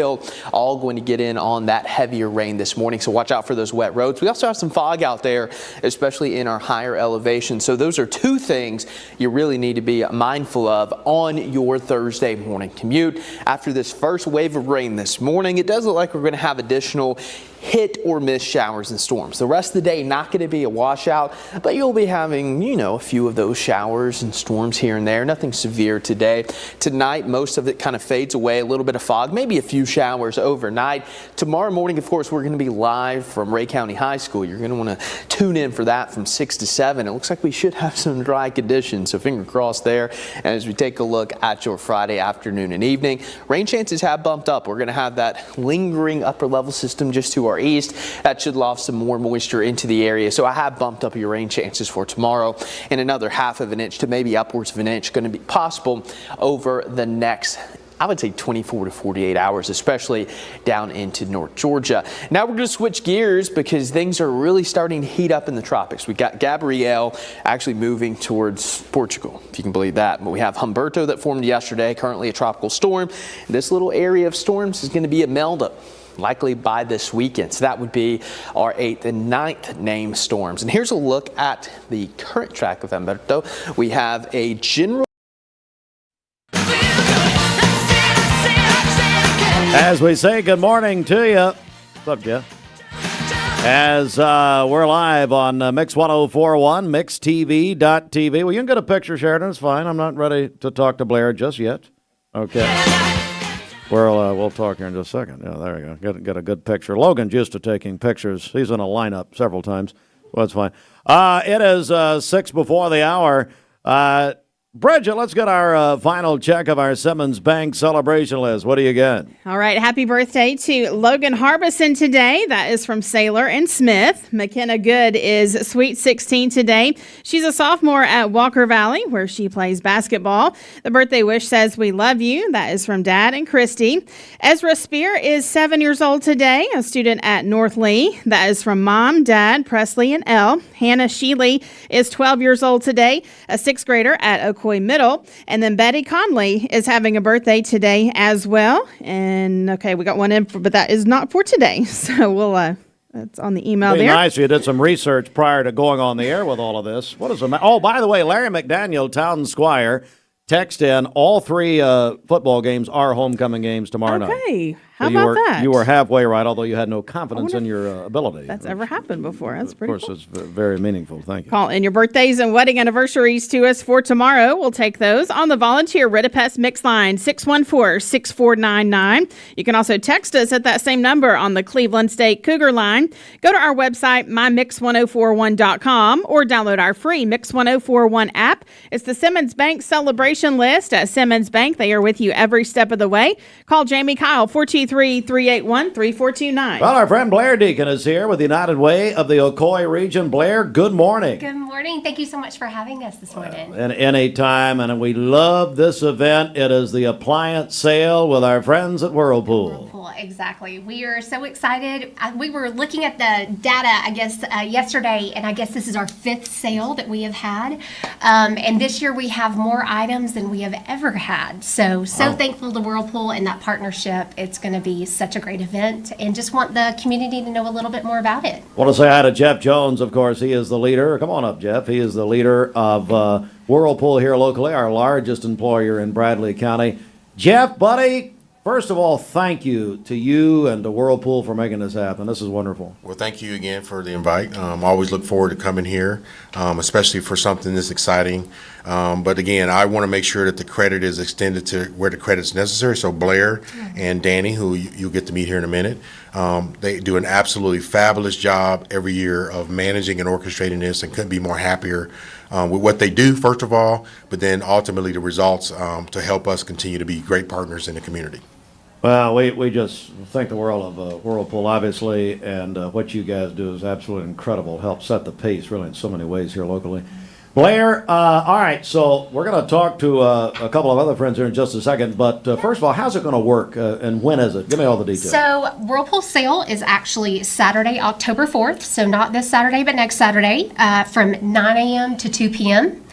all going to get in on that heavier rain this morning. So watch out for those wet roads. We also have some fog out there, especially in our higher elevations. So those are two things you really need to be mindful of on your Thursday morning commute. After this first wave of rain this morning, it does look like we're going to have additional hit or miss showers and storms. The rest of the day, not going to be a washout, but you'll be having, a few of those showers and storms here and there. Nothing severe today. Tonight, most of it kind of fades away. A little bit of fog, maybe a few showers overnight. Tomorrow morning, of course, we're going to be live from Ray County High School. You're going to want to tune in for that from 6 to 7. It looks like we should have some dry conditions, so finger crossed there. And as we take a look at your Friday afternoon and evening, rain chances have bumped up. We're going to have that lingering upper level system just to our east. That should loft some more moisture into the area. So I have bumped up your rain chances for tomorrow, and another half of an inch to maybe upwards of an inch going to be possible over the next, I would say, 24 to 48 hours, especially down into North Georgia. Now we're going to switch gears because things are really starting to heat up in the tropics. We got Gabrielle actually moving towards Portugal, if you can believe that. But we have Humberto that formed yesterday, currently a tropical storm. This little area of storms is going to be a Melda, likely by this weekend. So that would be our 8th and 9th named storms. And here's a look at the current track of Humberto. We have a general. As we say good morning to you. What's up, Jeff? As we're live on Mix 1041, mixtv.tv. Well, you can get a picture, Sheridan. It's fine. I'm not ready to talk to Blair just yet. Okay. We'll talk here in just a second. Yeah, there we go. Get a good picture. Logan's used to taking pictures. He's in a lineup several times. Well, that's fine. It is 6 before the hour. Bridget, let's get our final check of our Simmons Bank celebration list. What do you got? All right. Happy birthday to Logan Harbison today. That is from Sailor and Smith. McKenna Good is sweet 16 today. She's a sophomore at Walker Valley, where she plays basketball. The birthday wish says, "We love you." That is from Dad and Christy. Ezra Spear is 7 years old today, a student at North Lee. That is from Mom, Dad, Presley, and Elle. Hannah Sheely is 12 years old today, a 6th grader at Ocoee Middle. And then Betty Conley is having a birthday today as well. And okay, we got one in, but that is not for today. So we'll, that's on the email there. Nice. You did some research prior to going on the air with all of this. What is oh, by the way, Larry McDaniel, Town Squire, text in all 3 football games are homecoming games tomorrow night. Okay. How about that? You were halfway right, although you had no confidence in your ability. That's ever happened before. That's pretty cool. Of course, it's very meaningful. Thank you. Call in your birthdays and wedding anniversaries to us for tomorrow. We'll take those on the Volunteer Ritapest Mix line, 614-6499. You can also text us at that same number on the Cleveland State Cougar line. Go to our website, mymix1041.com, or download our free Mix 1041 app. It's the Simmons Bank celebration list at Simmons Bank. They are with you every step of the way. Call Jamie Kyle, 423-381-3429. Well, our friend Blair Deacon is here with the United Way of the Ocoee region. Blair, good morning. Good morning. Thank you so much for having us this morning. And any time, and we love this event. It is the appliance sale with our friends at Whirlpool. Exactly. We are so excited. We were looking at the data, I guess, yesterday, and I guess this is our 5th sale that we have had. And this year we have more items than we have ever had. So thankful to Whirlpool and that partnership. It's going to be such a great event, and just want the community to know a little bit more about it. I want to say hi to Jeff Jones, of course. He is the leader. Come on up, Jeff. He is the leader of Whirlpool here locally, our largest employer in Bradley County. Jeff, buddy, first of all, thank you to you and to Whirlpool for making this happen. This is wonderful. Well, thank you again for the invite. Always look forward to coming here, especially for something this exciting. But again, I want to make sure that the credit is extended to where the credit's necessary. So Blair and Danny, who you'll get to meet here in a minute, they do an absolutely fabulous job every year of managing and orchestrating this, and couldn't be more happier with what they do, first of all, but then ultimately the results to help us continue to be great partners in the community. Well, we just think the world of Whirlpool, obviously, and what you guys do is absolutely incredible. Help set the pace, really, in so many ways here locally. Blair, all right, so we're going to talk to a couple of other friends here in just a second, but first of all, how's it going to work, and when is it? Give me all the details. So Whirlpool sale is actually Saturday, October 4th, so not this Saturday, but next Saturday, from 9 a.m. to 2 p.m.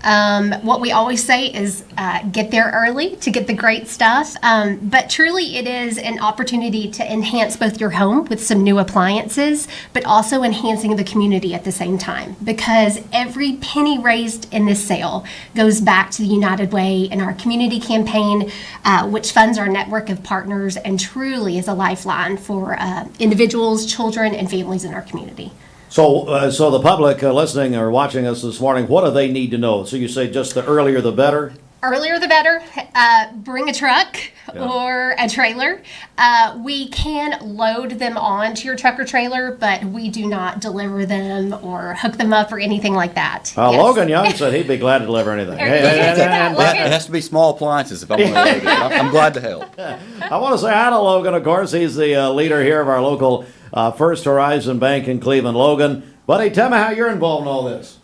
What we always say is get there early to get the great stuff. But truly, it is an opportunity to enhance both your home with some new appliances, but also enhancing the community at the same time. Because every penny raised in this sale goes back to the United Way and our community campaign, which funds our network of partners and truly is a lifeline for individuals, children, and families in our community. So, so the public listening or watching us this morning, what do they need to know? So you say just the earlier the better? Earlier the better. Bring a truck or a trailer. We can load them onto your truck or trailer, but we do not deliver them or hook them up or anything like that. Logan Young said he'd be glad to deliver anything. It has to be small appliances if I'm going to load it. I'm glad to help. I want to say hi to Logan, of course. He's the leader here of our local First Horizon Bank in Cleveland. Logan, buddy, tell me how you're involved in all this.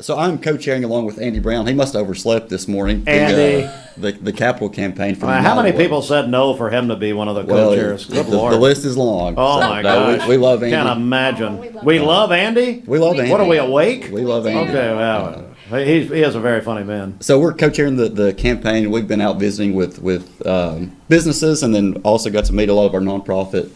So I'm co-chairing along with Andy Brown. He must have overslept this morning. Andy. The capital campaign for how many people said no for him to be one of the co-chairs? Good Lord. The list is long. Oh, my gosh. We love Andy. Can't imagine. We love Andy? We love Andy. What are we, awake? We love Andy. Okay, well, he is a very funny man. So we're co-chairing the campaign. We've been out visiting with businesses and then also got to meet a lot of our nonprofit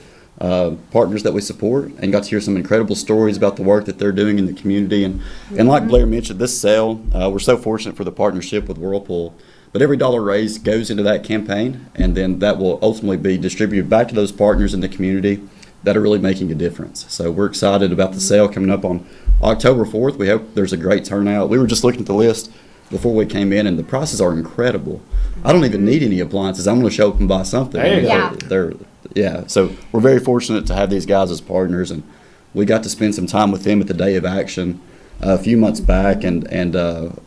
partners that we support and got to hear some incredible stories about the work that they're doing in the community. And like Blair mentioned, this sale, we're so fortunate for the partnership with Whirlpool. But every dollar raised goes into that campaign, and then that will ultimately be distributed back to those partners in the community that are really making a difference. So we're excited about the sale coming up on October 4th. We hope there's a great turnout. We were just looking at the list before we came in, and the prices are incredible. I don't even need any appliances. I'm going to show up and buy something. There you go. Yeah, so we're very fortunate to have these guys as partners, and we got to spend some time with them at the Day of Action a few months back, and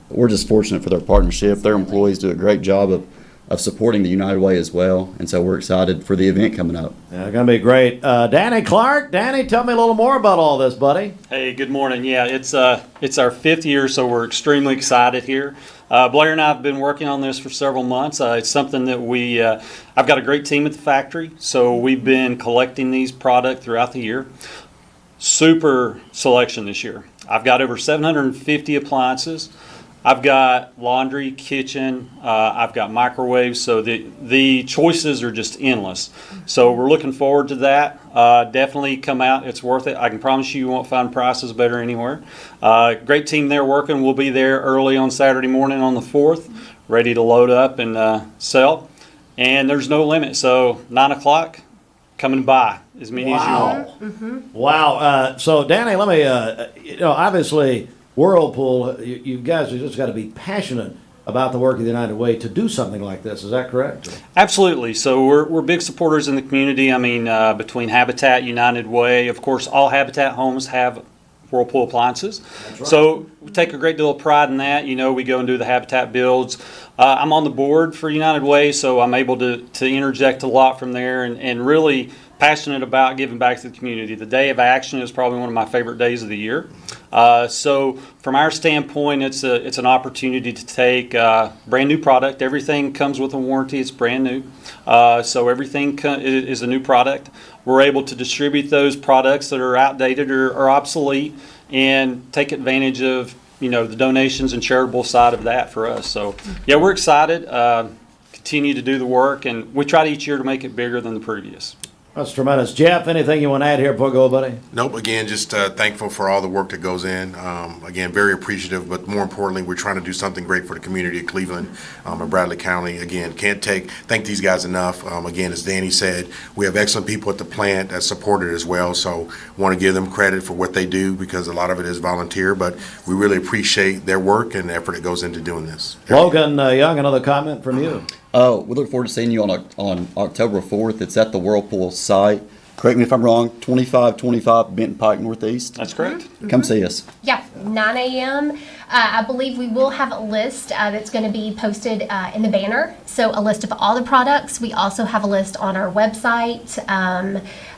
we're just fortunate for their partnership. Their employees do a great job of supporting the United Way as well, and so we're excited for the event coming up. Yeah, it's going to be great. Danny Clark, Danny, tell me a little more about all this, buddy. Hey, good morning. Yeah, it's our fifth year, so we're extremely excited here. Blair and I have been working on this for several months. It's something that I've got a great team at the factory, so we've been collecting these products throughout the year. Super selection this year. I've got over 750 appliances. I've got laundry, kitchen, I've got microwaves, so the choices are just endless. So we're looking forward to that. Definitely come out, it's worth it. I can promise you won't find prices better anywhere. Great team there working. We'll be there early on Saturday morning on the 4th, ready to load up and sell. And there's no limit, so 9 o'clock, come and buy as many as you want. Wow. So Danny, let me, obviously Whirlpool, you guys have just got to be passionate about the work of the United Way to do something like this. Is that correct? Absolutely. So we're big supporters in the community. I mean, between Habitat, United Way, of course, all Habitat homes have Whirlpool appliances. Right. So we take a great deal of pride in that. We go and do the Habitat builds. I'm on the board for United Way, so I'm able to interject a lot from there and really passionate about giving back to the community. The Day of Action is probably one of my favorite days of the year. So from our standpoint, it's an opportunity to take brand new product. Everything comes with a warranty. It's brand new. So everything is a new product. We're able to distribute those products that are outdated or obsolete and take advantage of the donations and charitable side of that for us. So yeah, we're excited. Continue to do the work, and we try each year to make it bigger than the previous. That's tremendous. Jeff, anything you want to add here before we go, buddy? Nope. Again, just thankful for all the work that goes in. Again, very appreciative, but more importantly, we're trying to do something great for the community of Cleveland and Bradley County. Again, can't thank these guys enough. Again, as Danny said, we have excellent people at the plant that support it as well, so want to give them credit for what they do because a lot of it is volunteer, but we really appreciate their work and the effort that goes into doing this. Logan Young, another comment from you. We look forward to seeing you on October 4th. It's at the Whirlpool site. Correct me if I'm wrong, 2525 Benton Pike Northeast. That's correct. Come see us. Yeah, 9 a.m. I believe we will have a list that's going to be posted in the banner. So a list of all the products. We also have a list on our website,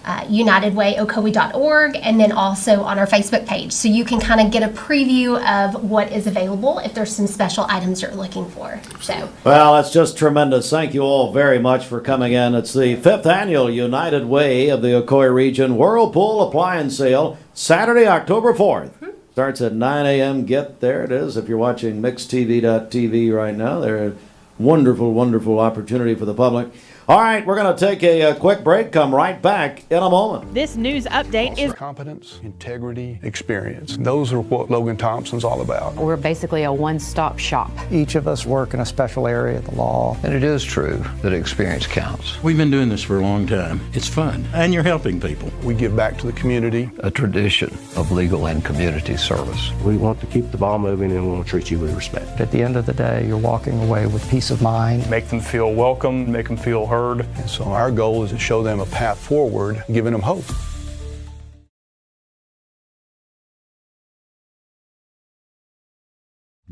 unitedwayocoee.org, and then also on our Facebook page. So you can kind of get a preview of what is available if there's some special items you're looking for. So. Well, that's just tremendous. Thank you all very much for coming in. It's the 5th annual United Way of the Ocoee region Whirlpool Appliance Sale, Saturday, October 4th. Starts at 9 a.m. There it is. If you're watching mixtv.tv right now, they're a wonderful, wonderful opportunity for the public. All right, we're going to take a quick break. Come right back in a moment. This news update is competence, integrity, experience. Those are what Logan Thompson's all about. We're basically a one-stop shop. Each of us work in a special area of the law. And it is true that experience counts. We've been doing this for a long time. It's fun, and you're helping people. We give back to the community. A tradition of legal and community service. We want to keep the ball moving and we want to treat you with respect. At the end of the day, you're walking away with peace of mind. Make them feel welcome, make them feel heard. And so our goal is to show them a path forward, giving them hope.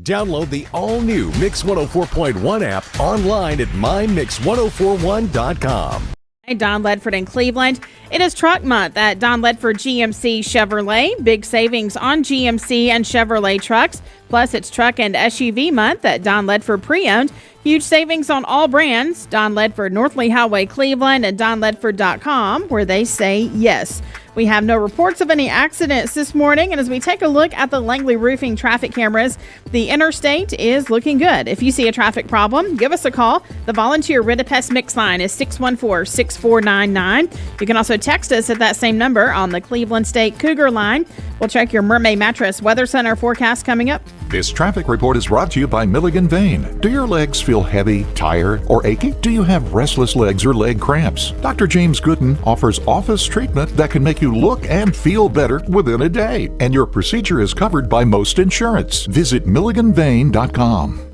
Download the all-new Mix 104.1 app online at mymix1041.com. Hey, Don Ledford in Cleveland. It is Truck Month at Don Ledford GMC Chevrolet. Big savings on GMC and Chevrolet trucks. Plus, it's Truck and SUV Month at Don Ledford Pre-Owned. Huge savings on all brands. Don Ledford, North Lee Highway, Cleveland, and donledford.com, where they say yes. We have no reports of any accidents this morning, and as we take a look at the Langley Roofing traffic cameras, the interstate is looking good. If you see a traffic problem, give us a call. The volunteer Rid-a-Pest Mix line is 614-6499. You can also text us at that same number on the Cleveland State Cougar line. We'll check your Mermaid Mattress Weather Center forecast coming up. This traffic report is brought to you by Milligan Vane. Do your legs feel heavy, tired, or achy? Do you have restless legs or leg cramps? Dr. James Gooden offers office treatment that can make you look and feel better within a day. And your procedure is covered by most insurance. Visit MilliganVane.com.